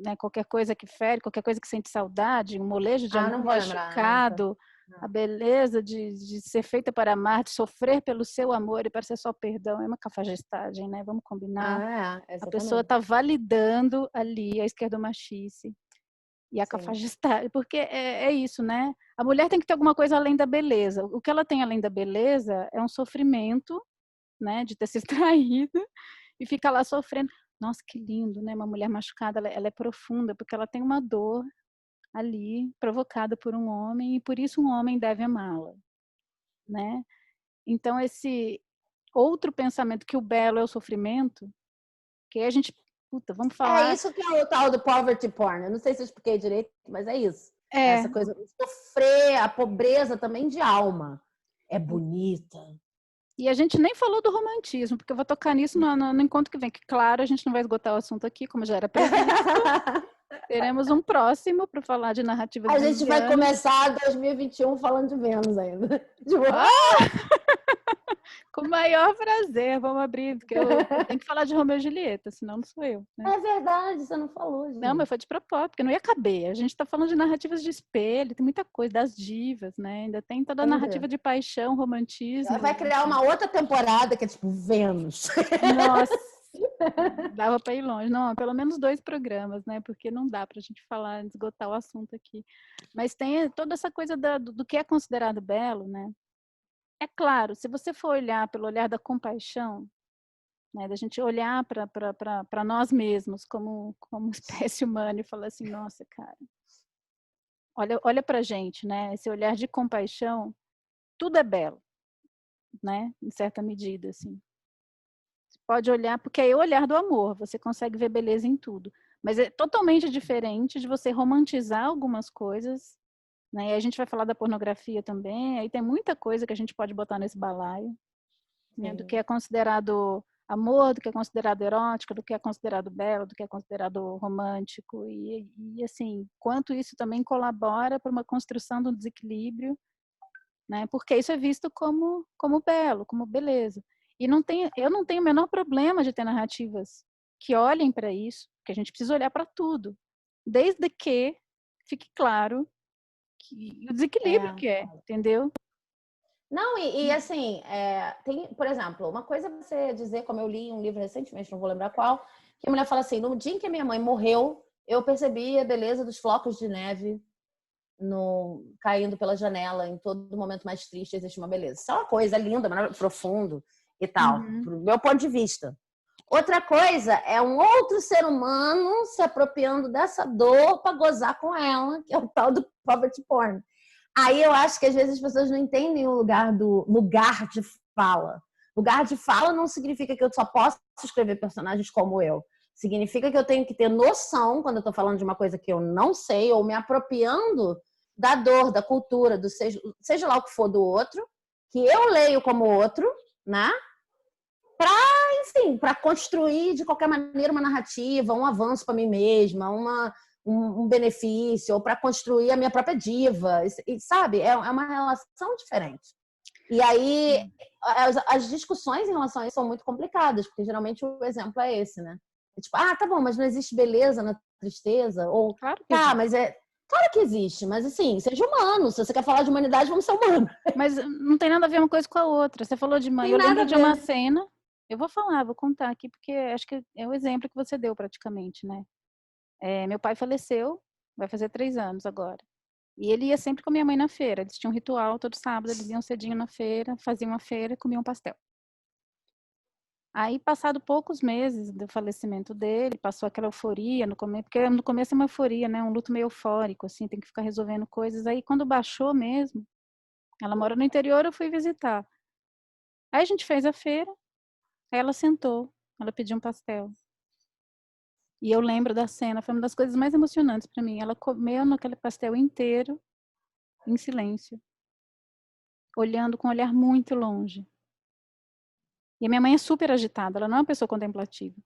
Né, qualquer coisa que fere, qualquer coisa que sente saudade, um molejo de amor machucado, a beleza de ser feita para amar, de sofrer pelo seu amor e para ser só perdão, é uma cafajestagem, né? Vamos combinar. A pessoa está validando ali a esquerdomachice e a cafajestagem, porque é isso, né? A mulher tem que ter alguma coisa além da beleza. O que ela tem além da beleza é um sofrimento, né, de ter se traído e ficar lá sofrendo. Nossa, que lindo, né? Uma mulher machucada, ela é profunda, porque ela tem uma dor ali, provocada por um homem, e por isso um homem deve amá-la, né? Então, esse outro pensamento que o belo é o sofrimento, que a gente, vamos falar... É isso que é o tal do poverty porn. Eu não sei se eu expliquei direito, mas é isso. Essa coisa de sofrer, a pobreza também de alma. É bonita. E a gente nem falou do romantismo, porque eu vou tocar nisso no encontro que vem, que claro, a gente não vai esgotar o assunto aqui, como já era previsto. Teremos um próximo para falar de narrativas A gente vai começar 2021 falando de Vênus ainda. Com o maior prazer, vamos abrir, porque eu tenho que falar de Romeu e Julieta, senão não sou eu, né? É verdade, você não falou, gente. Não, mas foi de propósito, porque não ia caber. A gente está falando de narrativas de espelho, tem muita coisa, das divas, né? Ainda tem toda a narrativa de paixão, romantismo. Vai criar uma outra temporada que é tipo Vênus. Nossa, dava para ir longe. Não, pelo menos 2 programas, né? Porque não dá para a gente falar, esgotar o assunto aqui. Mas tem toda essa coisa do que é considerado belo, né? É claro, se você for olhar pelo olhar da compaixão, né, da gente olhar para nós mesmos como espécie humana e falar assim, nossa, cara, olha para a gente, né? Esse olhar de compaixão, tudo é belo, né? Em certa medida, assim. Você pode olhar, porque é o olhar do amor, você consegue ver beleza em tudo. Mas é totalmente diferente de você romantizar algumas coisas, né? E a gente vai falar da pornografia também, aí tem muita coisa que a gente pode botar nesse balaio, né? Do que é considerado amor, do que é considerado erótico, do que é considerado belo, do que é considerado romântico, e assim, quanto isso também colabora para uma construção do desequilíbrio, né? Porque isso é visto como belo, como beleza. E eu não tenho o menor problema de ter narrativas que olhem para isso, que a gente precisa olhar para tudo, desde que fique claro que o desequilíbrio que é, entendeu? Não, assim, tem, por exemplo, uma coisa é você dizer, como eu li um livro recentemente, não vou lembrar qual, que a mulher fala assim, no dia em que a minha mãe morreu, eu percebi a beleza dos flocos de neve caindo pela janela, em todo momento mais triste existe uma beleza. Isso é uma coisa linda, profundo e tal, pro meu ponto de vista. Outra coisa é um outro ser humano se apropriando dessa dor para gozar com ela, que é o tal do poverty porn. Aí eu acho que às vezes as pessoas não entendem o lugar do lugar de fala. Lugar de fala não significa que eu só posso escrever personagens como eu. Significa que eu tenho que ter noção quando eu estou falando de uma coisa que eu não sei ou me apropriando da dor, da cultura, do seja lá o que for do outro, que eu leio como outro, né? Enfim, para construir de qualquer maneira uma narrativa, um avanço para mim mesma, um benefício, ou para construir a minha própria diva, e, sabe? É uma relação diferente. E aí, as discussões em relação a isso são muito complicadas, porque geralmente o exemplo é esse, né? É tipo, tá bom, mas não existe beleza na tristeza? Ou, claro que existe. mas claro que existe, mas assim, seja humano. Se você quer falar de humanidade, vamos ser humanos. Mas não tem nada a ver uma coisa com a outra. Você falou de mãe, eu lembro de uma cena, eu vou contar aqui, porque acho que é o exemplo que você deu praticamente, né? Meu pai faleceu, vai fazer 3 anos agora. E ele ia sempre com minha mãe na feira. Eles tinham um ritual, todo sábado eles iam cedinho na feira, faziam uma feira e comiam pastel. Aí, passado poucos meses do falecimento dele, passou aquela euforia no começo, porque no começo é uma euforia, né? Um luto meio eufórico, assim, tem que ficar resolvendo coisas. Aí, quando baixou mesmo, ela mora no interior, eu fui visitar. Aí a gente fez a feira, aí ela sentou, ela pediu um pastel. E eu lembro da cena, foi uma das coisas mais emocionantes para mim. Ela comeu naquele pastel inteiro, em silêncio, olhando com um olhar muito longe. E a minha mãe é super agitada, ela não é uma pessoa contemplativa.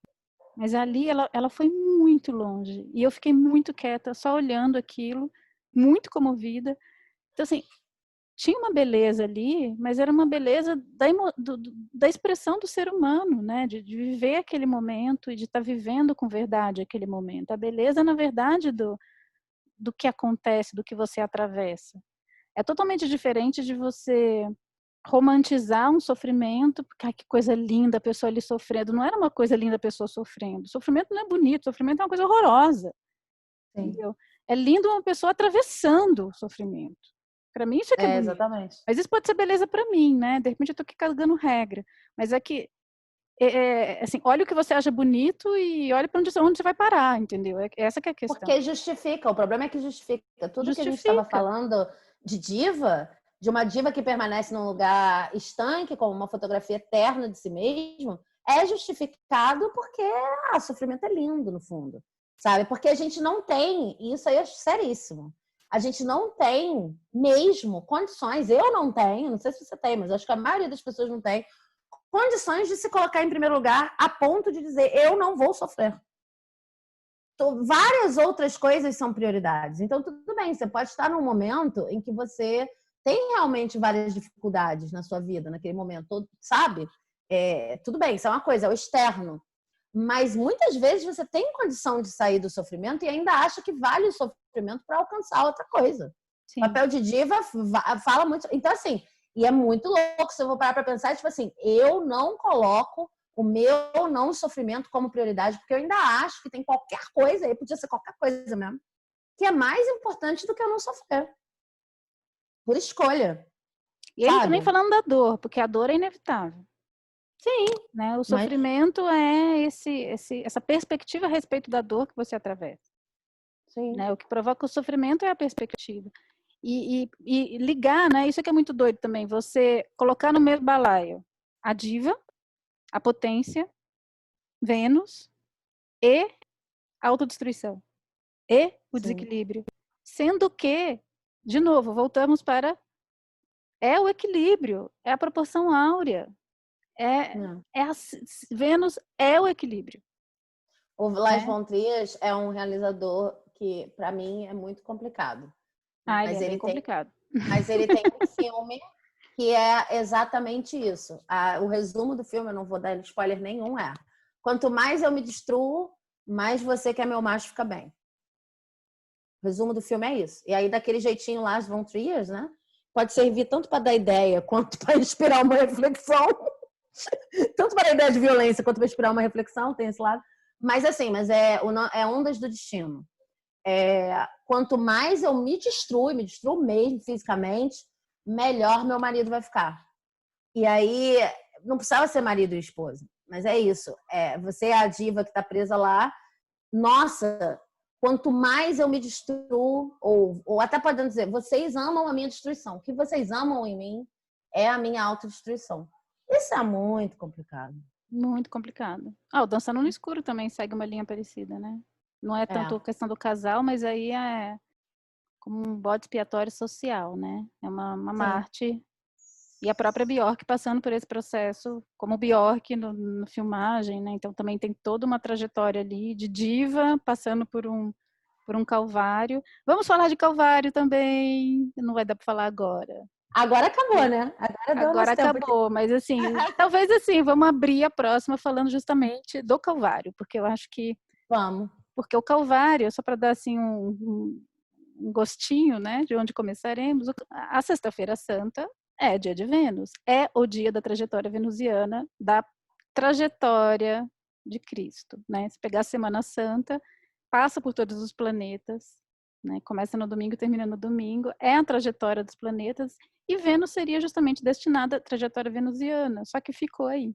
Mas ali ela foi muito longe. E eu fiquei muito quieta, só olhando aquilo, muito comovida. Então, assim, tinha uma beleza ali, mas era uma beleza da expressão do ser humano, né? De viver aquele momento e de estar vivendo com verdade aquele momento. A beleza, na verdade, do que acontece, do que você atravessa. É totalmente diferente de você romantizar um sofrimento, porque que coisa linda a pessoa ali sofrendo. Não era uma coisa linda a pessoa sofrendo. Sofrimento não é bonito, sofrimento é uma coisa horrorosa. Entendeu? É lindo uma pessoa atravessando o sofrimento. Para mim isso é que é bonito. Exatamente. Mas isso pode ser beleza para mim, né? De repente eu tô aqui cagando regra. Mas é que, assim, olha o que você acha bonito e olha para onde você vai parar, entendeu? Essa que é a questão. Porque justifica, o problema é que justifica. Tudo que a gente estava falando de diva, de uma diva que permanece num lugar estanque, como uma fotografia eterna de si mesmo, é justificado porque sofrimento é lindo, no fundo. Sabe? Porque a gente não tem, e isso aí é seríssimo, a gente não tem mesmo condições, eu não tenho, não sei se você tem, mas acho que a maioria das pessoas não tem, condições de se colocar em primeiro lugar a ponto de dizer, eu não vou sofrer. Várias outras coisas são prioridades. Então, tudo bem, você pode estar num momento em que você tem realmente várias dificuldades na sua vida, naquele momento, sabe? Tudo bem, isso é uma coisa, é o externo. Mas muitas vezes você tem condição de sair do sofrimento e ainda acha que vale o sofrimento para alcançar outra coisa. Sim. Papel de diva fala muito. Então, assim, e é muito louco se eu vou parar para pensar, tipo assim, eu não coloco o meu não sofrimento como prioridade, porque eu ainda acho que tem qualquer coisa aí, podia ser qualquer coisa mesmo, que é mais importante do que eu não sofrer. Por escolha. E ele não tá nem falando da dor, porque a dor é inevitável. Sim. Né? O sofrimento é essa perspectiva a respeito da dor que você atravessa. Sim. Né? O que provoca o sofrimento é a perspectiva. E ligar, né? Isso é que é muito doido também. Você colocar no mesmo balaio a diva, a potência, Vênus e a autodestruição. E o desequilíbrio. Sendo que, de novo, voltamos para o equilíbrio, é a proporção áurea. Vênus é o equilíbrio. O Lars von Trier é um realizador que, para mim, é muito complicado. Mas ele é bem complicado. Mas ele tem um filme que é exatamente isso. O resumo do filme, eu não vou dar spoiler nenhum, quanto mais eu me destruo, mais você que é meu macho fica bem. O resumo do filme é isso. E aí, daquele jeitinho Lars von Trier, né? Pode servir tanto para dar ideia, quanto para inspirar uma reflexão. Tanto para dar ideia de violência, quanto para inspirar uma reflexão, tem esse lado. Mas assim, é ondas do destino. Quanto mais eu me destruo mesmo fisicamente, melhor meu marido vai ficar. E aí, não precisava ser marido e esposa, mas é isso. Você é a diva que está presa lá. Nossa, quanto mais eu me destruo, ou até podendo dizer, vocês amam a minha destruição. O que vocês amam em mim é a minha autodestruição. Isso é muito complicado. Muito complicado. O Dançando no Escuro também segue uma linha parecida, né? Não é tanto questão do casal, mas aí é como um bode expiatório social, né? É uma Marte. E a própria Bjork passando por esse processo, como Bjork no filmagem, né? Então também tem toda uma trajetória ali de diva, passando por um calvário. Vamos falar de calvário também. Não vai dar para falar agora. Agora acabou, né? Agora acabou, mas assim, talvez assim, vamos abrir a próxima falando justamente do Calvário, porque eu acho que... Vamos. Porque o Calvário, só para dar assim um gostinho, né, de onde começaremos, a Sexta-feira Santa é dia de Vênus, é o dia da trajetória venusiana, da trajetória de Cristo, né? Se pegar a Semana Santa, passa por todos os planetas, né? Começa no domingo e termina no domingo, é a trajetória dos planetas, e Vênus seria justamente destinada à trajetória venusiana, só que ficou aí.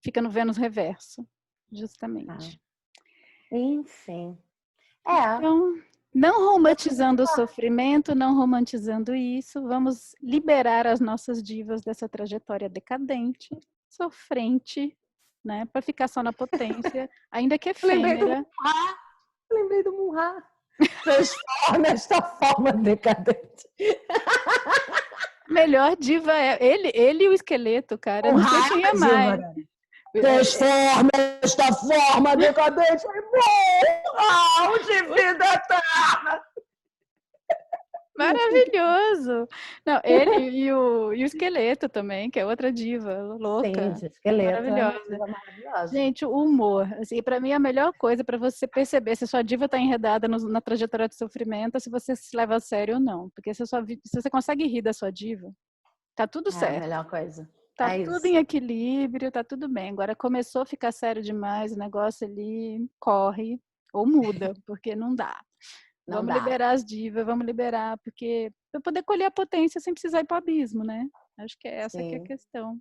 Fica no Vênus reverso, justamente. Enfim. Então, não romantizando o sofrimento, não romantizando isso, vamos liberar as nossas divas dessa trajetória decadente, sofrente, né? Para ficar só na potência, ainda que efêmera. Lembrei do Munhá. Transforma esta forma decadente. Melhor diva é ele e o esqueleto, cara. Não sei quem é mais. Transforma esta forma decadente em Munhá de vida eterna. Maravilhoso! Não, ele e o esqueleto também, que é outra diva louca. Sim, esqueleto maravilhosa. Gente, o humor, assim, para mim a melhor coisa para você perceber se a sua diva está enredada na trajetória de sofrimento, ou se você se leva a sério ou não. Porque se você consegue rir da sua diva, tá tudo certo. É a melhor coisa. Tá tudo em equilíbrio, tá tudo bem. Agora começou a ficar sério demais, o negócio ali corre ou muda, porque não dá. Vamos liberar as divas, vamos liberar, porque para poder colher a potência sem precisar ir para o abismo, né? Acho que é essa que é a questão.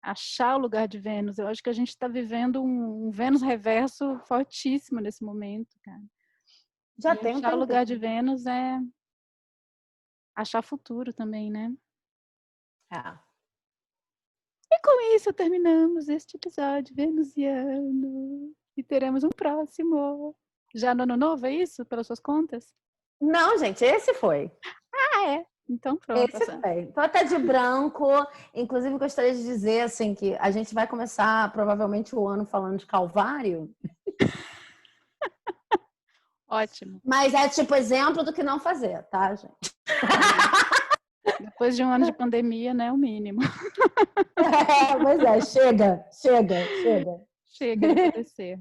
Achar o lugar de Vênus. Eu acho que a gente está vivendo um Vênus reverso fortíssimo nesse momento, cara. Já tem achar o lugar de Vênus é achar futuro também, né? E com isso terminamos este episódio venusiano. E teremos um próximo. Já no ano novo, é isso? Pelas suas contas? Não, gente, esse foi. É. Então pronto. Esse foi. Tô até de branco. Inclusive, gostaria de dizer assim que a gente vai começar provavelmente o ano falando de Calvário. Ótimo. Mas é tipo exemplo do que não fazer, tá, gente? Depois de um ano de pandemia, né? O mínimo. Pois é, chega. Chega de padecer.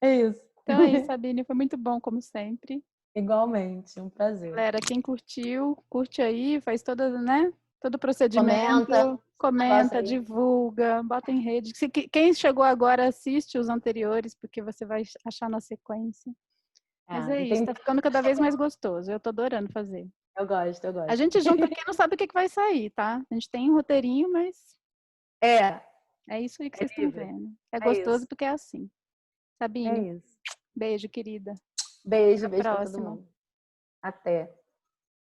É isso. Então é isso, Sabine. Foi muito bom, como sempre. Igualmente, um prazer. Galera, quem curtiu, curte aí, faz todo, né? Todo o procedimento. Comenta, Comenta divulga, bota em rede. Quem chegou agora, assiste os anteriores, porque você vai achar na sequência. Mas é isso, tá ficando cada vez mais gostoso. Eu tô adorando fazer. Eu gosto. A gente junta aqui e não sabe o que vai sair, tá? A gente tem um roteirinho, mas é isso aí que vocês estão vendo. É gostoso isso. porque é assim. Sabine, É isso. beijo, querida. Beijo Até a pra todo próxima. mundo. Até.